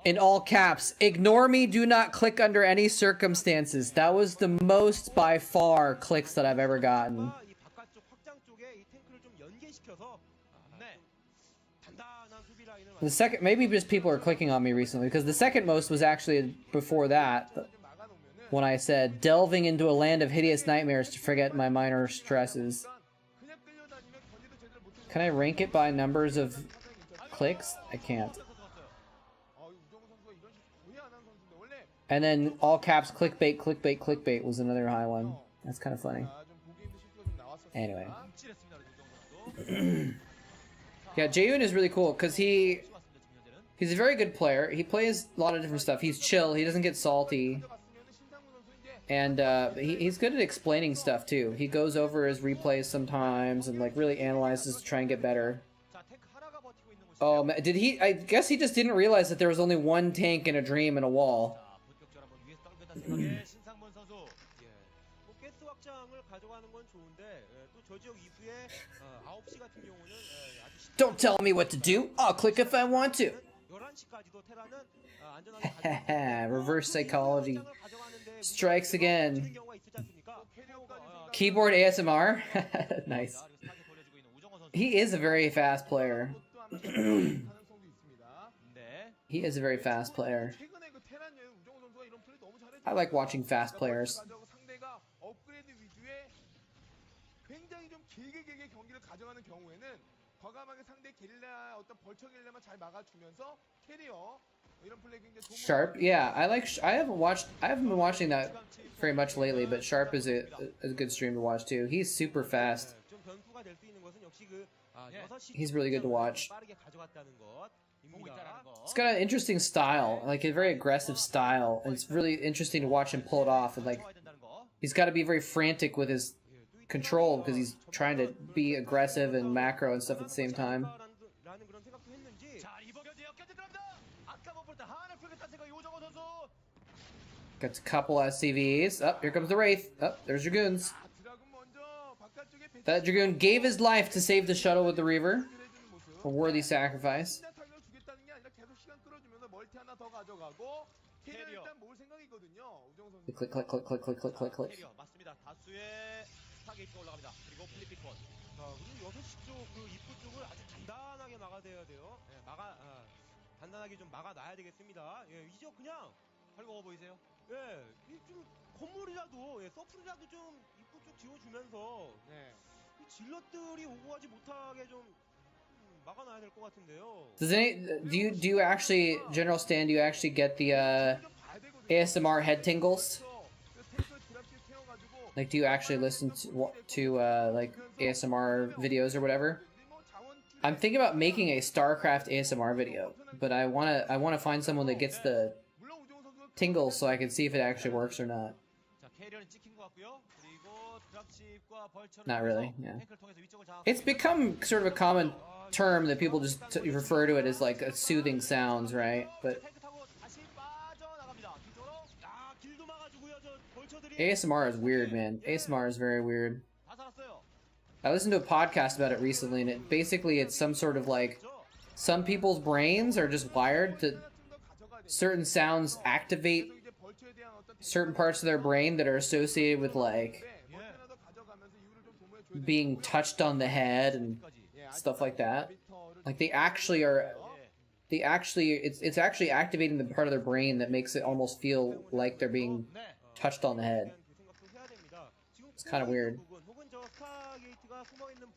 in all caps, ignore me, do not click under any circumstances. That was the most by far clicks that I've ever gotten. The second, maybe just people are clicking on me recently, because the second most was actually before that. when I said delving into a land of hideous nightmares to forget my minor stresses. 그냥 끌려다니면 견제도 제대로 못해서 Can I rank it by numbers of clicks? I can't. 우정우 선수가 이런 식 거의 안 하는 선수인데 원래 And then all caps clickbait, clickbait, clickbait was another high one. That's kind of funny. 좀 보기 힘든 실수가 좀 나왔었습니다. Anyway. 움찔했습니다. 우정우 선수. Yeah, Jaehoon is really cool because he's a very good player. He plays a lot of different stuff. He's chill. He doesn't get salty. And he's good at explaining stuff too. He goes over his replays sometimes and like really analyzes to try and get better. 자, 탱크 하나가 버티고 있는 곳이. Oh, did he? I guess he just didn't realize that there was only one tank in a dream and a wall. 자, 본격적으로 한번 위에서 떨어졌다 생각에 신상문 선수. 뭐 가스 확장을 가져가는 건 좋은데 또 저 지역 이후에 9시 같은 경우는 아주 Don't tell me what to do. I'll click if I want to. 11시까지도 테라는 안전하게 Reverse psychology strikes again. 경우가 있지 않습니까? Keyboard ASMR. Nice. 자, 그리고 타겟 돌려주고 있는 우정우 선수. He is a very fast player. 가능성도 있습니다. 네. He is a very fast player. 최근에 그 테란 여행 우정우 선수가 이런 플레이 너무 잘해줘. I like watching fast players. 상대가 업그레이드 위주의 굉장히 좀 길게 경기를 가져가는 경우에는 과감하게 상대 게릴라 어떤 벌처 게릴라만 잘 막아주면서 캐리어 이런 플레이 굉장히 도움을 Sharp, yeah, I haven't been watching that very much lately, but Sharp is a good stream to watch too. He's super fast. 좀 변수가 될 수 있는 것은 역시 그 6시 He's really good to watch. 빠르게 가져갔다는 보고 것입니다. 있다라는 거. He's got an interesting style, like a very aggressive style, and it's really interesting to watch him pull it off. And like, 쳐야 된다는 거. he's got to be very frantic with his control because he's trying to be aggressive and macro and stuff at the same time. 라는 그런 생각도 했는지 자, 이번 견제 역견제 들어갑니다. 아까 못 볼 때 하나 풀겠다는 생각이 우정우 선수. Gets a couple SCVs. Up, here comes the Wraith. Up, there's Dragoons. 드라군 먼저 바깥쪽에 That Dragoon gave his life to save the shuttle with the Reaver. 해주는 모습. A worthy sacrifice. 그냥 타격을 주겠다는 게 아니라 계속 시간 끌어주면서 멀티 하나 더 가져가고 캐리어 캐리어. 일단 모을 생각이거든요. 우정우 선수. Click, click, click, click, click, click, click, click. 캐리어 맞습니다. 다수의 타겟가 올라갑니다. 그리고 플리피콘. 자, 그리고 6시 쪽 그 입구 쪽을 아주 단단하게 막아대야 돼요. 단단하게 좀 막아놔야 되겠습니다. 이 지역 그냥 활거워 보이세요? 좀 건물이라도 서플이라도 좀 입구 쪽 지워주면서 네. 이 질럿들이 오고 가지 못하게 좀 막아놔야 될 것 같은데요. Do you actually, General Stan, do you actually get the ASMR head tingles? Like, do you actually listen to like ASMR videos or whatever? I'm thinking about making a Starcraft ASMR video, but I wanna find someone that gets the tingles so I can see if it actually works or not. 자, 캐리어는 찍힌 것 같고요. 그리고 드랍십과 벌처를 Not really, 통해서 yeah. 탱크를 통해서 위쪽을 장악하고 It's become sort of a common term that people just refer to it as like soothing sounds, right? But 탱크 타고 다시 빠져나갑니다. 뒤쪽으로. 야, 길도 막아주고요. 저 벌처들이 ASMR is weird, man. ASMR is very weird. 다 살았어요. I listened to a podcast about it recently, and it's some sort of like, some people's brains are just wired to certain sounds activate certain parts of their brain that are associated with like being touched on the head and stuff like that. Like it's actually activating the part of their brain that makes it almost feel like they're being touched on the head. It's kind of weird.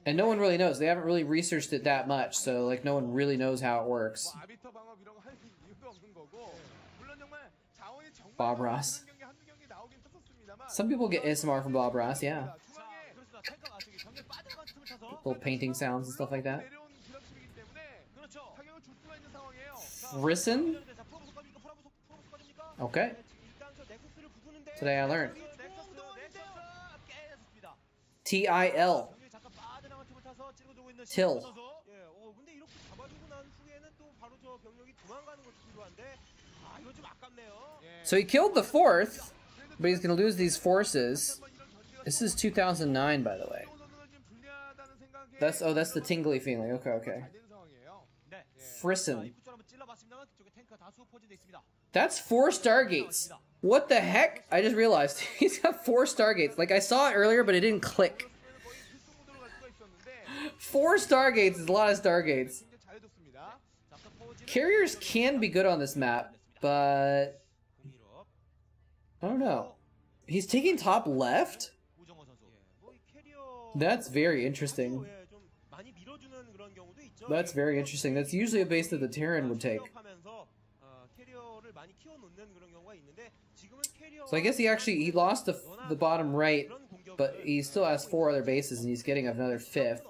And no one really knows. They haven't really researched it that much, so like no one really knows how it works. 아비터 방업 이런 거 할 이유가 없는 거고 물론 정말 자원이 정말 Bob Ross. 한두 경기 나오긴 했었습니다만 Some people get ASMR from Bob Ross, yeah. 자, 그렇습니다. 탱크가 저기 경계 빠져나간 틈을 타서 Little painting sounds and stuff like that. 내려온 드랍십이기 때문에 그렇죠. 타격을 줄 수가 있는 상황이에요. Risen? 자, 프로보스 빠집니까? 프로보스 빠집니까? Okay. 일단 저 넥서스를 부수는데 Today I learned. 넥서스 깨졌습니다. TIL. 경기 잠깐 빠져나간 틈을 타서 찌르고 있는 Till. 선수. 근데 이렇게 잡아주고 난 후에는 또 바로 저 병력이 도망가는 것이 필요한데 이거 좀 아깝네요. So he killed the fourth, but he's gonna lose these forces. This is 2009, by the way. That's the tingly feeling. Okay, okay. 네. Frison. 입구 쪽 한번 찔러봤습니다만 그쪽에 탱크가 다수 포진돼 있습니다. That's 4 Stargates. What the heck? I just realized he's got 4 Stargates. Like I saw it earlier, but it didn't click. 4 Stargates is a lot of Stargates. Carriers can be good on this map, but I don't know. He's taking top left? 우정호 선수. 뭐이 캐리어 That's very interesting. 예, 좀 많이 밀어주는 그런 경우도 있죠. That's very interesting. That's usually a base that the Terran would take. 하면서 캐리어를 많이 키워놓는 그런 경우가 있는데 지금은 캐리어 So I guess he lost the bottom right, but he still has 4 other bases and he's getting another 5th.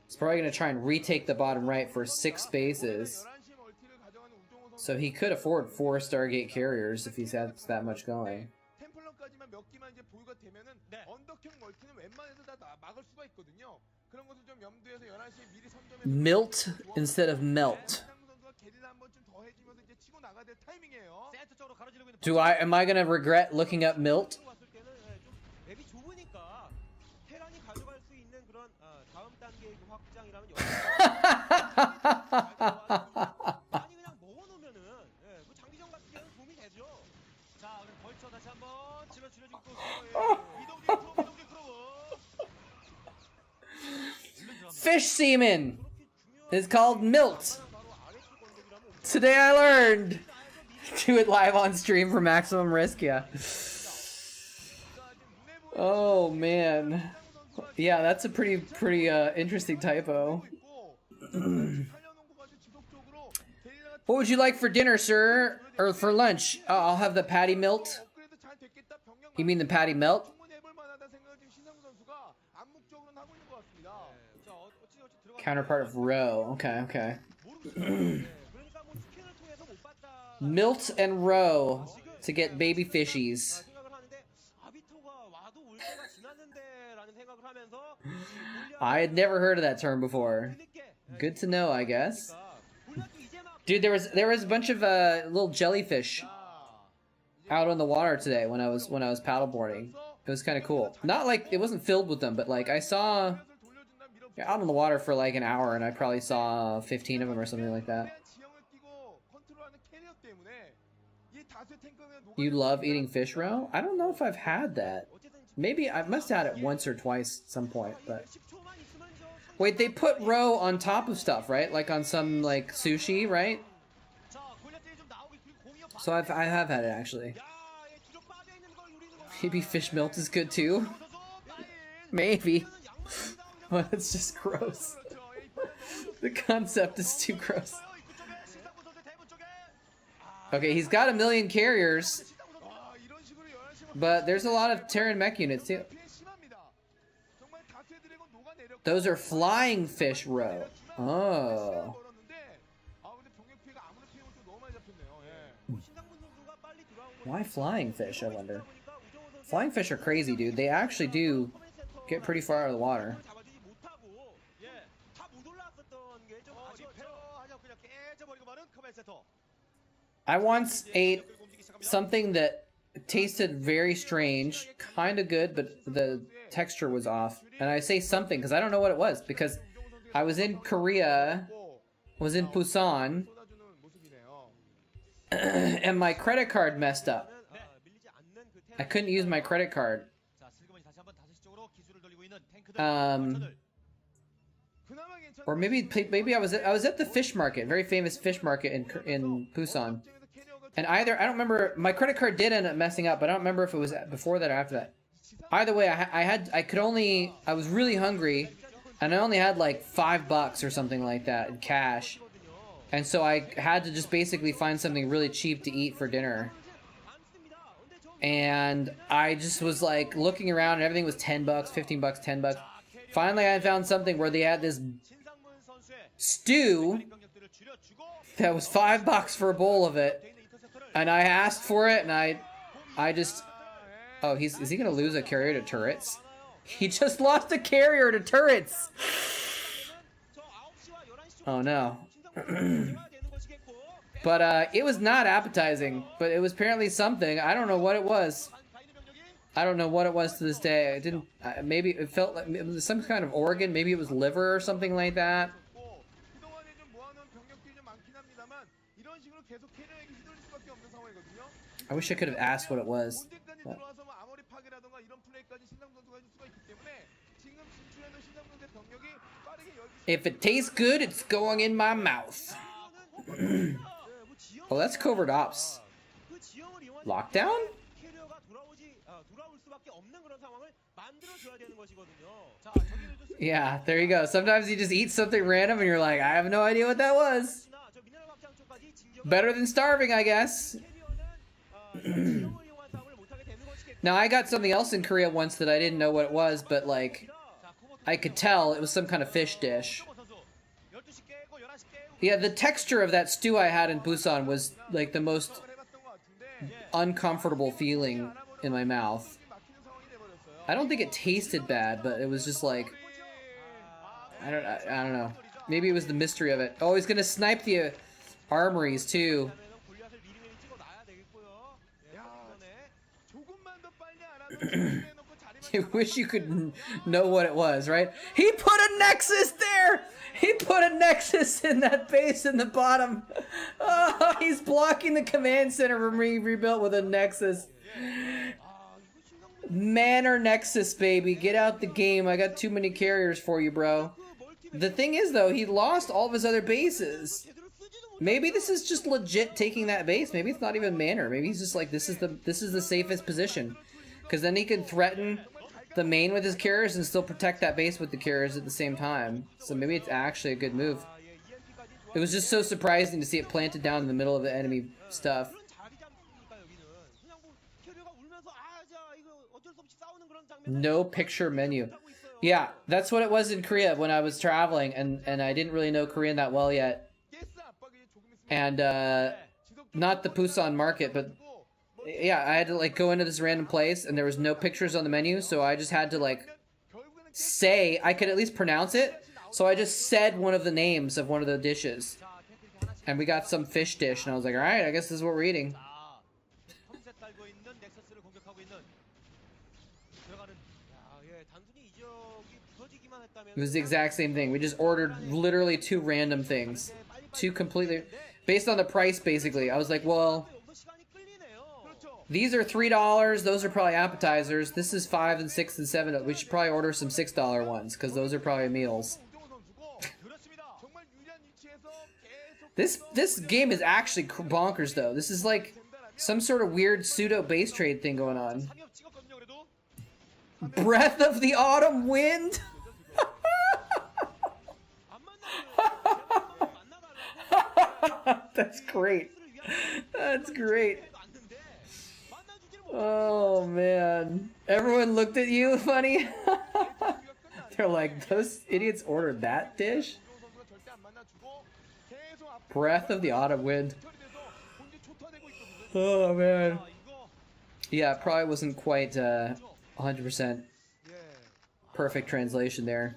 He's probably going to try and retake the bottom right for 6 bases. 11시 멀티를 가져가는 우정호 선수 So he could afford 4 Stargate carriers if he's had that much going. 템플러까지만 몇 기만 이제 보유가 되면은 언덕형 멀티는 웬만해서 다 막을 수가 있거든요. 그런 것을 좀 염두에서 11시에 미리 선점해 Milt instead of melt. 선수가 게릴라 한 번쯤 더 해주면서 이제 치고 나가야 될 타이밍이에요. 센터 쪽으로 가로지르고 있는 Am I going to regret looking up Milt? 왔을 때는 좀 맵이 좁으니까 테란이 가져갈 수 있는 그런 다음 단계의 그 확장이라면 아니 그냥 먹어놓으면은 그 장기전 같은 경우는 도움이 되죠. 자 오늘 벌쳐 다시 한번 집어 줄여주고 이동기 프로브 Fish semen is called milt. Today I learned. Do it live on stream for maximum risk, yeah. Oh man. Yeah, that's a pretty interesting typo. What would you like for dinner, sir? Or for lunch? I'll have the patty melt. You mean the patty melt? Counterpart of row. Okay. Milt and row to get baby fishies. I had never heard of that term before. Good to know, I guess. Dude, there was a bunch of little jellyfish out on the water today when I was paddleboarding. It was kind of cool. Not like it wasn't filled with them, but like I saw out on the water for like an hour, and I probably saw 15 of them or something like that. You love eating fish roe? I don't know if I've had that. Maybe I must have had it once or twice at some point, but... Wait, they put roe on top of stuff, right? Like on some, like, sushi, right? So I have had it, actually. Maybe fish melt is good, too? Maybe. But it's just gross. The concept is too gross. Okay, he's got 1 million carriers, but there's a lot of Terran mech units too. Those are flying fish roe. Oh. Why flying fish, I wonder? Flying fish are crazy, dude. They actually do get pretty far out of the water. I once ate something that tasted very strange, kind of good, but the texture was off. And I say something because I don't know what it was, because I was in Korea, was in Busan, and my credit card messed up. I couldn't use my credit card. Or maybe I was at the fish market, very famous fish market in Busan. And I don't remember, my credit card did end up messing up, but I don't remember if it was before that or after that. Either way, I was really hungry, and I only had like $5 or something like that in cash. And so I had to just basically find something really cheap to eat for dinner. And I just was like looking around and everything was $10, $15, $10. Finally, I found something where they had this stew that was $5 for a bowl of it. And I asked for it, and I just... Oh, is he gonna lose a carrier to turrets? He just lost a carrier to turrets! Oh no. But it was not appetizing, but it was apparently something. I don't know what it was. I don't know what it was to this day. I didn't... maybe it felt like it was some kind of organ. Maybe it was liver or something like that. I wish I could have asked what it was. But... If it tastes good, it's going in my mouth. Oh, that's covert ops. Lockdown? 그런 상황을 만들어줘야 되는 것이거든요. 자, Yeah, there you go. Sometimes you just eat something random and you're like, I have no idea what that was. 저 미네랄 확장 쪽까지 진정을 Better than starving, I guess. 캐리어는 진영을 이용한 싸움을 못하게 되는 것이겠고. Now, I got something else in Korea once that I didn't know what it was, but like, I could tell it was some kind of fish dish. 12시 깨고 11시 깨고 Yeah, the texture of that stew I had in Busan was like the most 해봤던 것 같은데 uncomfortable feeling in my mouth. 막히는 상황이 돼버렸어요. I don't think it tasted bad, but it was just like, I don't know. Maybe it was the mystery of it. Oh, he's gonna snipe the armories too. 골리앗을 미리미리 찍어놔야 되겠고요. 야, 조금만 더 빨리 안 하면 해놓고 자리만 You wish you could know what it was, right? He put a nexus there! He put a nexus in that base in the bottom. Oh, he's blocking the command center from being rebuilt with a nexus. Manor nexus, baby. Get out the game. I got too many carriers for you, bro. The thing is, though, he lost all of his other bases. Maybe this is just legit taking that base. Maybe it's not even manor. Maybe he's just like, this is the safest position. Because then he can threaten the main with his carriers and still protect that base with the carriers at the same time. So maybe it's actually a good move. It was just so surprising to see it planted down in the middle of the enemy stuff. No picture menu. Yeah, that's what it was in Korea when I was traveling, and I didn't really know Korean that well yet. And not the Busan market, but yeah, I had to like go into this random place and there was no pictures on the menu, so I just had to like say, I could at least pronounce it, so I just said one of the names of one of the dishes. And we got some fish dish, and I was like, alright, I guess this is what we're eating. It was the exact same thing. We just ordered literally two random things. Two completely... Based on the price, basically. I was like, well... These are $3. Those are probably appetizers. This is $5 and $6 and $7. We should probably order some $6 ones, because those are probably meals. This game is actually bonkers, though. This is like some sort of weird pseudo base trade thing going on. Breath of the autumn wind? That's great. That's great. Oh man. Everyone looked at you funny. They're like, those idiots ordered that dish? Breath of the autumn wind. Oh man. Yeah, it probably wasn't quite 100% perfect translation there.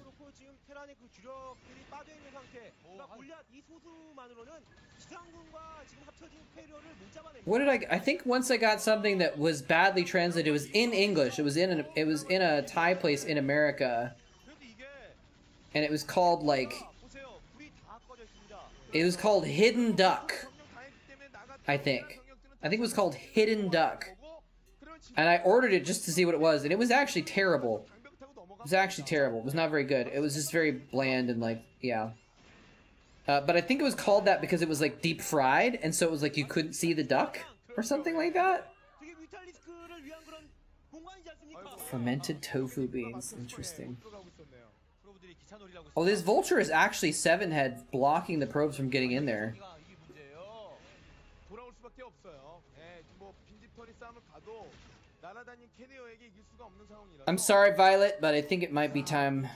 What did I think once I got something that was badly translated. It was in English. It was in a Thai place in America. And it was called like, it was called Hidden Duck. I think it was called Hidden Duck. And I ordered it just to see what it was, and it was actually terrible. It was actually terrible. It was not very good. It was just very bland and like, yeah. But I think it was called that because it was like deep fried, and so it was like you couldn't see the duck or something like that. Fermented tofu beans. Interesting. Oh, this Vulture is actually 7-head blocking the probes from getting in there. I'm sorry, Violet, but I think it might be time.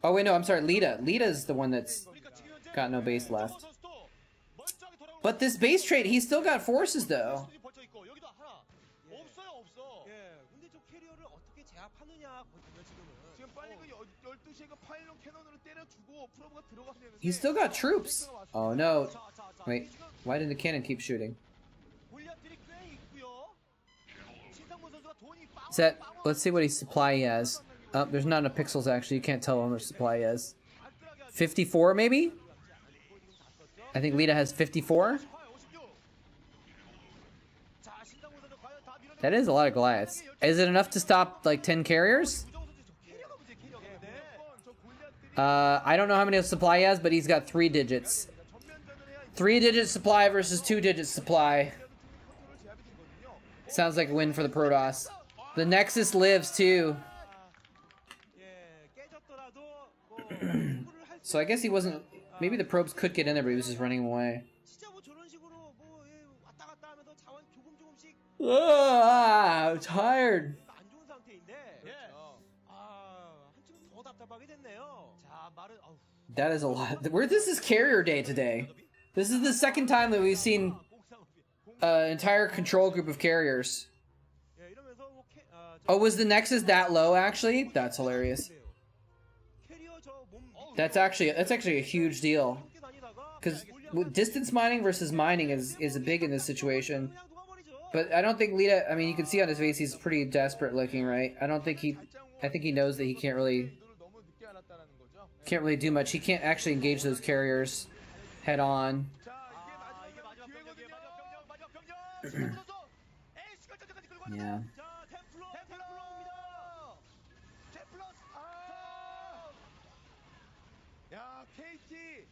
Oh wait, no, I'm sorry, Lita. Lita's the one that's got no base left. But this base trade, he's still got forces though. He's still got troops. Oh no. Wait, why didn't the cannon keep shooting? Set, let's see what his supply he has. Oh, there's not enough pixels actually, you can't tell how much supply he has. 54 maybe? I think Lita has 54. That is a lot of Goliaths. Is it enough to stop like 10 carriers? I don't know how many supply he has, but he's got 3 digits. 3-digit supply versus 2-digit supply. Sounds like a win for the Protoss. The Nexus lives too. 예, 깨졌더라도 뭐 승부를 할 So I guess he wasn't. Maybe the probes could get in there, but he was just running away. 진짜 뭐 저런 식으로 뭐 예, 왔다 갔다 하면서 자원 조금씩 I'm tired. 안 좋은 상태인데 한층 더 답답하게 됐네요. 자, 말은 That is a lot. This is carrier day today. This is the second time that we've seen an entire control group of carriers. 예, 이러면서 뭐 Oh, was the Nexus that low actually? That's hilarious. 캐리어 저몸 That's actually a huge deal. Because distance mining versus mining is big in this situation. But I don't think Lita. I mean, you can see on his face he's pretty desperate looking, right? I think he knows that he can't really do much. He can't actually engage those carriers head on. Yeah. 야, KT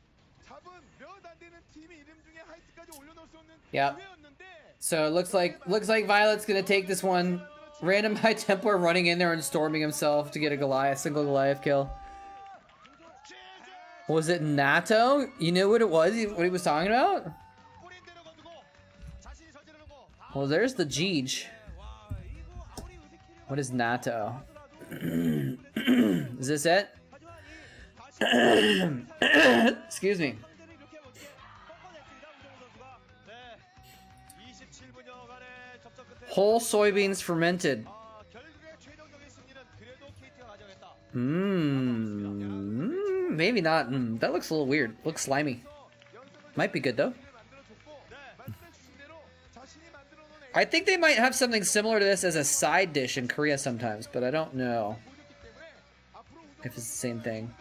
잡은 몇 안 되는 팀의 이름 중에 하이트까지 올려놓을 수 없는 Yep. 기회였는데 So it looks like Violet's gonna take this one. Random High Templar running in there and storming himself to get a single Goliath kill. Was it Nato? You knew what it was? What he was talking about? 뿌린 대로 거두고 자신이 저지르는 거 Well, there's the Jeej. What is Nato? Is this it? Excuse me. 27분여간의 접전 끝에 Whole soybeans fermented. 결국에 최종적인 승리는 그래도 KT가 가져갔다. Maybe not. That looks a little weird. Looks slimy. Might be good though. I think they might have something similar to this as a side dish in Korea sometimes, but I don't know if it's the same thing.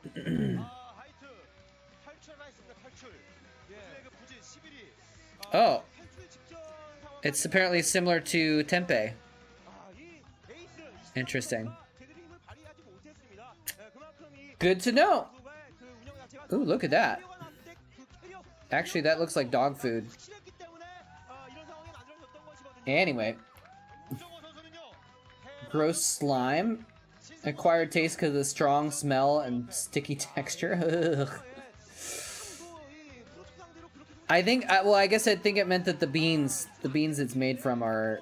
하이트 탈출하나 있습니다. 탈출. 플래그 부진 11위. Oh, 탈출 직전 상황. it's apparently similar to tempeh. 이 에이스 Interesting. 제대로 힘을 발휘하지 못했습니다. 그만큼 이 Good to know. 선수의 그 운영 자체가 Ooh, look at that. 캐리어가 났을 때그 캐리어 Actually, that looks like dog food. 확실했기 때문에 이런 상황이 만들어졌던 것이거든요. Anyway, 우정호 선수는요. gross slime. Acquired taste because of the strong smell and sticky texture. Ugh. I think, well, I guess I think it meant that the beans it's made from are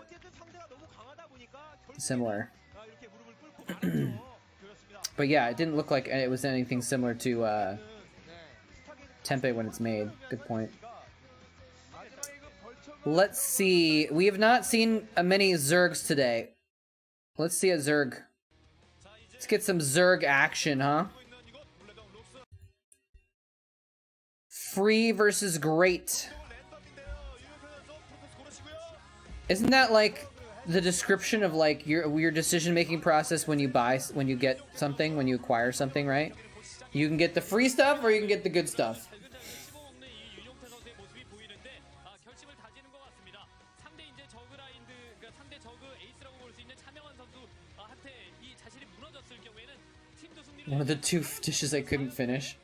similar. But yeah, it didn't look like it was anything similar to tempeh when it's made. Good point. Let's see. We have not seen many Zergs today. Let's see a Zerg. Let's get some Zerg action, huh? Free versus great. Isn't that like the description of like your decision-making process when you get something, when you acquire something, right? You can get the free stuff or you can get the good stuff. One of the two dishes I couldn't finish.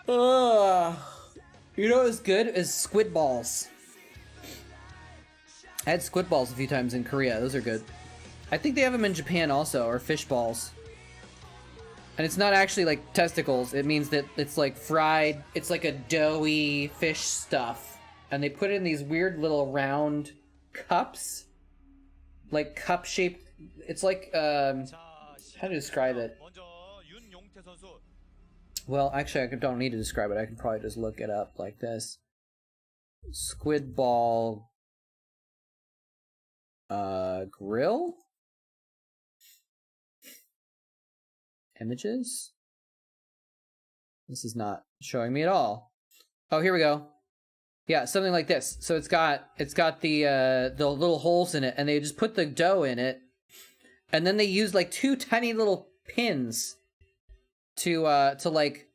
You know what's good is squid balls. I had squid balls a few times in Korea. Those are good. I think they have them in Japan also, or fish balls. And it's not actually like testicles. It means that it's like fried. It's like a doughy fish stuff. And they put it in these weird little round cups. Like cup-shaped. It's like, how to describe it? Well, actually, I don't need to describe it. I can probably just look it up like this. Squid ball... grill? Images? This is not showing me at all. Oh, here we go. Yeah, something like this. So it's got the little holes in it, and they just put the dough in it, and then they use like two tiny little pins to like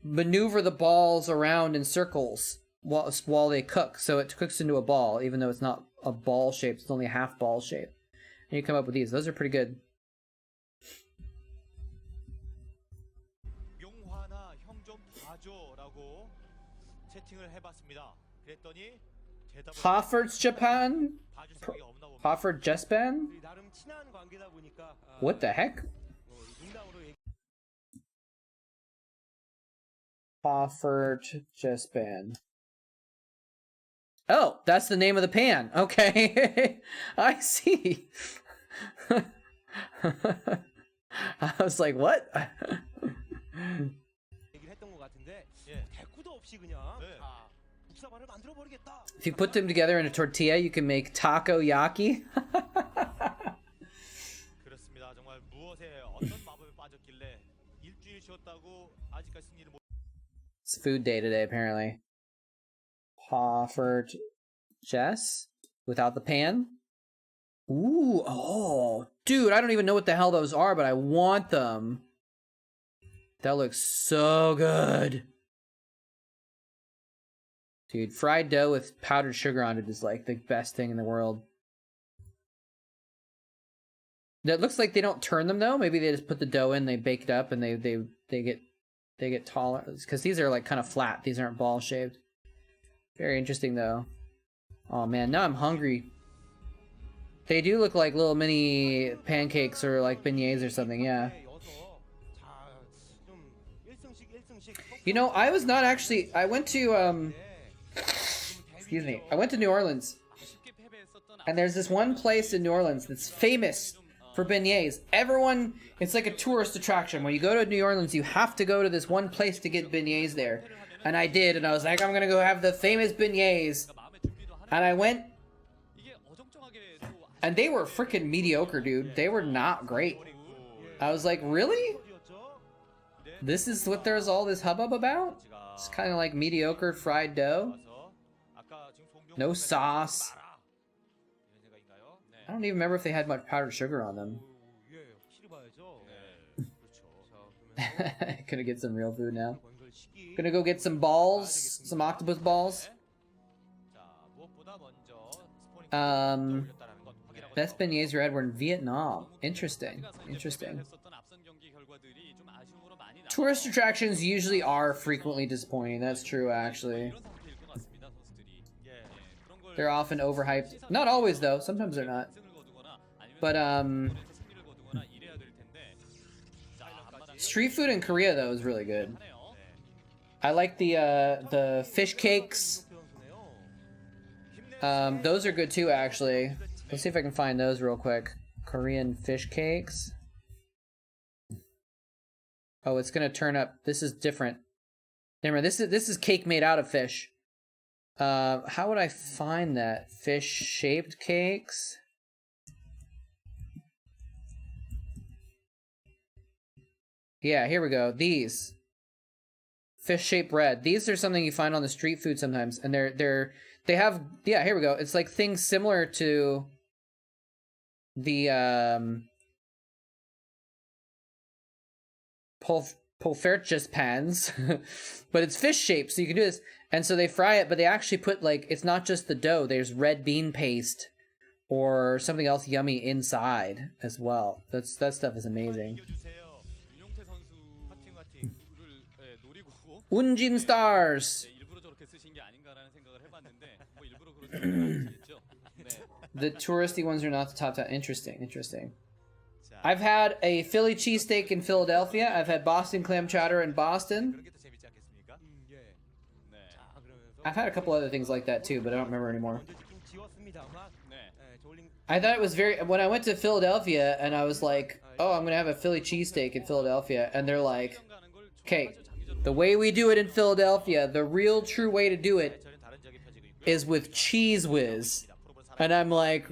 maneuver the balls around in circles while they cook. So it cooks into a ball, even though it's not a ball shape. It's only a half ball shape. And you come up with these. Those are pretty good. 채팅을 해봤습니다. 그랬더니 대답을 Hoffert's Japan? 봐줄 생각이 없나 봅니다. Hoffert Jespan? 우리 나름 친한 관계다 보니까 What the heck? 농담으로 얘기. Hoffert Jespan. Oh, that's the name of the pan. Okay. I see. I was like, what? 얘기를 했던 것 같은데 예. 대꾸도 없이 그냥 네. 자, 국사발을 만들어 버리겠다. If you put them together in a tortilla, you can make takoyaki. 그렇습니다. 정말 무엇에 어떤 마법에 빠졌길래 일주일 쉬었다고 아직까지 승리를 못. It's food day today, apparently. Hoffert Jess? Without the pan? Ooh, oh. Dude, I don't even know what the hell those are, but I want them. That looks so good. Dude, fried dough with powdered sugar on it is like the best thing in the world. It looks like they don't turn them though. Maybe they just put the dough in, they bake it up, and they get taller. Because these are like kind of flat. These aren't ball shaped. Very interesting though. Oh man, now I'm hungry. They do look like little mini pancakes or like beignets or something, yeah. You know, I was not actually, I went to, excuse me, I went to New Orleans. And there's this one place in New Orleans that's famous for beignets. Everyone, it's like a tourist attraction. When you go to New Orleans, you have to go to this one place to get beignets there. And I did, and I was like, I'm gonna go have the famous beignets. And I went, and they were freaking mediocre, dude. They were not great. I was like, really? This is what there's all this hubbub about? It's kind of like mediocre fried dough. No sauce. I don't even remember if they had much powdered sugar on them. Gonna get some real food now. Gonna go get some balls, some octopus balls. Best beignets you had were in Vietnam. Interesting. Interesting. Tourist attractions usually are frequently disappointing. That's true, actually. They're often overhyped. Not always, though. Sometimes they're not. But, street food in Korea, though, is really good. I like the fish cakes. Those are good, too, actually. Let's see if I can find those real quick. Korean fish cakes. Oh, it's gonna turn up. This is different. Never mind. This is cake made out of fish. How would I find that? Fish-shaped cakes? Yeah, here we go. These. Fish-shaped bread. These are something you find on the street food sometimes, and they have, yeah, here we go. It's like things similar to the Polferchus pans, but it's fish shaped, so you can do this. And so they fry it, but they actually put, like, it's not just the dough. There's red bean paste or something else yummy inside as well. That stuff is amazing. Unjin stars. The touristy ones are not the top 10. Interesting, interesting. I've had a Philly cheesesteak in Philadelphia. I've had Boston clam chowder in Boston. I've had a couple other things like that too, but I don't remember anymore. I thought it was very... When I went to Philadelphia and I was like, oh, I'm going to have a Philly cheesesteak in Philadelphia. And they're like, okay, the way we do it in Philadelphia, the real true way to do it is with Cheese Whiz. And I'm like...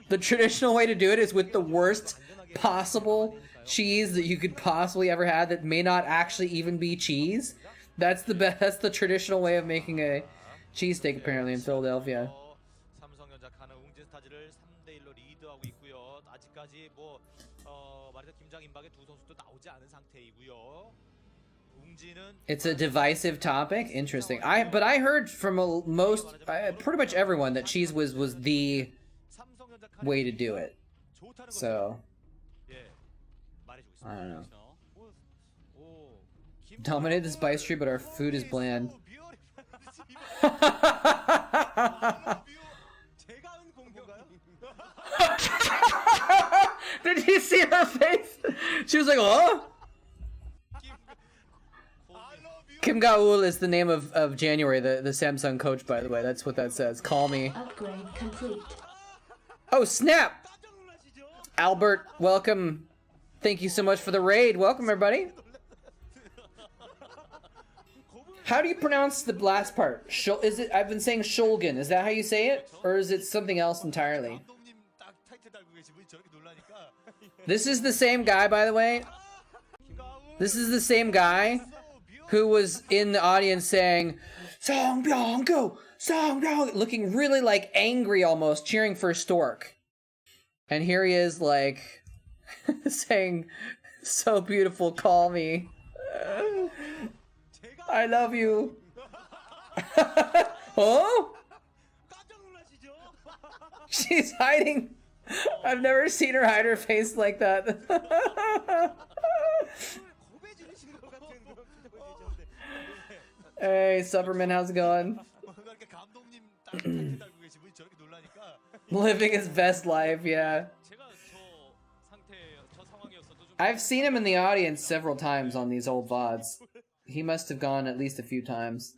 The traditional way to do it is with the worst possible cheese that you could possibly ever have that may not actually even be cheese. That's the best. That's the traditional way of making a cheesesteak, apparently, in Philadelphia. It's a divisive topic. Interesting. But I heard from pretty much everyone that Cheese Whiz was the way to do it. So I don't know. Dominate the spice tree, but our food is bland. Did you see her face? She was like, "Oh." Kim Gaul is the name of January, the Samsung coach, by the way. That's what that says. Call me. Upgrade complete. Oh, snap! Albert, welcome. Thank you so much for the raid. Welcome, everybody. How do you pronounce the last part? Is it? I've been saying Shulgin. Is that how you say it? Or is it something else entirely? This is the same guy, by the way. This is the same guy who was in the audience saying, "Songbyong-go! Songbyong!" looking really like angry almost, cheering for Stork. And here he is like saying, "So beautiful, call me. I love you." Oh? She's hiding. I've never seen her hide her face like that. Hey, Superman, how's it going? Living his best life, yeah. I've seen him in the audience several times on these old VODs. He must have gone at least a few times.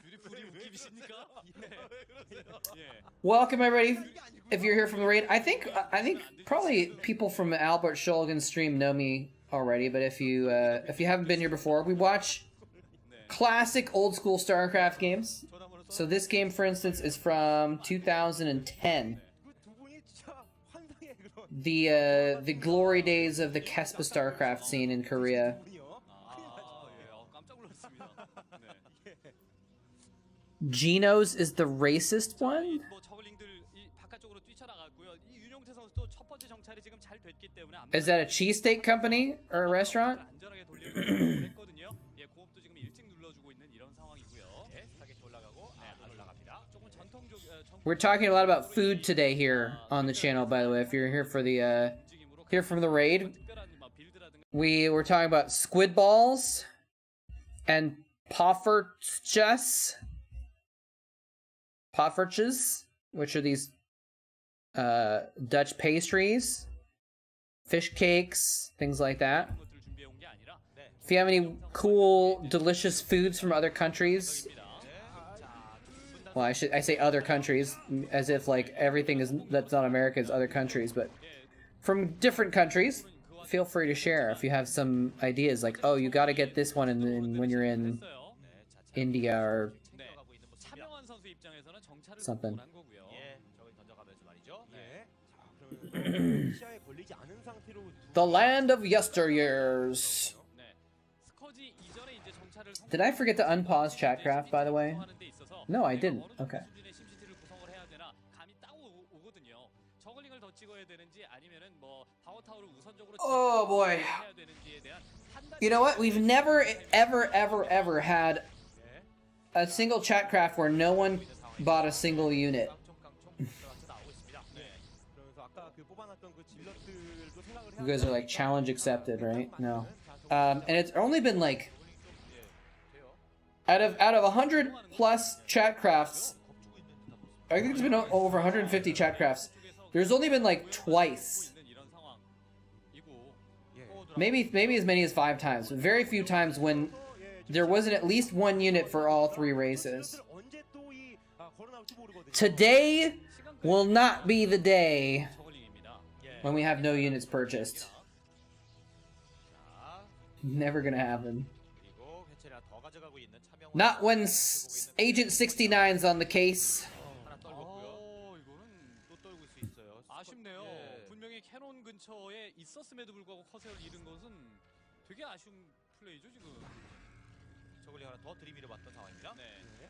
Welcome, everybody. If you're here from the raid, I think probably people from Albert Shulgin's stream know me already. But if you haven't been here before, we watch classic old school Starcraft games. So this game, for instance, is from 2010. The glory days of the Kespa Starcraft scene in Korea. Genos is the racist one? Is that a cheesesteak company or a restaurant? We're talking a lot about food today here on the channel, by the way. If you're here for the here from the raid, we were talking about squid balls and poffertjes, which are these Dutch pastries, fish cakes, things like that. If you have any cool, delicious foods from other countries, well, I say other countries, as if like everything that's not America is other countries, but from different countries, feel free to share if you have some ideas. Like, oh, you got to get this one, and then when you're in India or something. The land of yesteryears. Did I forget to unpause Chatcraft, by the way? No, I didn't. Okay. Oh boy. You know what? We've never, ever had a single Chatcraft where no one bought a single unit. You guys are like, challenge accepted, right? No. And it's only been like, out of 100 plus Chatcrafts, I think there's been over 150 Chatcrafts. There's only been like twice, maybe as many as 5 times. Very few times when there wasn't at least one unit for all 3 races. Today will not be the day when we have no units purchased. Never gonna happen. Not when Agent 69's on the case. 아쉽네요. 분명히 캐논 근처에 있었음에도 불구하고 커세어를 잃은 것은 되게 아쉬운 플레이죠 지금. 저글링 하나 더 들이밀어 봤던 상황입니다. 네.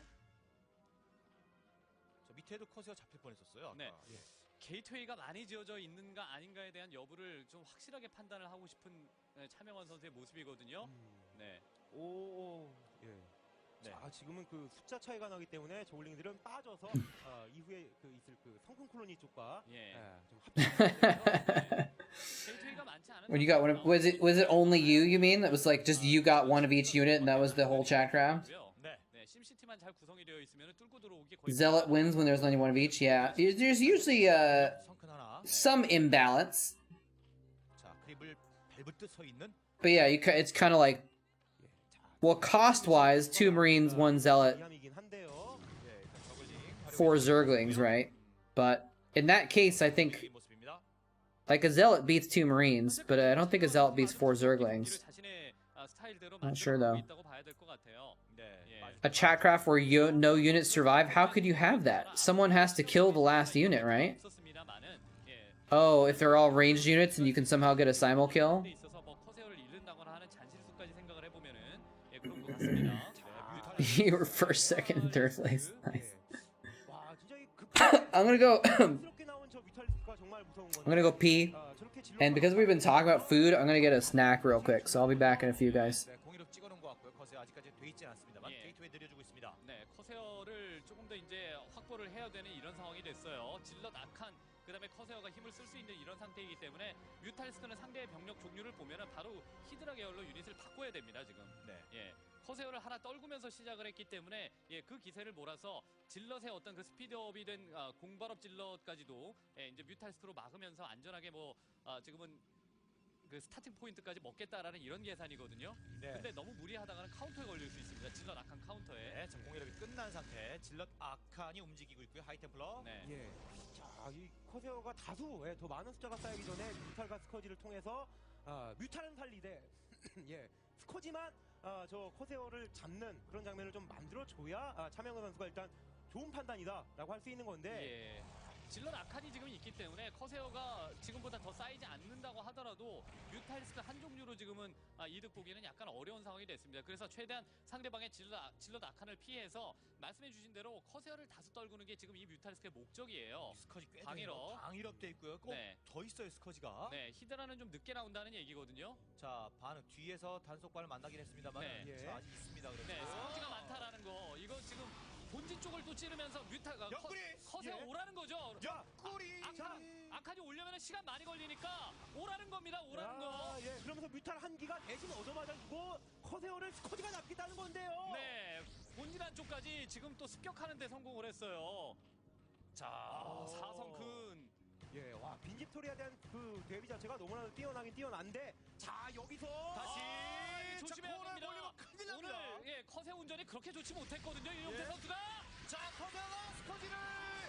저 밑에도 커세어 잡힐 뻔했었어요. 네. 예. 게이트웨이가 많이 지어져 있는가 아닌가에 대한 여부를 좀 확실하게 판단을 하고 싶은 차명환 선수의 모습이거든요. 네. 오. 예. 네. 자, 지금은 그 숫자 차이가 나기 때문에 저글링들은 빠져서 이후에 그 있을 그 성큰 콜로니 쪽과 좀 합쳐. 게이트웨이가 많지 않아. When you got one of, was it only you? You mean that was like just you got one of each unit and that was the whole Chatcraft? 네, 심시티만 잘 구성이 되어 있으면 뚫고 들어오기 거의 Zealot wins when there's only one of each. Yeah, there's usually 성큰 하나. some imbalance, 자, 그립을 밟듯 서 있는. but yeah, it's kind of like, well, cost-wise, 2 Marines, 1 Zealot, 이함이긴 한데요. 예, 일단 저글링. 4 Zerglings, right? But in that case, I think 이 모습입니다. like a Zealot beats 2 Marines, but I don't think a Zealot beats 4 Zerglings. 자신의 스타일대로 Not sure though. 있다고 봐야 될 것 같아요. 네. A Chatcraft where no units survive? How could you have that? Someone has to kill the last unit, right? 없었습니다만은 예. Oh, if they're all ranged units and you can somehow get a simul kill? 데 있어서 뭐 커세어를 잃는다거나 하는 잔실수까지 생각을 해보면은 예, 그런 것 같습니다. You were first, second, and third place. Nice. 와, 진짜 이 I'm gonna go. 급스럽게 나온 저 뮤탈리스크가 정말 무서운 건데. I'm gonna go pee. 저렇게 질러 And because we've been talking about food, I'm gonna get a snack real quick. So I'll be back in a few, guys. 네, 공이로 찍어놓은 것 같고요. 거세 아직까지 돼 있지 않습니다만 예. 게이트웨이 내려주고 있습니다. 네, 커세어를 조금 더 이제 확보를 해야 되는 이런 상황이 됐어요. 질럿 아칸, 그다음에 커세어가 힘을 쓸 수 있는 이런 상태이기 때문에 뮤탈리스크는 상대의 병력 종류를 보면은 바로 히드라 계열로 유닛을 바꿔야 됩니다 지금. 네. 예, 커세어를 하나 떨구면서 시작을 했기 때문에 예, 그 기세를 몰아서 질럿의 어떤 그 스피드업이 된 공발업 질럿까지도 예, 이제 뮤탈리스크로 막으면서 안전하게 뭐 지금은 그 스타팅 포인트까지 먹겠다라는 이런 계산이거든요. 네. 근데 너무 무리하다가는 카운터에 걸릴 수 있습니다. 질럿 아칸 카운터에. 네, 자, 공이력이 끝난 상태. 질럿 아칸이 움직이고 있고요. 하이템플러. 네. 예. 자, 이 커세어가 다수 더 많은 숫자가 쌓이기 전에 뮤탈과 스커지를 통해서 뮤탈은 살리되 예, 스커지만 저 커세어를 잡는 그런 장면을 좀 만들어 줘야 차명근 선수가 일단 좋은 판단이다라고 할 수 있는 건데. 예. 질럿 아칸이 지금 있기 때문에 커세어가 지금보다 더 쌓이지 않는다고 하더라도 뮤탈리스크 한 종류로 지금은 이득 보기는 약간 어려운 상황이 됐습니다. 그래서 최대한 상대방의 질럿 아칸을 피해서 말씀해주신 대로 커세어를 다수 떨구는 게 지금 이 뮤탈리스크의 목적이에요. 스커지 꽤 방위로. 방위력 돼 있고요. 꼭 네. 더 있어요 스커지가. 네, 히드라는 좀 늦게 나온다는 얘기거든요. 자, 반응 뒤에서 단속반을 만나긴 했습니다만 네. 자, 아직 있습니다. 그래서. 네, 스커지가 많다라는 거. 이거 지금 본진 쪽을 또 찌르면서 옆구리! 커세어 예. 오라는 거죠. 야, 꼬리. 아칸이 오려면 시간 많이 걸리니까 오라는 겁니다. 오라는 거. 예, 그러면서 뮤탈 한 기가 대신 얻어맞아 주고 커세어를 스커지가 잡겠다는 건데요. 네, 본진 안쪽까지 지금 또 습격하는데 성공을 했어요. 자, 사성큰. 예, 와 빈집토리에 대한 그 대비 자체가 너무나도 뛰어난데 자 여기서 다시 자, 조심해야 코너에 됩니다. 몰리면 큰일 오늘 납니다. 예, 커세 운전이 그렇게 좋지 못했거든요. 이용태 예. 선수가. 자 커세어가 스커지를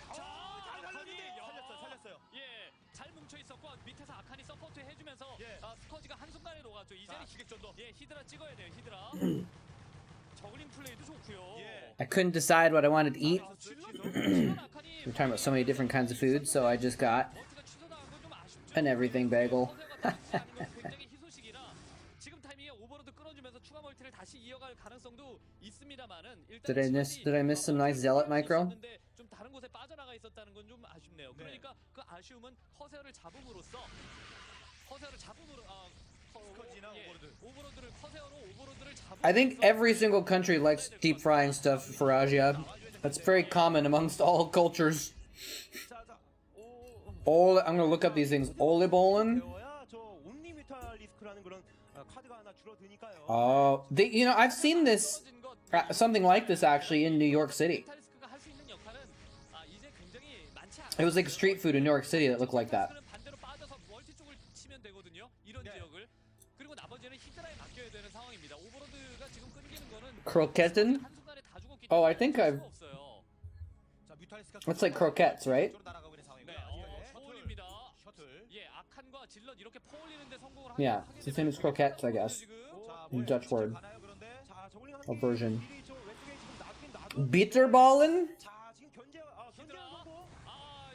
자, 잘 아칸이 살렸는데요. 살렸어요. 예, 잘 뭉쳐 있었고 밑에서 아칸이 서포트 해주면서 예. 스커지가 한 순간에 녹았죠. 이제는 기획전도. 예, 히드라 찍어야 돼요. 히드라. 저글링 플레이도 좋고요. 예. I couldn't decide what I wanted to eat. 질럿 아칸이 We're talking about so many different kinds of food, so I just got 버스가 취소당한 건 좀 아쉽죠. an everything bagel. 굉장히 희소식이라 지금 타이밍에 오버로드 끌어주면서 추가 멀티를 다시 이어갈 가능성도 있습니다만은 일단 Did I miss some nice zealot micro? 좀 다른 곳에 빠져나가 있었다는 건 좀 아쉽네요. 그러니까 그 아쉬움은 커세어를 잡음으로써 스커지나 오버로드를 커세어로 오버로드를 잡음. I think every single country likes deep frying stuff for Asia. That's very common amongst all cultures. I'm gonna look up these things. Olibolin? 되어야 저 옴니 뮤탈리스크라는 그런 카드가 하나 줄어드니까요. Oh, I've seen this, something like this actually in New York City. 뮤탈리스크가 할 수 있는 역할은 이제 굉장히 많지 않아요. It was like street food in New York City that looked like that. 반대로 빠져서 멀티 쪽을 치면 되거든요. 이런 지역을. 그리고 나머지는 히드라에 맡겨야 되는 상황입니다. 오버로드가 지금 끊기는 거는 Croquetten? 한순간에 다 죽었기 Oh, I 때문에 think 할 I've. 수가 없어요. 자, 뮤탈리스크가 That's like croquettes, right? 쪽으로 날아가고 있는 상황이고요. 네, 퍼올립니다. 셔틀. 예, 아칸과 질럿 이렇게 퍼올리는데 성공을 Yeah, 하게 it's the same as croquettes, I guess. 자, In Dutch word. 가나요, 그런데? 자 저글링 한 A 개 version. 미리 저 왼쪽에 지금 놔두긴 놔뒀는데 Bitterballin? 자 지금 견제하는 히드라. 거고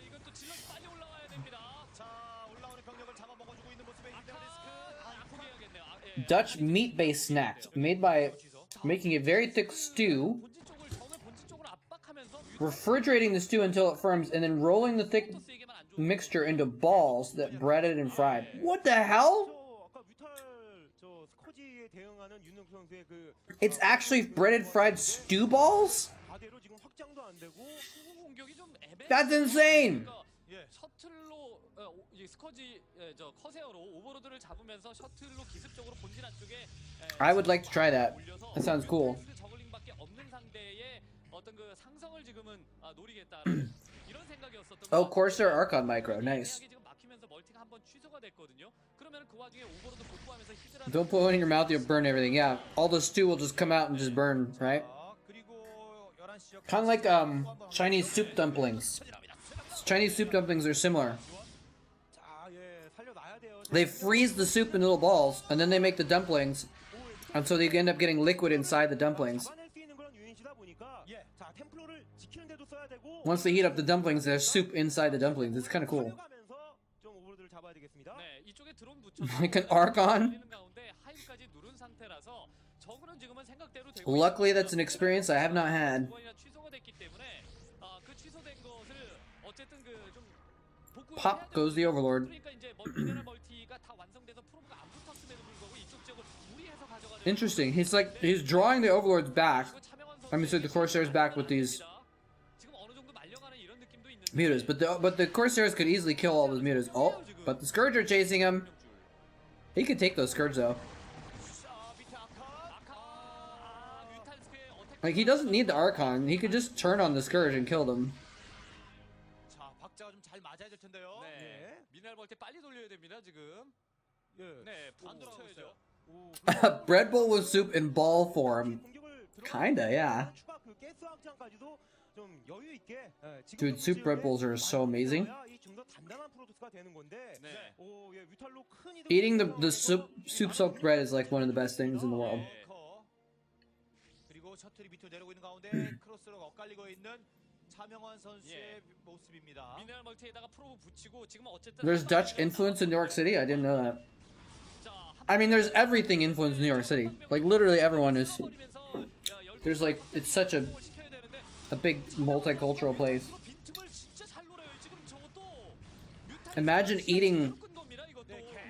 이건 또 질럿 빨리 올라와야 됩니다. 자, 올라오는 병력을 잡아먹어주고 있는 모습의 히드라리스크. 포기해야겠네요. Dutch meat-based snacks made by making a very thick stew, 본진 쪽을 정말 본진 쪽으로 압박하면서 refrigerating the stew until it firms, and then rolling the thick 뮤탈리스크에게만 안 좋은 mixture into balls that breaded and fried. What the hell? 저 아까 뮤탈 저 스커지에 대응하는 윤영 선수의 그 It's actually breaded fried stew balls? 바대로 지금 확장도 안 되고 후보 공격이 좀 애매해요. That's insane! 그러니까 셔틀로 이 스커지 저 커세어로 오버로드를 잡으면서 셔틀로 기습적으로 본진 안쪽에 I would like to try that. That sounds cool. 저글링밖에 없는 상대의 어떤 그 상성을 지금은 노리겠다라는 이런 생각이었었던 Oh, 것 Corsair 같아요. Archon micro. Nice. 지금 막히면서 멀티가 한번 취소가 됐거든요. 그러면 그 와중에 오버로드 복구하면서 히드라 Don't put one in your mouth, you'll burn everything. Yeah, all the stew will just come out and just burn, right? Kind of like Chinese soup dumplings. Chinese soup dumplings are similar. They freeze the soup in little balls, and then they make the dumplings, and so they end up getting liquid inside the dumplings. Once they heat up the dumplings, there's soup inside the dumplings. It's kind of cool. 네, 이쪽에 드론 붙여서 Like an Archon? 가운데 하이브까지 누른 상태라서 적은 지금은 생각대로 되고 Luckily, that's an experience I have not had. 취소가 됐기 때문에 그 취소된 것을 어쨌든 그좀 Pop goes the Overlord. 그러니까 이제 미네랄 멀티가 다 완성돼서 프로브가 안 붙었음에도 불구하고 이쪽 지역을 무리해서 가져가는 Interesting. He's drawing the Overlords back. I mean, so the Corsairs back with these 지금 어느 정도 말려가는 이런 느낌도 있는데 mutas, but the Corsairs could easily kill all those mutas. Oh, but the Scourge are chasing him. He could take those Scourge though. Like he doesn't need the Archon. He could just turn on the Scourge and kill them. 자, 박자가 좀 잘 맞아야 될 텐데요. 네. 미네랄 멀티 빨리 돌려야 됩니다, 지금. 네, 안 돌아가죠. Bread bowl with soup in ball form. Kinda, yeah. Dude, soup bread bowls are so amazing. Eating the soup soaked bread is like one of the best things in the world. 그리고 셔틀이 밑으로 내려오고 있는 가운데 크로스로 엇갈리고 있는 차명환 선수의 모습입니다. 미네랄 멀티에다가 프로브 붙이고 지금 어쨌든 There's Dutch influence in New York City? I didn't know that. I mean, there's everything influence in New York City. Like, literally everyone is... There's like, it's such a big multicultural place. Imagine eating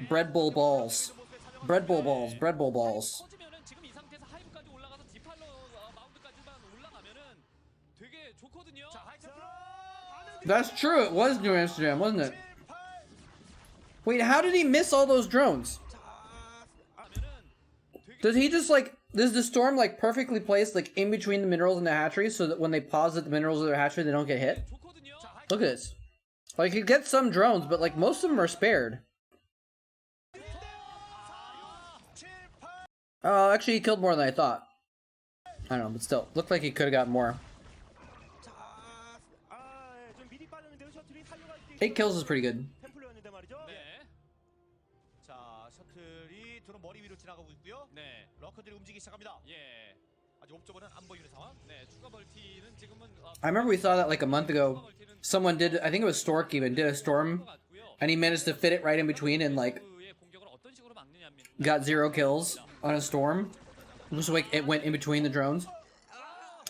bread bowl balls. Bread bowl balls. Bread bowl balls. 지금 이 상태에서 하이브까지 올라가서 디팔로 마운드까지만 올라가면은 되게 좋거든요. That's true, it was New Amsterdam, wasn't it? Wait, how did he miss all those drones? Does he just like... Does the storm like perfectly placed like in between the minerals and the hatchery so that when they pause at the minerals of their hatchery they don't get hit? Look at this. Like he gets some drones, but like most of them are spared. Oh, actually he killed more than I thought. I don't know, but still, looked like he could have got more. 8 kills is pretty good. 자, 셔틀이 드론 머리 위로 지나가고 있고요. 네. 러커들이 움직이기 시작합니다. 예. 아직 옵저버는 안 보이는 상황. 네, 추가 멀티는 지금은 I remember we saw that like a month ago. Someone did, I think it was Stork even, did a storm. And he managed to fit it right in between and like got 0 kills on a storm. Just like it went in between the drones.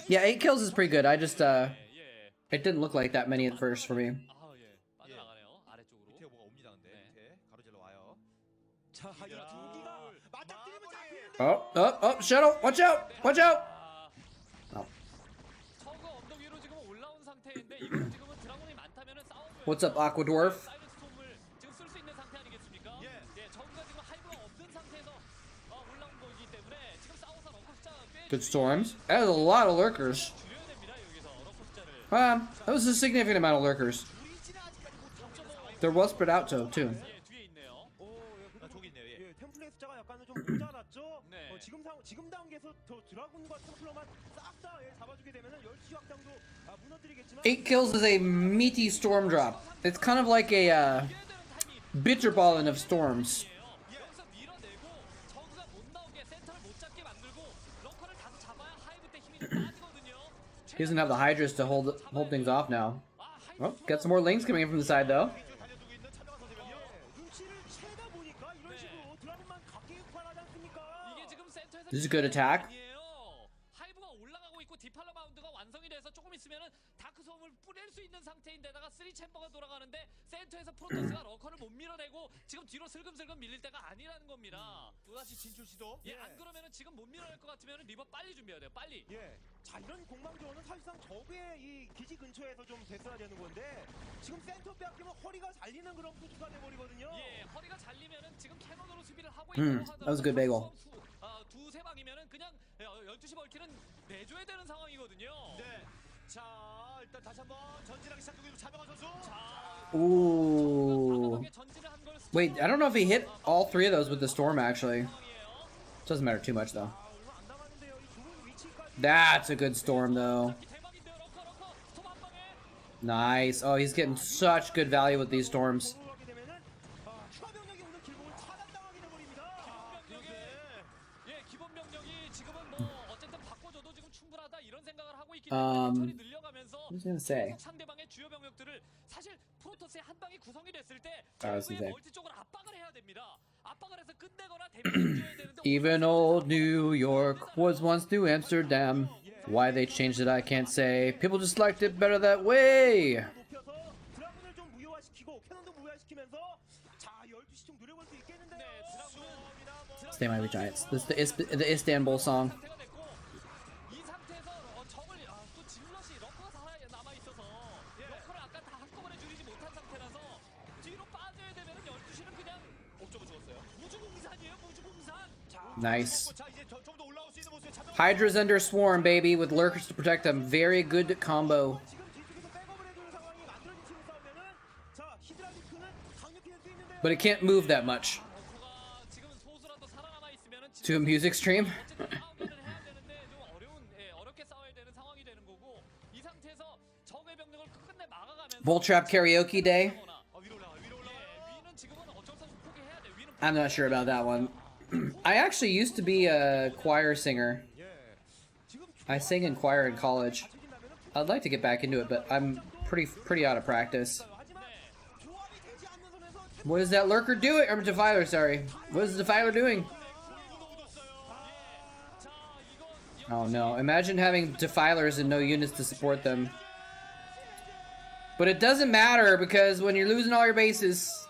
Yeah, 8 kills is pretty good. I just it didn't look like that many at first for me. Oh, Shadow, watch out! Watch out! Oh. What's up, Aqua Dwarf? Good storms. That was a lot of lurkers. That was a significant amount of lurkers. There was spread out too. 지금 단계에서 더 드라군과 템플러만 싹 다 잡아주게 되면은 10시 확장도 무너뜨리겠지만 8 kills is a meaty storm drop. It's kind of like a bitter balling of storms. He doesn't have the Hydras to hold things off now. Oh, got some more links coming in from the side though. This is a good attack. 하이브가 올라가고 있고 디팔러 마운드가 완성이 돼서 조금 있으면은 다크 소음을 뿌릴 수 있는 상태인데다가 3 챔버가 돌아가는데 센터에서 상황에서 프로토스가 러커를 못 밀어내고 지금 뒤로 슬금슬금 밀릴 때가 아니라는 겁니다. 또다시 진출 시도. 예, 안 그러면은 지금 못 밀어낼 것 같으면 리버 빨리 준비해야 돼요. 빨리. 예. 자, 이런 공방전은 사실상 적의 이 기지 근처에서 좀 됐어야 되는 건데 지금 센터 빼앗기면 허리가 잘리는 그런 포즈가 돼버리거든요. 예, 허리가 잘리면은 지금 캐논으로 수비를 하고 있다고 하더라도 that was a good bagel. 두세 방이면은 그냥 12시 벌키는 내줘야 되는 상황이거든요. 네. 자, 일단 다시 한번 전진하기 시작하고 있는 차명환 선수. 자, Ooh. 과감하게 전진을 한 걸 Wait, I don't know if he hit all 3 of those with the storm, actually. 상황이에요. Doesn't matter too much, though. 아, 얼마 안 남았는데요. 이 좋은 위치까지. That's a good storm, though. 대박인데요. 러커 스톱 한 방에. Nice. Oh, he's getting such good value with these storms. 하게 되면은 추가 병력이 오는 길목을 차단당하게 돼버립니다. 기본 병력이 지금은 뭐 어쨌든 바꿔줘도 지금 충분하다 이런 생각을 하고 있기 때문에 처리 늘려가면서 What was I gonna say? 계속 상대방의 주요 병력들을 사실 프로토스의 한 방이 구성이 됐을 때 I was gonna 결국에 say. 멀티 쪽으로 압박을 해야 됩니다. 압박을 해서 끝내거나 데미지를 줘야 되는데 Even old New York was once New Amsterdam. Why they changed it, I can't say. People just liked it better that way. 높여서 드라군을 좀 무효화시키고 캐논도 무효화시키면서 자 12시 좀 노려볼 수 있겠는데요. 네, 드라군은 Stay Mighty Giants. This is the Istanbul song. 상태가 됐고 이 상태에서 적을 또 질럿이 러커가 살아 남아 있어서 러커를 아까 다 한꺼번에 줄이지 못한 상태라서 뒤로 빠져야 되면은 12시는 그냥 옥저버 죽었어요. 무주공산이에요, 무주공산. Nice. 자, 이제 좀더 올라올 수 있는 모습의 차명환. Hydra's under swarm, baby, with lurkers to protect them. Very good combo. 지금 뒤쪽에서 백업을 해주는 상황이 만들어지는 싸우면은 자 히드라리스크는 강력히 될 수 있는데요. But it can't move that much. 러커가 지금 소수라도 살아남아 있으면은 To a music stream. 어쨌든 싸우기는 해야 되는데 좀 어렵게 싸워야 되는 상황이 되는 거고 이 상태에서 적의 병력을 끝내 막아가면서 Vultrap karaoke day. 위로 올라가. 위는 지금은 어쩔 수 없이 포기해야 돼. 위는 I'm not sure about that one. I actually used to be a choir singer. I sang in choir in college. I'd like to get back into it, but I'm pretty out of practice. What is that lurker doing? Or defiler, sorry. What is the defiler doing? Oh no, imagine having defilers and no units to support them. But it doesn't matter because when you're losing all your bases.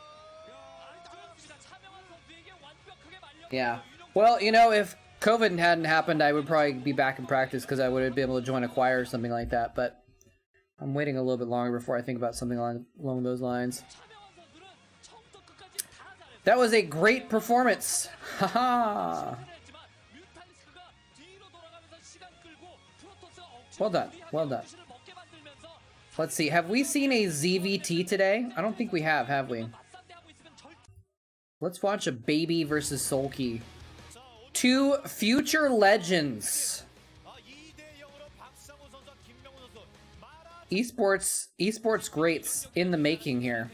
Yeah. Well, you know, if COVID hadn't happened, I would probably be back in practice because I would have been able to join a choir or something like that. But I'm waiting a little bit longer before I think about something along those lines. That was a great performance. Haha. Well done. Well done. Let's see. Have we seen a ZVT today? I don't think we have we? Let's watch a baby versus Sulky. 2 future legends. Esports greats in the making here.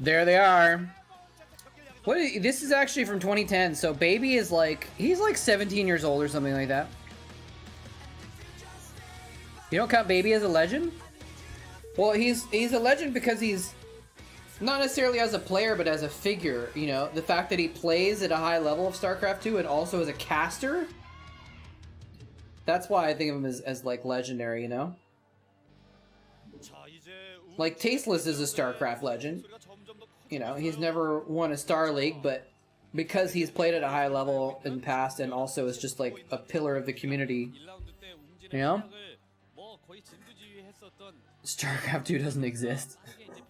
There they are. What? This is actually from 2010, so baby is like, he's like 17 years old or something like that. You don't count baby as a legend? Well, he's a legend because he's not necessarily as a player, but as a figure, you know, the fact that he plays at a high level of Starcraft 2 and also as a caster. That's why I think of him as like legendary, you know? Like Tasteless is a Starcraft legend. You know, he's never won a Star League, but because he's played at a high level in the past and also is just like a pillar of the community, you know? Starcraft 2 doesn't exist.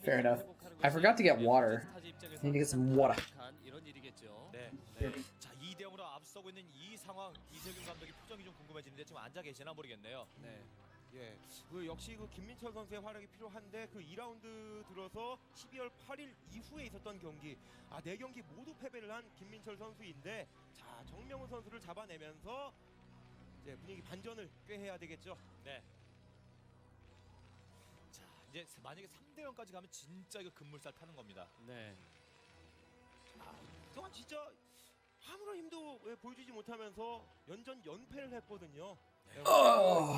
Fair enough. I forgot to get water. I need to get some water. 자, 2대0으로 앞서고 있는 이 상황, 이세균 감독의 표정이 좀 궁금해지는데 지금 앉아 계시나 모르겠네요. 네. 예, 그 역시 그 김민철 선수의 활약이 필요한데 그 2라운드 들어서 12월 8일 이후에 있었던 경기, 4경기 모두 패배를 한 김민철 선수인데, 자 정명훈 선수를 잡아내면서 이제 분위기 반전을 꾀해야 되겠죠. 네. 자, 이제 만약에 3대0까지 가면 진짜 이거 급물살 타는 겁니다. 네. 그동안 진짜 아무런 힘도 보여주지 못하면서 연전 연패를 했거든요. Oh.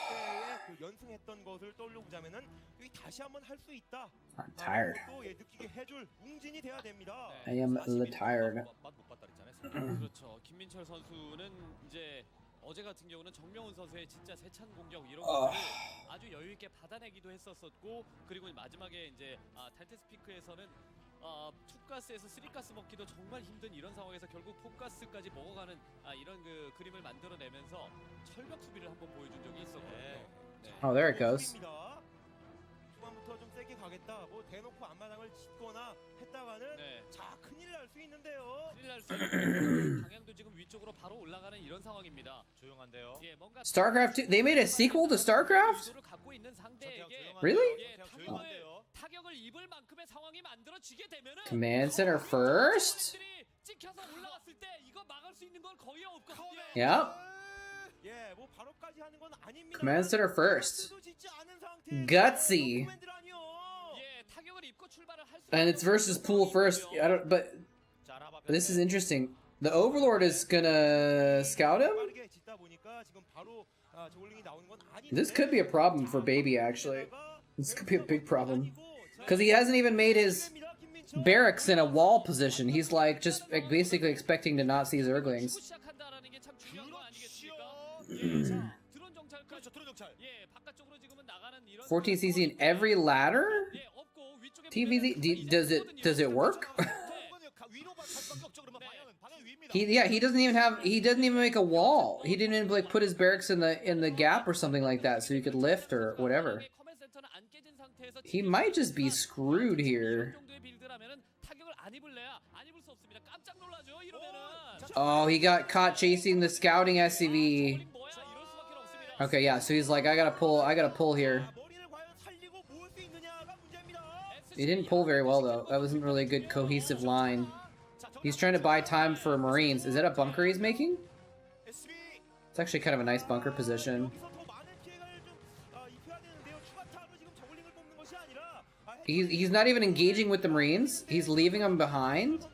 때에 그 연승했던 것을 떠올려 보자면은 여기 다시 한번 할 수 있다. I'm tired. 또 느끼게 해줄 웅진이 돼야 됩니다. I am a little tired. 그렇죠. 김민철 선수는 이제 어제 같은 경우는 정명훈 선수의 진짜 세찬 공격 이런 것들을 아주 여유 있게 받아내기도 했었었고, 그리고 마지막에 이제 달테스 피크에서는 투가스에서 3가스 먹기도 정말 힘든 이런 상황에서 결국 4가스까지 먹어가는 이런 그 그림을 만들어내면서 철벽 수비를 한번 보여준 적이 있었거든요. 네. Oh, there it goes. 초반부터 좀 세게 가겠다. 뭐 대놓고 앞마당을 짓거나 했다가는 네. 자 큰일 날 수 있는데요. 큰일 날 수 있는 방향도 지금 위쪽으로 바로 올라가는 이런 상황입니다. 조용한데요. 예, 뭔가 StarCraft 2? They made a sequel to StarCraft? 의도를 갖고 있는 상대에게 Really? 예, 타격을 입을 만큼의 상황이 만들어지게 되면은 Command Center first? 선수들이 찍혀서 올라왔을 때 이거 막을 수 있는 건 거의 없거든요. Yep. 예, 뭐 바로까지 하는 건 아닙니다. Command Center first. 도 짓지 않은 상태에서 Gutsy. 코맨드를 하니요. 예, 타격을 입고 출발을 할 수. And it's versus pool first. I don't. But this is interesting. The Overlord is gonna scout him. 빠르게 짓다 보니까 지금 바로 저글링이 나오는 건 아닌데. This could be a problem for Baby, actually. This could be a big problem. Because he hasn't even made his barracks in a wall position. He's like just basically expecting to not see Zerglings. 시작한다라는 게 참 중요한 거 아니겠습니까? 드론 정찰. 그렇죠. 드론 정찰. 예, 바깥쪽으로 지금은 나가는 이런 14cc in every ladder? 예, 없고 위쪽에 TVZ? Does it work? he doesn't even make a wall. He didn't even like put his barracks in the gap or something like that so you could lift or whatever. He might just be screwed here. Oh, he got caught chasing the scouting SCV. Okay, yeah, so he's like, I gotta pull here. He didn't pull very well though. That wasn't really a good cohesive line. He's trying to buy time for Marines. Is that a bunker he's making? It's actually kind of a nice bunker position. He's not even engaging with the Marines. He's leaving them behind.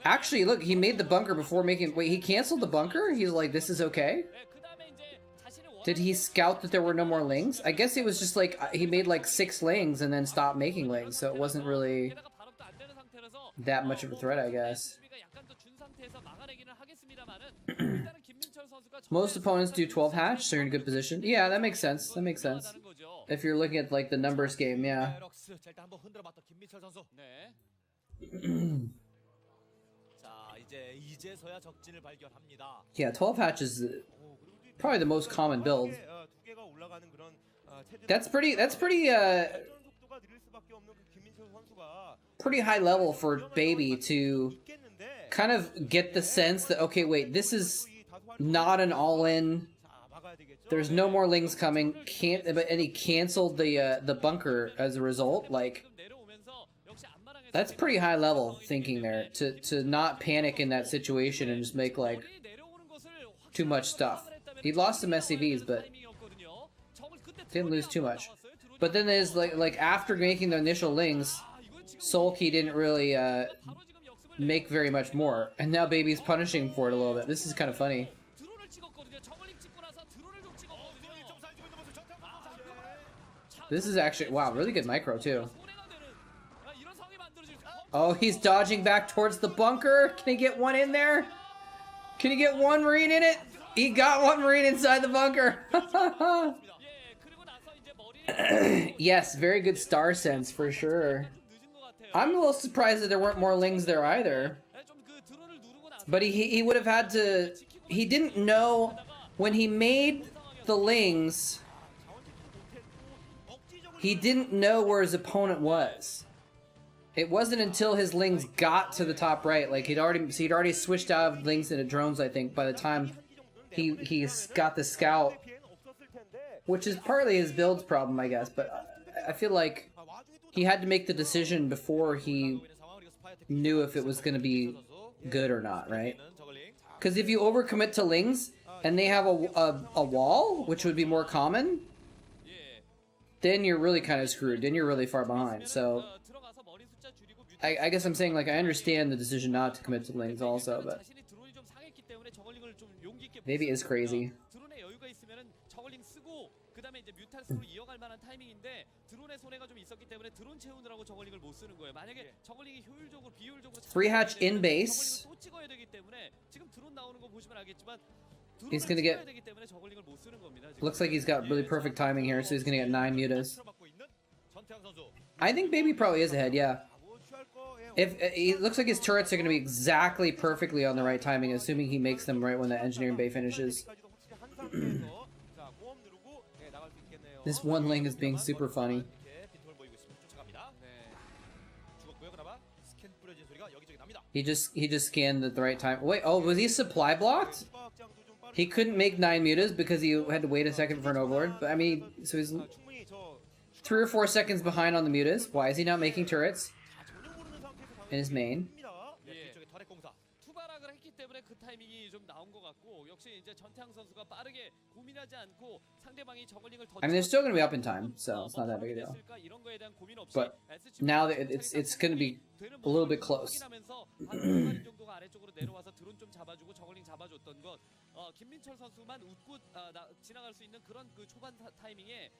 Actually, look, he made the bunker before making... Wait, he canceled the bunker? He's like, this is okay? Did he scout that there were no more lings? I guess it was just like, he made like 6 lings and then stopped making lings, so it wasn't really that much of a threat, I guess. Most opponents do 12 hatch, so you're in a good position. Yeah, that makes sense. That makes sense. If you're looking at like the numbers game, yeah. Yeah, 12 hatch is probably the most common build. That's pretty pretty high level for Baby to kind of get the sense that, okay, wait, this is not an all-in. There's no more lings coming. And he canceled the bunker as a result. Like, that's pretty high level thinking there to not panic in that situation and just make like too much stuff. He lost some SCVs, but didn't lose too much. But then there's like after making the initial lings, Sulky didn't really make very much more, and now Baby's punishing for it a little bit. This is kind of funny. This is actually, wow, really good micro too. Oh, he's dodging back towards the bunker. Can he get one in there? Can he get one Marine in it? He got one Marine inside the bunker. Yes, very good star sense for sure. I'm a little surprised that there weren't more lings there either. But he would have had to... He didn't know when he made the lings... He didn't know where his opponent was. It wasn't until his lings got to the top right, like he'd already switched out of lings into drones, I think, by the time he's got the scout, which is partly his build's problem, I guess, but I feel like he had to make the decision before he knew if it was going to be good or not, right? Because if you overcommit to lings, and they have a wall, which would be more common, then you're really kind of screwed. Then you're really far behind. So I guess I'm saying, like, I understand the decision not to commit to lings also, but Baby is crazy. 그다음에 이제 뮤탈스로 이어갈 만한 타이밍인데 드론의 손해가 좀 있었기 때문에 드론 채우느라고 저글링을 못 쓰는 거예요. 만약에 저글링이 효율적으로 비효율적으로 Free hatch in base. 저글링을 또 찍어야 되기 때문에 지금 드론 나오는 거 보시면 알겠지만 He's gonna get. 되기 때문에 저글링을 못 쓰는 겁니다. 지금. Looks like he's got really perfect timing here, so he's gonna get 9 mutas. 받고 있는 전태양 선수. I think Baby probably is ahead, yeah. If it looks like his turrets are gonna be exactly perfectly on the right timing, assuming he makes them right when the engineering bay finishes. This one link is being super funny. He just scanned at the right time. Wait, oh, was he supply blocked? He couldn't make 9 mutas because he had to wait a second for an overlord. But I mean, so he's 3 or 4 seconds behind on the mutas. Why is he not making turrets in his main? 투발락을 했기 때문에 그 타이밍이 좀 나온 것 같고 역시 이제 전태양 선수가 빠르게 고민하지 않고 상대방이 저글링을 더 I mean, they're still gonna be up in time, so it's not that big a deal. 이런 거에 대한 고민 없이 But now that it's gonna be a little bit close. 정도가 아래쪽으로 내려와서 드론 좀 잡아주고 저글링 잡아줬던 것. 김민철 선수만 웃고 지나갈 수 있는 그런 그 초반 타이밍에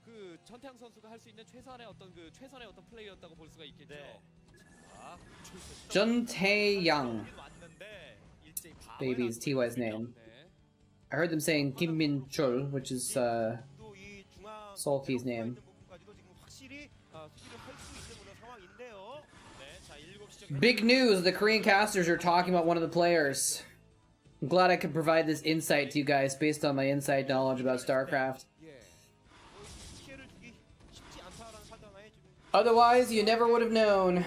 그 전태양 선수가 할 수 있는 최선의 어떤 플레이였다고 볼 수가 있겠죠. Jun Tae-yang. Baby's TY's name. I heard them saying Kim Min Chul, which is Sulky's name. Big news! The Korean casters are talking about one of the players. I'm glad I could provide this insight to you guys based on my inside knowledge about Starcraft. Otherwise, you never would have known.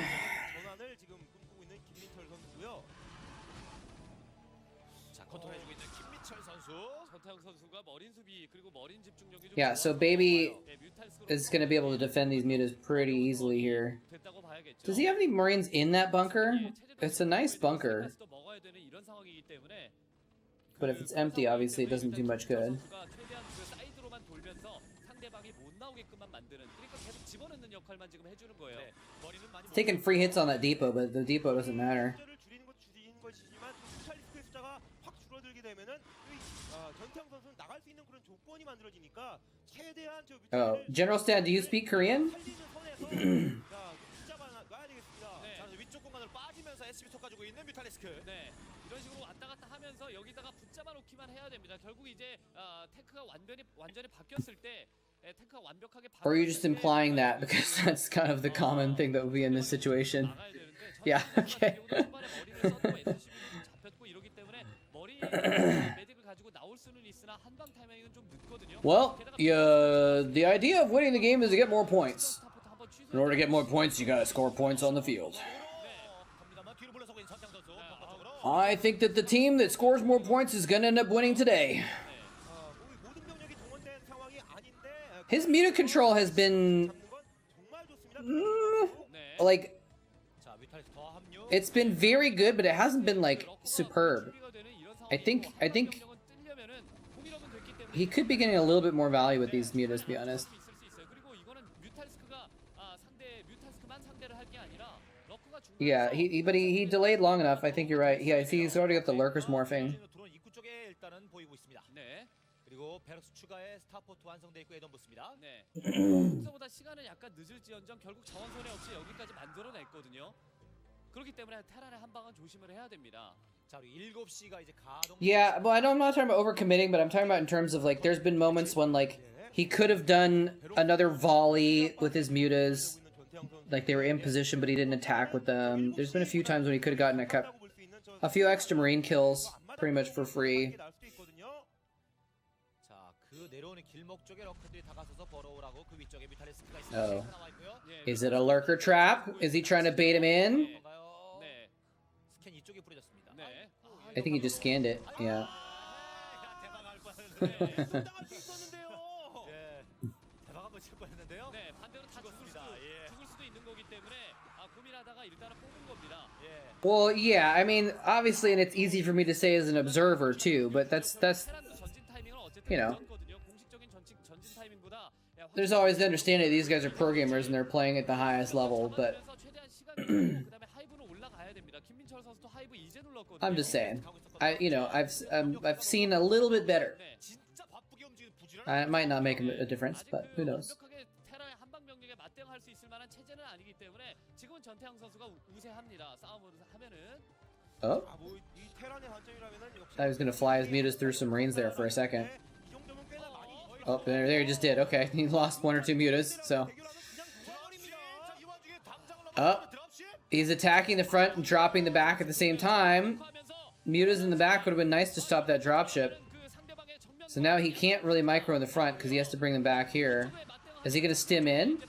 Yeah, so Baby is going to be able to defend these mutas pretty easily here. Does he have any Marines in that bunker? It's a nice bunker. But if it's empty, obviously it doesn't do much good. Taking free hits on that depot, but the depot doesn't matter. Oh, General Stan, do you speak Korean? Or are you just implying that because that's kind of the common thing that would be in this situation? Yeah, okay. Well, the idea of winning the game is to get more points. In order to get more points, you gotta score points on the field. I think that the team that scores more points is gonna end up winning today. His muta control has been... like... it's been very good, but it hasn't been, like, superb. I think he could be getting a little bit more value with these mutas, to be honest. Yeah, but he delayed long enough. I think you're right. Yeah, he's already got the lurkers morphing. Yeah, well, I'm not talking about overcommitting, but I'm talking about in terms of, like, there's been moments when, like, he could have done another volley with his mutas. Like, they were in position, but he didn't attack with them. There's been a few times when he could have gotten a few extra marine kills, pretty much for free. Oh. Is it a lurker trap? Is he trying to bait him in? I think he just scanned it, yeah. Well, yeah, I mean, obviously, and it's easy for me to say as an observer, too, but that's, you know. There's always the understanding that these guys are pro gamers and they're playing at the highest level, but... I'm just saying. I've seen a little bit better. It might not make a difference, but who knows? 완벽하게 테라의 한방 병력에 맞대응할 수 있을 만한 체제는 아니기 때문에 지금은 전태양 선수가 우세합니다. 싸움을 하면은. Oh, 이 테란의 단점이라면은 역시 I was gonna fly his mutas through some marines there for a second. Oh, there he just did. Okay, he lost 1 or 2 mutas, so. Oh, he's attacking the front and dropping the back at the same time. Mutas in the back would have been nice to stop that dropship. So now he can't really micro in the front because he has to bring them back here. Is he gonna stim in?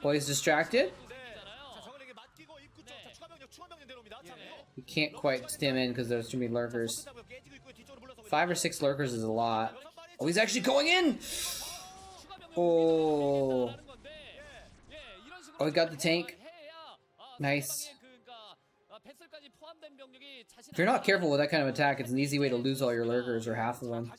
Well, he's distracted. He can't quite stim in because there's too many lurkers. 5 or 6 lurkers is a lot. Oh, he's actually going in! Oh. Oh, he got the tank. Nice. If you're not careful with that kind of attack, it's an easy way to lose all your lurkers or half of them.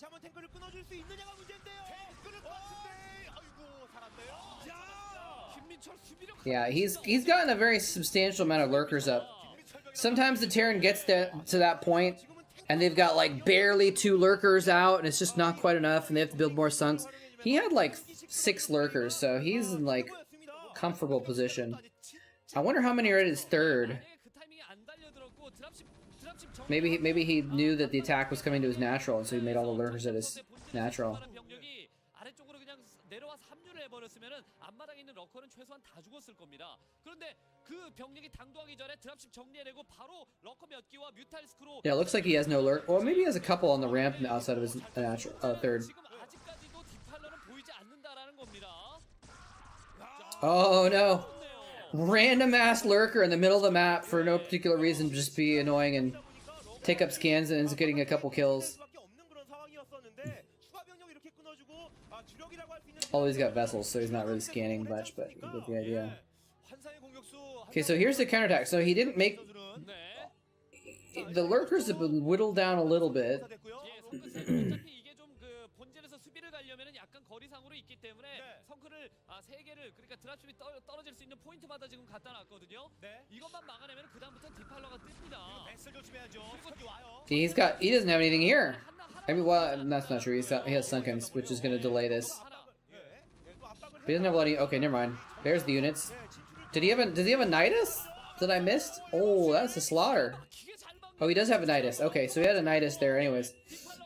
Yeah, he's gotten a very substantial amount of lurkers up. Sometimes the Terran gets to that point, and they've got like barely 2 lurkers out, and it's just not quite enough, and they have to build more sunks. He had like 6 lurkers, so he's in like comfortable position. I wonder how many are at his third. Maybe he knew that the attack was coming to his natural, and so he made all the lurkers at his natural. Yeah, it looks like he has no lurk. Well, maybe he has a couple on the ramp outside of his natural third. Oh no! Random ass lurker in the middle of the map for no particular reason, just be annoying and take up scans and ends up getting a couple kills. Oh, he's got vessels, so he's not really scanning much, but you get the idea. Okay, so here's the counterattack. So he didn't make... The lurkers have been whittled down a little bit. He doesn't have anything here. I mean, well, that's not true. He has Sunkens, which is going to delay this. But he doesn't have a lot of... Okay, never mind. There's the units. Does he have a Nidus that I missed? Oh, that's a slaughter. Oh, he does have a Nidus. Okay, so he had a Nidus there anyways.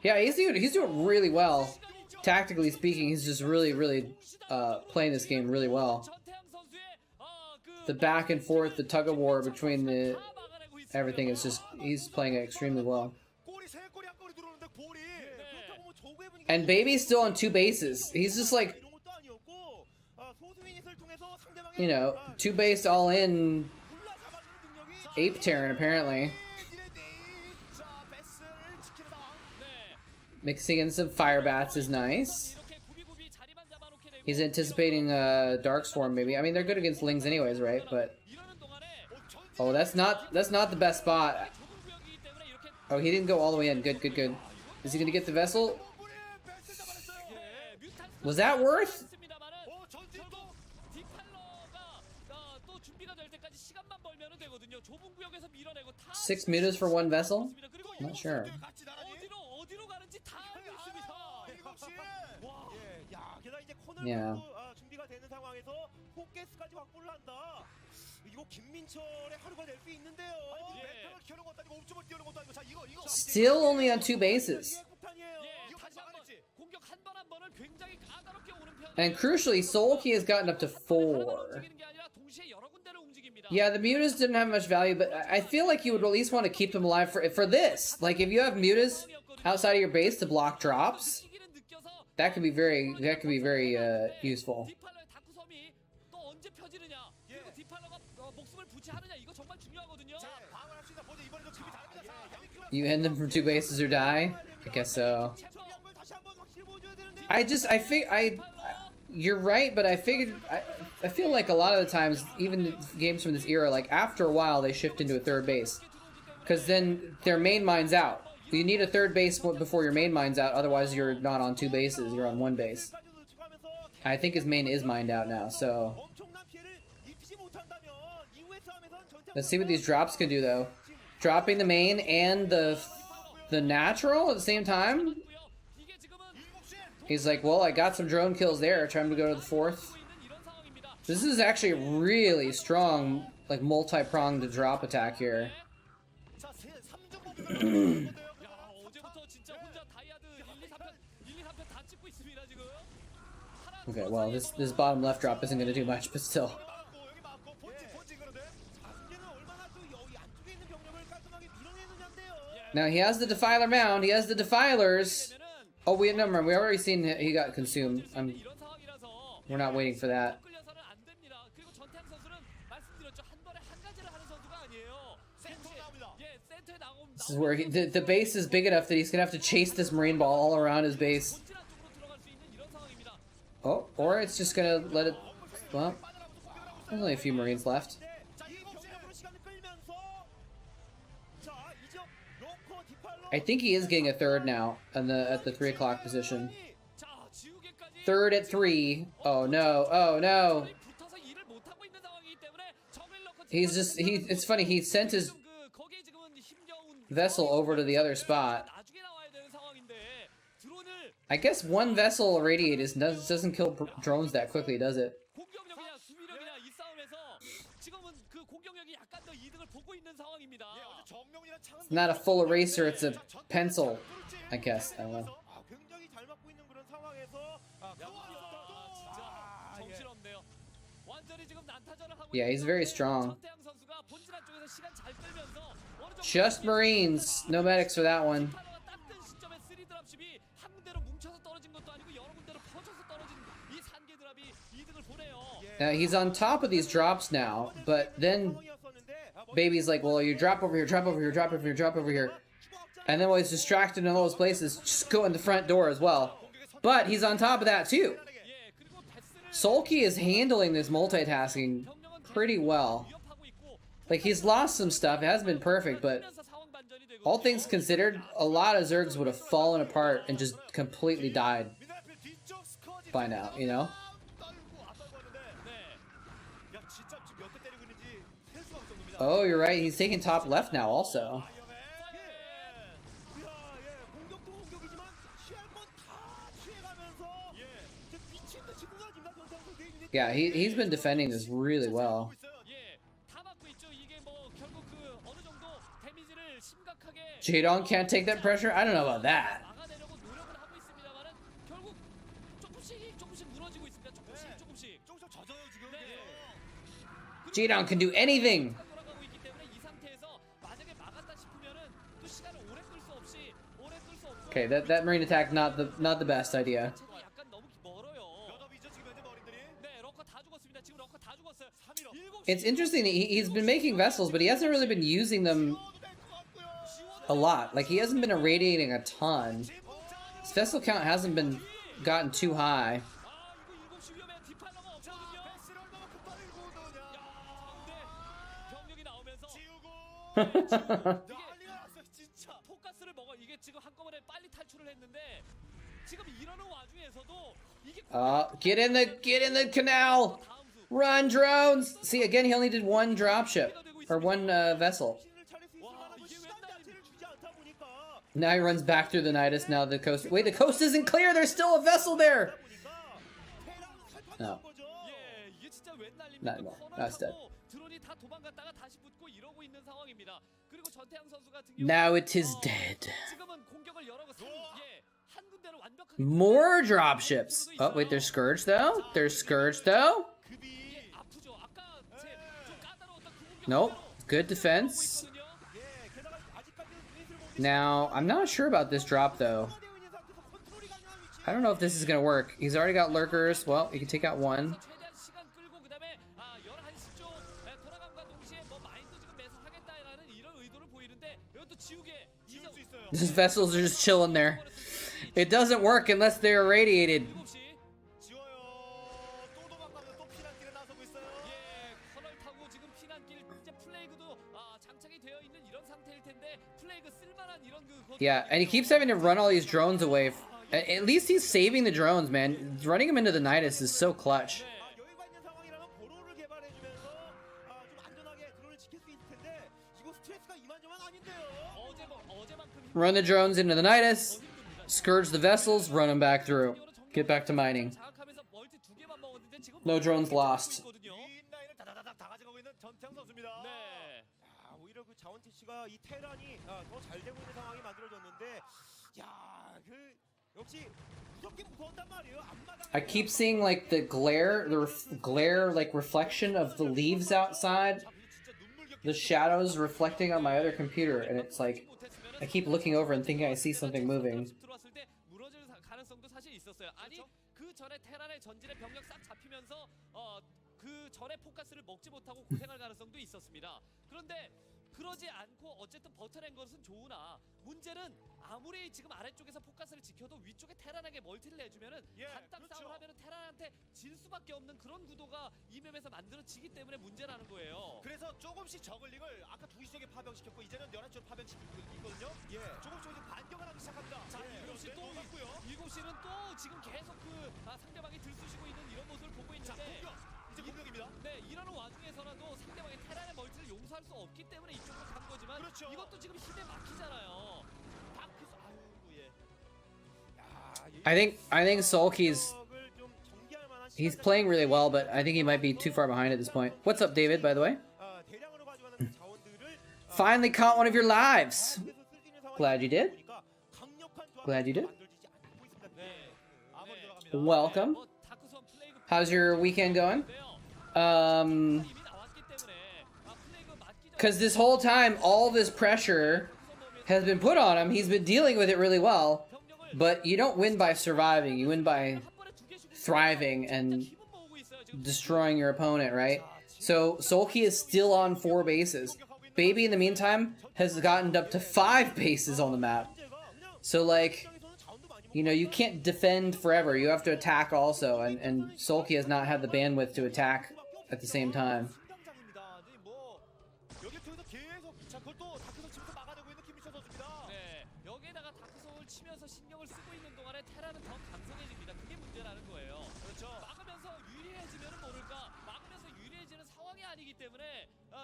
Yeah, he's doing really well. Tactically speaking, he's just really playing this game really well. The back and forth, the tug of war between the... Everything is just... He's playing it extremely well. And Baby's still on 2 bases. He's just like... You know, 2 base all in... Ape Terran, apparently. Mixing in some fire bats is nice. He's anticipating Dark Swarm, maybe. I mean, they're good against Lings anyways, right? But... Oh, that's not the best spot. Oh, he didn't go all the way in. Good. Is he gonna get the vessel? Was that worth? 6 mutas for 1 vessel? I'm not sure. Yeah. Still only on 2 bases. And crucially, Soulkey has gotten up to 4. Yeah, the mutas didn't have much value, but I feel like you would at least want to keep them alive for this. Like, if you have mutas outside of your base to block drops, that could be very useful. You end them from 2 bases or die? I guess so. You're right, but I feel like a lot of the times, even games from this era, like after a while they shift into a 3rd base. Because then their main mine's out. You need a 3rd base before your main mine's out, otherwise you're not on 2 bases, you're on 1 base. I think his main is mined out now, so... Let's see what these drops can do, though. Dropping the main and the natural at the same time? He's like, well, I got some drone kills there. Time to go to the 4th. This is actually a really strong, like, multi-pronged drop attack here. 자, 3중 야, 어제부터 진짜 혼자 다이아드 1, 2, 3편, 1, 2, 3편 다 찍고 있습니다, 지금. Okay, well, this bottom left drop isn't going to do much, but still. 여기 맞고 본진 그런데 자승계는 얼마나 또 여기 안쪽에 있는 병력을 깔끔하게 밀어내느냐인데요. Now, he has the Defiler mound. He has the Defilers. Oh, we never mind. We already seen he got consumed. 이런 상황이라서 We're not waiting for that. 끌려서는 안 됩니다. 그리고 전태양 선수는 말씀드렸죠. 한 번에 한 가지를 하는 선수가 아니에요. 센터에 나옵니다. 예, 센터에 나오면 This is where the base is big enough that he's going to have to chase this Marine ball all around his base. 본진 안쪽으로 들어갈 수 있는 이런 상황입니다. Oh, or it's just going to let it... Well, there's only a few Marines left. 자, 이 병력으로 시간을 끌면서 자, 이 지역 로커 디팔로 I think he is getting a third now at the 3 o'clock position. 자, 지우개까지 Third at 3. Oh no, oh no. 붙어서 일을 못 하고 있는 상황이기 때문에 적을 넣고 It's funny, he sent his 그 거기에 지금은 힘겨운 vessel over to the other spot. 나중에 나와야 되는 상황인데 드론을 I guess one vessel irradiated doesn't kill drones that quickly, does it? 공격력이냐 수비력이냐 이 싸움에서 지금은 그 공격력이 약간 더 이득을 보고 있는 상황입니다. 정명이랑 창은 It's not a full eraser, it's a pencil, I guess. I don't know. 굉장히 잘 맞고 있는 그런 상황에서 진짜 정신없네요. 완전히 지금 난타전을 하고 Yeah, he's very strong. 전태양 선수가 본진 안쪽에서 시간 잘 끌면서 어느 정도 Just Marines, no medics for that one. 디팔러가 땄던 시점에 3 드랍십이 한 군데로 뭉쳐서 떨어진 것도 아니고 여러 군데로 퍼져서 떨어진 이 산개 드랍이 이득을 보네요. He's on top of these drops now, but then Baby's like, well, you drop over here, drop over here, drop over here, drop over here. And then while he's distracted in all those places, just go in the front door as well. But he's on top of that too. 예, 그리고 베스를 Sulky is handling this multitasking pretty well. 위협하고 있고 Like, he's lost some stuff. It hasn't been perfect, but 하면서 상황 반전이 되고 all things considered, a lot of Zergs would have fallen apart and just completely died 미나필 뒤쪽 스커지 by now, you know? 떨고 왔는데 네. 야 진짜 지금 몇 대 때리고 있는지 셀 수가 없을 정도입니다. Oh, you're right. He's taking top left now also. 공격도 공격이지만 취할 건 다 취해가면서 미친 듯이 무너진다 전상도 돼 있는. Yeah, he's been defending this really well. 예, 다 맞고 있죠. 이게 뭐 결국 그 어느 정도 데미지를 심각하게 Jadon can't take that pressure? I don't know about that. 막아내려고 노력을 하고 있습니다만은 결국 조금씩 무너지고 있습니다. 조금씩. 젖어요 지금. Jadon can do anything. 돌아가고 있기 때문에 이 상태에서 만약에 막았다 싶으면은 또 시간을 오래 끌 수 없이 Okay, that Marine attack not the best idea. 체가 약간 너무 멀어요. 몇 업이죠 지금 현재 머리들이. 네, 러커 다 죽었습니다. 지금 러커 다 죽었어요. 3일 It's interesting that he's been making vessels, but he hasn't really been using them a lot. Like, he hasn't been irradiating a ton. His vessel count hasn't been gotten too high. 아, 이거 7시 위험해. 디팔러가 없거든요. 베스를 얼마나 급하게 구우느냐. 야, 근데 병력이 나오면서 지우고. 난리가 났어 진짜. 포커스를 먹어. 이게 지금 한꺼번에 빨리 탈출을 했는데 지금 이러는 와중에서도 이게 Get in the canal! Run, drones! See, again, he only did one dropship. Or one vessel. 신을 차릴 수 있을 만한 그 시간 자체를 주지 않다 보니까. Now he runs back through the Nidus. Now the coast. Wait, the coast isn't clear! There's still a vessel there! No. 예, 이게 진짜 웬 날입니까? Not anymore. That's dead. 드론이 다 도망갔다가 다시 붙고 이러고 있는 상황입니다. 그리고 전태양 선수 같은 경우 Now it is dead. 지금은 공격을 여러 거 한 군데로 완벽하게 More dropships. Oh, wait, there's Scourge, though? There's Scourge, though? 이게 아프죠. 아까 좀 까다로웠던 그 공격 Nope. Good defense. 있거든요. Now, I'm not sure about this drop, though. I don't know if this is going to work. He's already got lurkers. Well, he can take out one. 최대한 시간 끌고 그다음에 11시 쪽 돌아감과 동시에 뭐 마인드 지금 매설하겠다라는 이런 의도를 보이는데 이것도 지우개 지울 수 있어요. These vessels are just chilling there. It doesn't work unless they're irradiated. 7시 지워요. 또 도망가면 또 피난길에 나서고 있어요. 예, 커널 타고 지금 피난길 이제 플레이그도 장착이 되어 있는 이런 상태일 텐데 플레이그 쓸만한 이런 그 Yeah, and he keeps having to run all these drones away. At least he's saving the drones, man. Running them into the Nidus is so clutch. 여유가 있는 상황이라면 보로를 개발해주면서 좀 안전하게 드론을 지킬 수 있을 텐데 이거 스트레스가 이만저만 아닌데요. 어제만큼 Run the drones into the Nidus. Scourge the vessels, run them back through. Get back to mining. 장악하면서 멀티 2개만 먹었는데 지금 No drones lost. 윈 라인을 다다다닥 다 가져가고 있는 전태양 선수입니다. 네. 아, 오히려 그 자원 TC가 이 테란이 더 잘 되고 있는 상황이 만들어졌는데, 야, 그 역시 무섭긴 무서웠단 말이에요. 앞마당에 I keep seeing like the glare like reflection of the leaves outside, the shadows reflecting on my other computer, and it's like I keep looking over and thinking I see something moving. 들어왔을 때 무너질 가능성도 사실 있었어요. 아니 그 전에 테란의 전진의 병력 싹 잡히면서 그 전에 포커스를 먹지 못하고 고생할 가능성도 있었습니다. 그런데 그러지 않고 어쨌든 버텨낸 것은 좋으나 문제는 아무리 지금 아래쪽에서 포커스를 지켜도 위쪽에 테란에게 멀티를 내주면은 단딱 싸움을 하면은 테란한테 질 수밖에 없는 그런 구도가 이 맵에서 만들어지기 때문에 문제라는 거예요. 그래서 조금씩 저글링을 아까 2시 쪽에 파병시켰고 이제는 11시 파병시키고 있거든요. 예. 조금씩 반격을 하기 시작합니다. 자, 7시 또 7시는 또 지금 계속 상대방이 들쑤시고 있는 이런 모습을 보고 있는데 이제 공격입니다. 네, 이러는 와중에서라도 상대방이 테란의 멀티를 용서할 수 없기 때문에 이쪽으로 간 거지만 그렇죠. 이것도 지금 힘에 막히잖아요. 다크스 아이고 예. I think Sulky's he's playing really well, but I think he might be too far behind at this point. What's up, David, by the way? 대량으로 가져가는 그 자원들을 Finally caught one of your lives. Glad you did. Glad you did. Welcome. How's your weekend going? Because this whole time, all this pressure has been put on him. He's been dealing with it really well. But you don't win by surviving. You win by thriving and destroying your opponent, right? So Sulky is still on 4 bases. Baby, in the meantime, has gotten up to 5 bases on the map. So, like, you know, you can't defend forever. You have to attack also. And Sulky has not had the bandwidth to attack at the same time.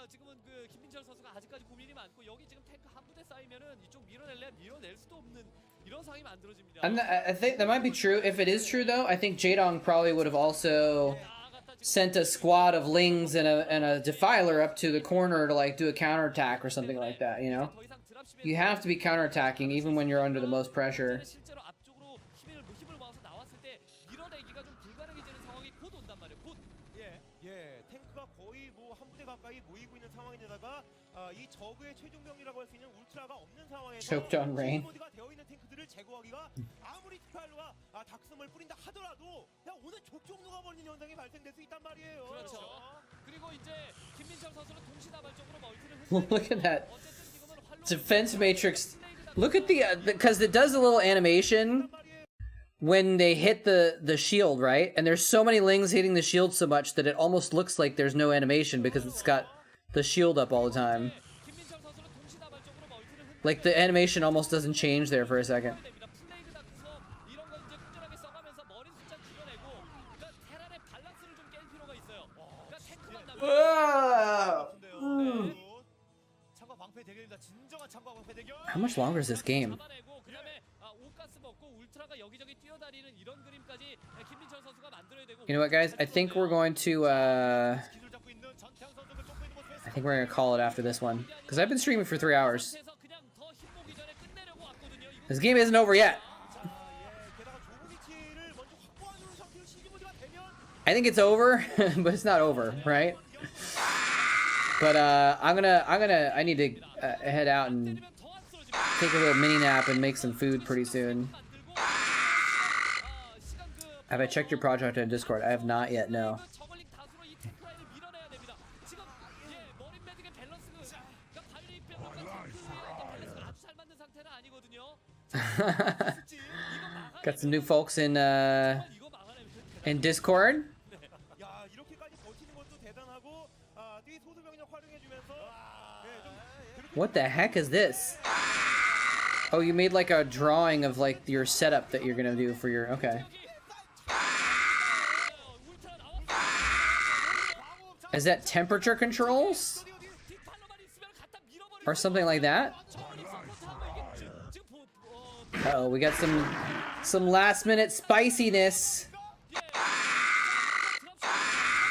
지금은 그 김민철 선수가 아직까지 고민이 많고 여기 지금 탱크 한 부대 쌓이면은 이쪽 밀어낼래 밀어낼 수도 없는 이런 상황이 만들어집니다. I think that might be true. If it is true, though, I think Jaedong probably would have also sent a squad of Lings and a Defiler up to the corner to like do a counterattack or something like that. You know, you have to be counterattacking even when you're under the most pressure. 실제로 앞쪽으로 힘을 모아서 나왔을 때 밀어내기가 좀 불가능해지는 상황이 곧 온단 말이에요. 곧. 예, 탱크가 거의 뭐 한 부대 가까이 모이고 있는 상황인데다가 이 저그의 최종 병이라고 할 수 있는 울트라가 없는 상황에서 Choked on rain. 모드가 되어 있는 탱크들을 제거하기가 아무리 티파일로가 닭슴을 뿌린다 하더라도 그냥 오늘 족족 녹아버리는 현상이 발생될 수 있단 말이에요. 그렇죠. 그리고 이제 김민철 선수는 동시다발적으로 멀티를 Look at that defense matrix. Look at the because it does a little animation when they hit the shield, right? And there's so many Lings hitting the shield so much that it almost looks like there's no animation because it's got the shield up all the time. Like the animation almost doesn't change there for a second. How much longer is this game? You know what, guys? I think we're going to call it after this one because I've been streaming for 3 hours. This game isn't over yet. I think it's over, but it's not over, right? But I need to head out and take a little mini nap and make some food pretty soon. Have I checked your project on Discord? I have not yet, no. Got some new folks in Discord. What the heck is this? Oh, you made like a drawing of like your setup that you're gonna do for your okay. Is that temperature controls? Or something like that? Uh-oh, we got Some last minute spiciness.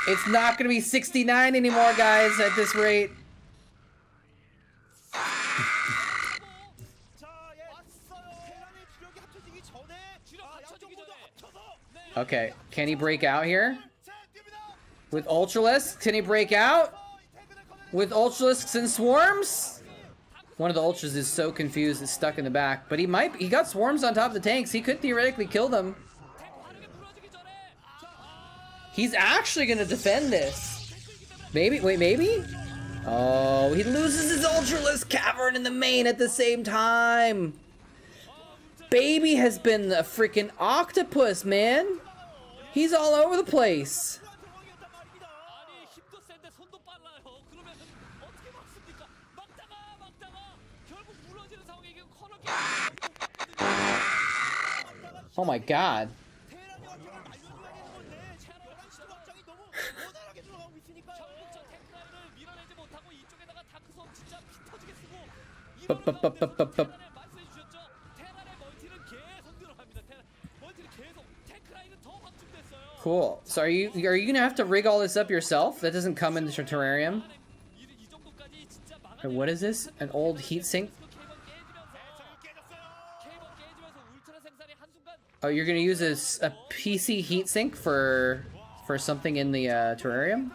It's not gonna be 69 anymore, guys, at this rate. Okay, can he break out here? With Ultralisks, can he break out? With Ultralisks and Swarms? One of the Ultras is so confused, it's stuck in the back. But he got Swarms on top of the tanks. He could theoretically kill them. He's actually gonna defend this. Maybe, wait, maybe? Oh, he loses his Ultralisk Cavern in the main at the same time. Baby has been a freaking octopus, man. He's all over the place. Oh my god. Cool. So are you gonna have to rig all this up yourself? That doesn't come in the terrarium. And what is this? An old heatsink? Oh, you're gonna use a PC heatsink for something in the terrarium?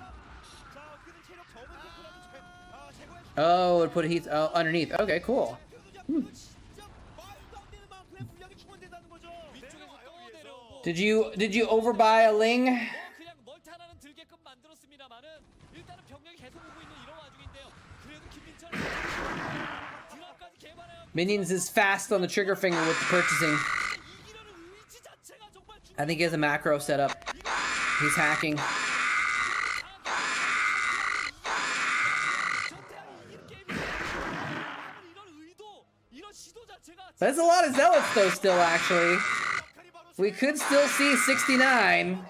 Oh, put a heat underneath. Okay, cool. Did you overbuy a Ling? Minions is fast on the trigger finger with the purchasing. I think he has a macro set up. He's hacking. That's a lot of zealots though still, actually. We could still see 69.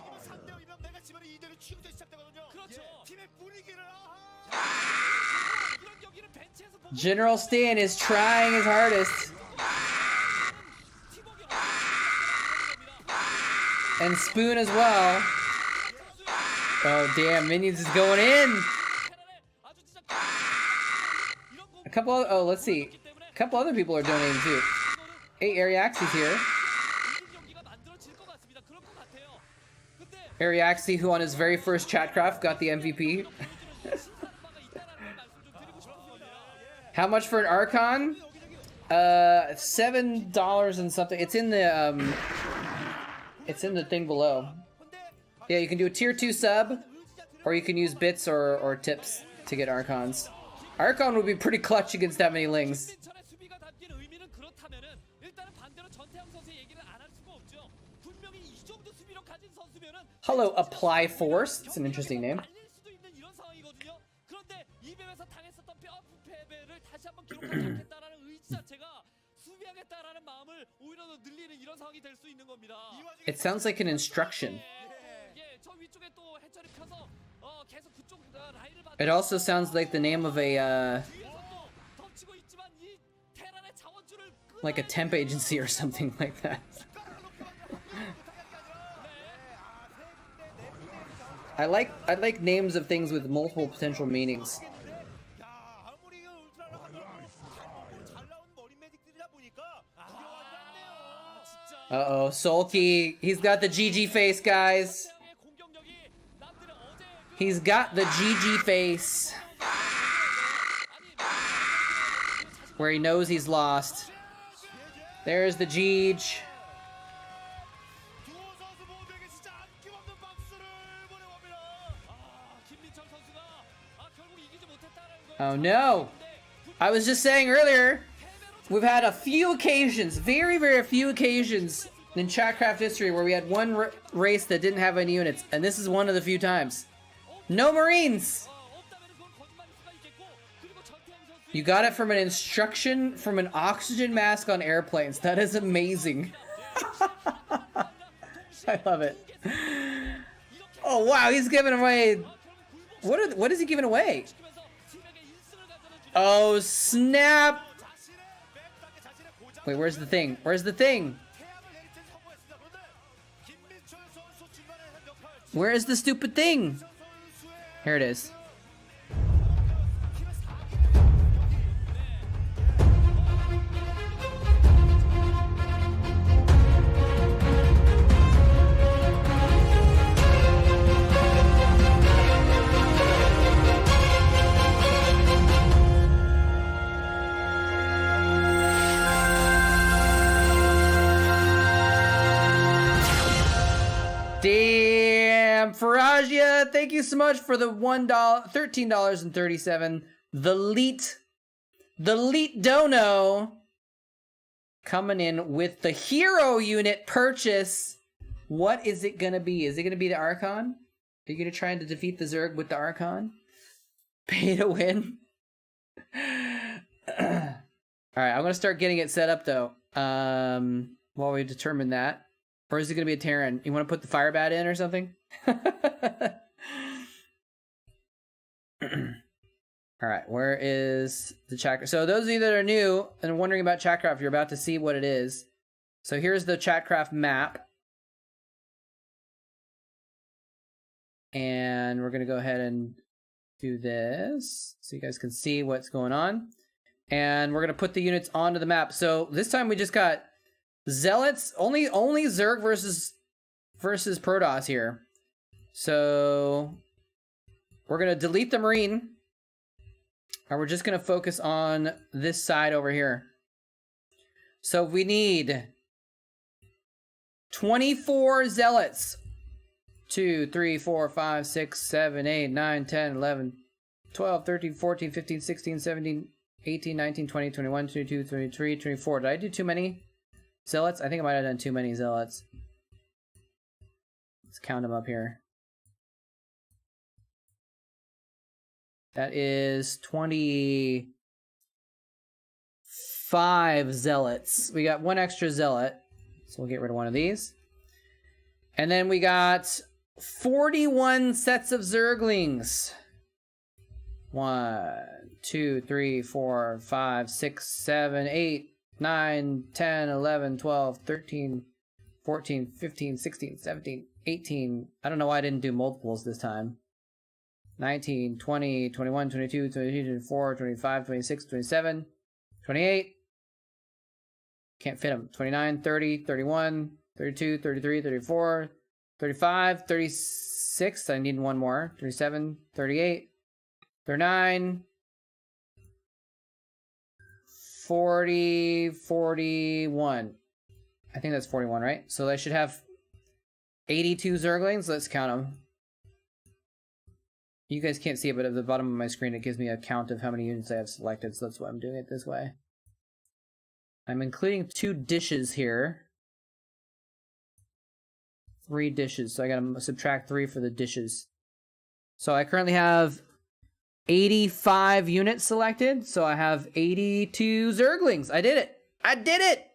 General Stan is trying his hardest. And Spoon as well. Oh damn, Minions is going in. A couple of, oh, let's see. A couple other people are donating too. Hey, Ariaxe's here. Ariaxe, who on his very first Chatcraft got the MVP. How much for an Archon? $7 and something. It's in the thing below. Yeah, you can do a tier 2 sub, or you can use bits or tips to get Archons. Archon would be pretty clutch against that many Lings. Hello, Apply Force. It's an interesting name. It sounds like an instruction. It also sounds like the name of a like a temp agency or something like that. I like names of things with multiple potential meanings. Uh-oh, Sulky. He's got the GG face, guys. He's got the GG face. Where he knows he's lost. There's the GG. Oh no! I was just saying earlier, we've had a few occasions, very, very few occasions in Chatcraft history where we had one race that didn't have any units, and this is one of the few times. No Marines! You got it from an instruction from an oxygen mask on airplanes. That is amazing. I love it. Oh wow, he's giving away... What is he giving away? Oh snap! Wait, where's the thing? Where's the thing? Where is the stupid thing? Here it is. Damn, Faragia, thank you so much for the $13.37. The Leet Dono coming in with the hero unit purchase. What is it gonna be? Is it gonna be the Archon? Are you gonna try to defeat the Zerg with the Archon? Pay to win. All right, I'm gonna start getting it set up though. While we determine that. Or is it going to be a Terran? You want to put the fire bat in or something? All right, where is the Chatcraft? So those of you that are new and wondering about Chatcraft, you're about to see what it is. So here's the Chatcraft map. And we're going to go ahead and do this so you guys can see what's going on. And we're going to put the units onto the map. So this time we just got Zealots, only Zerg versus Protoss here. So we're gonna delete the Marine, and we're just gonna focus on this side over here. So we need 24 Zealots. 2, 3, 4, 5, 6, 7, 8, 9, 10, 11, 12, 13, 14, 15, 16, 17, 18, 19, 20, 21, 22, 23, 24. Did I do too many Zealots? I think I might have done too many Zealots. Let's count them up here. That is 25 Zealots. We got one extra Zealot, so we'll get rid of one of these. And then we got 41 sets of Zerglings. 1, 2, 3, 4, 5, 6, 7, 8, 9, 10, 11, 12, 13, 14, 15, 16, 17, 18. I don't know why I didn't do multiples this time. 19, 20, 21, 22, 23, 24, 25, 26, 27, 28. Can't fit them. 29, 30, 31, 32, 33, 34, 35, 36. I need one more. 37, 38, 39. 40, 41. I think that's 41, right? So I should have 82 Zerglings. Let's count them. You guys can't see it, but at the bottom of my screen, it gives me a count of how many units I have selected, so that's why I'm doing it this way. I'm including 2 dishes here. 3 dishes, so I gotta subtract 3 for the dishes. So I currently have 85 units selected, so I have 82 Zerglings. I did it! I did it!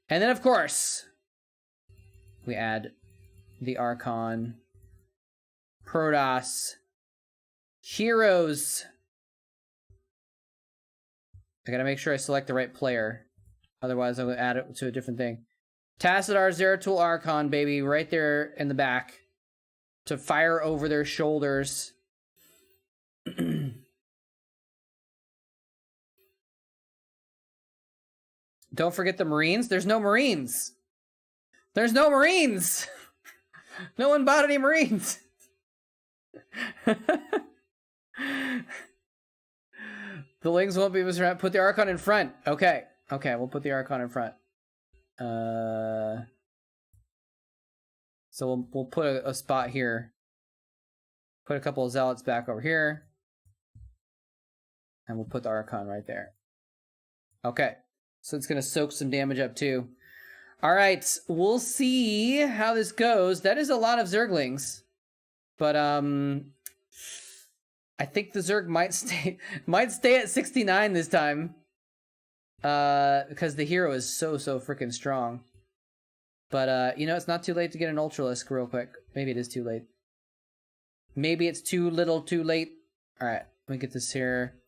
And then, of course, we add the Archon, Protoss, Heroes. I gotta make sure I select the right player. Otherwise, I'm gonna add it to a different thing. Tassadar Zeratul Archon, baby, right there in the back. To fire over their shoulders. Don't forget the Marines. There's no Marines. There's no Marines. No one bought any Marines. The Lings won't be able to put the Archon in front. Okay. Okay, we'll put the Archon in front. So we'll put a spot here. Put a couple of Zealots back over here. And we'll put the Archon right there. Okay. So it's going to soak some damage up too. All right. We'll see how this goes. That is a lot of Zerglings. But I think the Zerg might stay at 69 this time. Because the hero is so freaking strong. But you know, it's not too late to get an Ultralisk real quick. Maybe it is too late. Maybe it's too little too late. All right, let me get this here.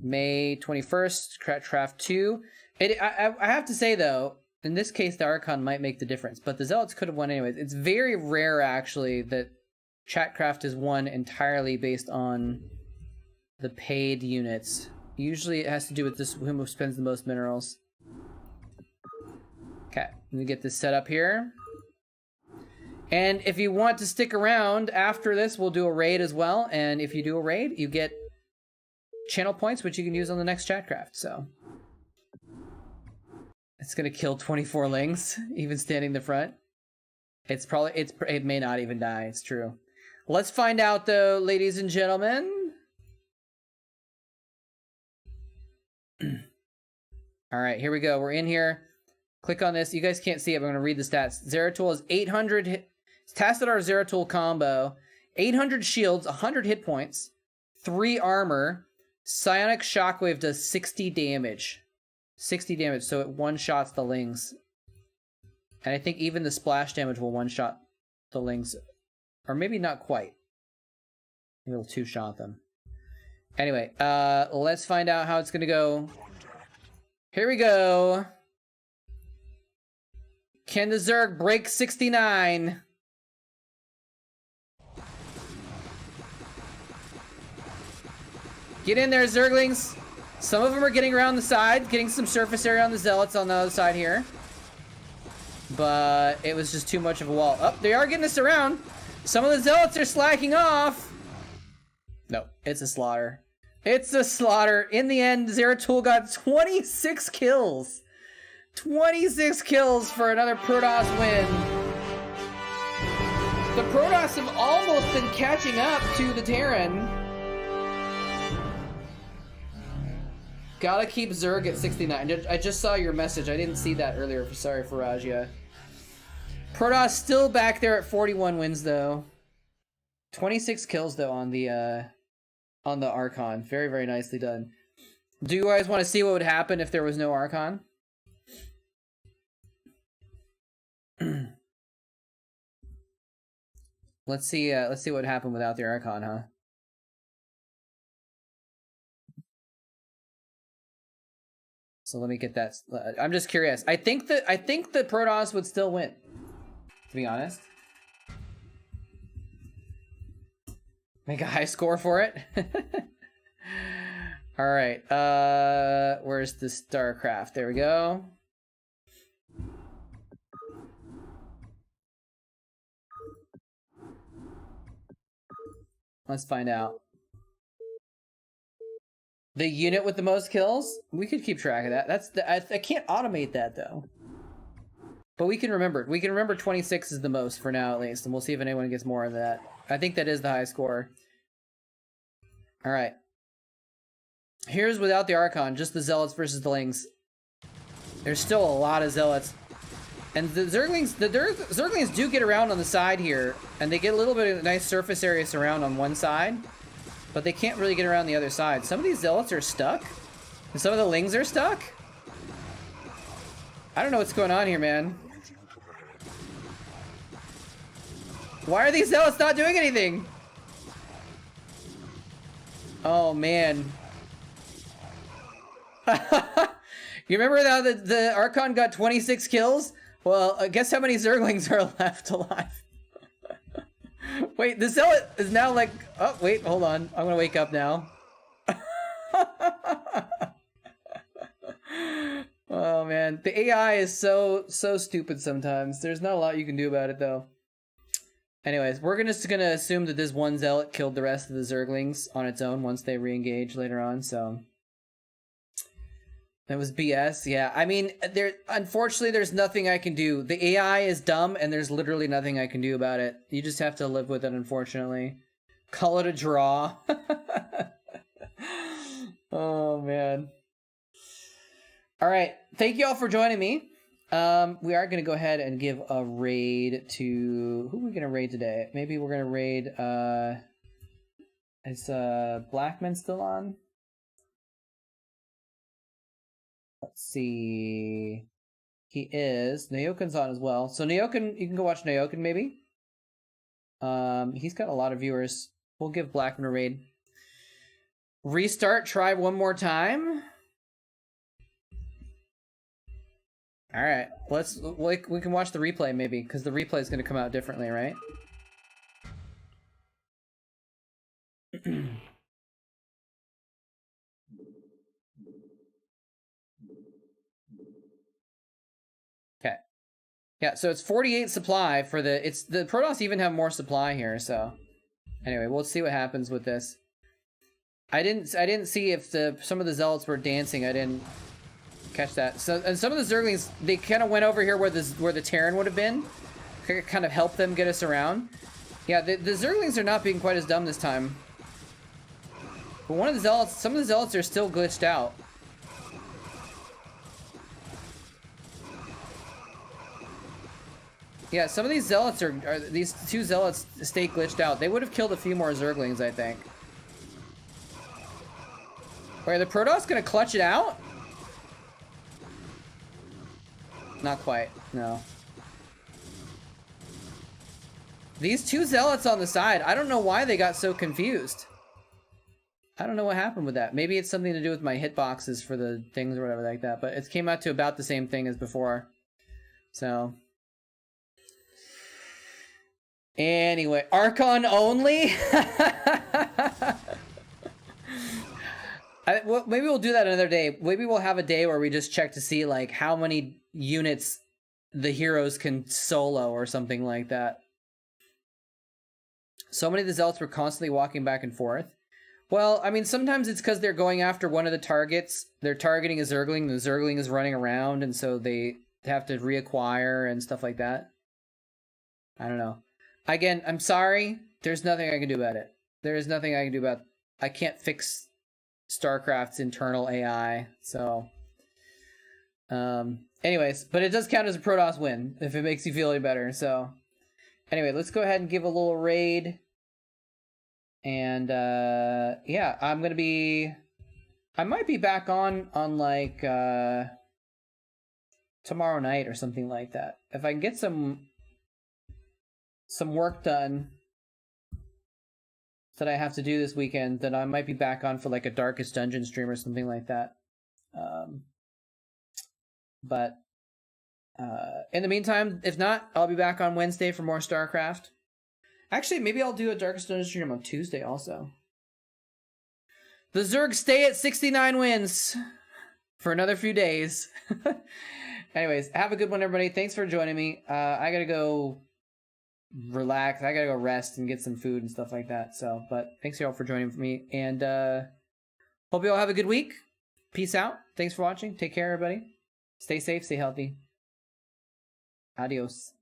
May 21st, Chatcraft 2. I have to say though, in this case, the Archon might make the difference, but the Zealots could have won anyways. It's very rare, actually, that Chatcraft is won entirely based on the paid units. Usually it has to do with this who spends the most minerals. Okay, let me get this set up here. And if you want to stick around after this, we'll do a raid as well. And if you do a raid, you get channel points, which you can use on the next Chatcraft, so. It's gonna kill 24 lings, even standing in the front. It may not even die, it's true. Let's find out though, ladies and gentlemen. All right, here we go, we're in here. Click on this, you guys can't see it, but I'm gonna read the stats. Zeratul is 800, tested our Zeratul combo. 800 shields, 100 hit points, 3 armor. Psionic Shockwave does 60 damage. 60 damage, so it one-shots the lings. And I think even the splash damage will one-shot the lings. Or maybe not quite. Maybe it'll two-shot them. Anyway, let's find out how it's gonna go. Here we go. Can the Zerg break 69? Get in there, Zerglings. Some of them are getting around the side, getting some surface area on the Zealots on the other side here. But it was just too much of a wall. Oh, they are getting us around. Some of the Zealots are slacking off. No, it's a slaughter. It's a slaughter. In the end, Zeratul got 26 kills. 26 kills for another Protoss win. The Protoss have almost been catching up to the Terran. Gotta keep Zerg at 69. I just saw your message. I didn't see that earlier. Sorry, Farajia. Protoss still back there at 41 wins, though. 26 kills, though, on the Archon. Very, very nicely done. Do you guys want to see what would happen if there was no Archon? Let's see what would happen without the Archon, huh? So let me get that. I'm just curious. I think the Protoss would still win, to be honest. Make a high score for it. All right. Where's the Starcraft? There we go. Let's find out. The unit with the most kills? We could keep track of that. I can't automate that, though. But we can remember. We can remember 26 is the most for now, at least. And we'll see if anyone gets more of that. I think that is the high score. Alright. Here's without the Archon. Just the Zealots versus the Lings. There's still a lot of Zealots. And the Zerglings do get around on the side here. And they get a little bit of nice surface area surround on one side. But they can't really get around the other side. Some of these Zealots are stuck. And some of the Lings are stuck. I don't know what's going on here, man. Why are these Zealots not doing anything? Oh, man. You remember how the Archon got 26 kills? Well, guess how many Zerglings are left alive? Wait, the Zealot is now like... Oh, wait, hold on. I'm gonna wake up now. Oh, man. The AI is so stupid sometimes. There's not a lot you can do about it, though. Anyways, we're just gonna assume that this one Zealot killed the rest of the Zerglings on its own once they re-engage later on, so... That was BS, yeah. I mean, unfortunately, there's nothing I can do. The AI is dumb, and there's literally nothing I can do about it. You just have to live with it, unfortunately. Call it a draw. Oh, man. All right. Thank you all for joining me. We are going to go ahead and give a raid to... Who are we going to raid today? Maybe we're going to raid... Is Blackman still on? Let's see. He is. Nayokin's on as well. So Nayokin, you can go watch Nayokin maybe. He's got a lot of viewers. We'll give Blackman a raid. Restart, try one more time. All right, we can watch the replay maybe, because the replay is going to come out differently, right? Okay. Yeah, so it's 48 supply for the Protoss even have more supply here, so anyway, we'll see what happens with this. I didn't see if some of the zealots were dancing. I didn't catch that. So, and some of the Zerglings, they kind of went over here where the Terran would have been. Kind of helped them get us around. Yeah, the Zerglings are not being quite as dumb this time. But some of the zealots are still glitched out. Yeah, some of these zealots these two zealots stay glitched out. They would have killed a few more Zerglings, I think. Wait, are the Protoss gonna clutch it out? Not quite, no. These two zealots on the side, I don't know why they got so confused. I don't know what happened with that. Maybe it's something to do with my hitboxes for the things or whatever like that, but it came out to about the same thing as before. So. Anyway, Archon only? Well, maybe we'll do that another day. Maybe we'll have a day where we just check to see like how many units the heroes can solo or something like that. So many of the zealots were constantly walking back and forth. Well, I mean, sometimes it's because they're going after one of the targets. They're targeting a Zergling. The Zergling is running around, and so they have to reacquire and stuff like that. I don't know. Again, I'm sorry. There's nothing I can do about it. There is nothing I can do about. I can't fix Starcraft's internal AI. So, anyways, but it does count as a Protoss win if it makes you feel any better. So, anyway, let's go ahead and give a little raid. And yeah, I might be back on like tomorrow night or something like that. If I can get some work done that I have to do this weekend, then I might be back on for like a Darkest Dungeon stream or something like that. But in the meantime, if not, I'll be back on Wednesday for more StarCraft. Actually, maybe I'll do a Darkest Dungeon stream on Tuesday also. The Zerg stay at 69 wins for another few days. Anyways, have a good one, everybody. Thanks for joining me. I gotta go relax. I gotta go rest and get some food and stuff like that. So, but thanks y'all for joining me, and hope you all have a good week. Peace out. Thanks for watching. Take care, everybody. Stay safe. Stay healthy. Adios.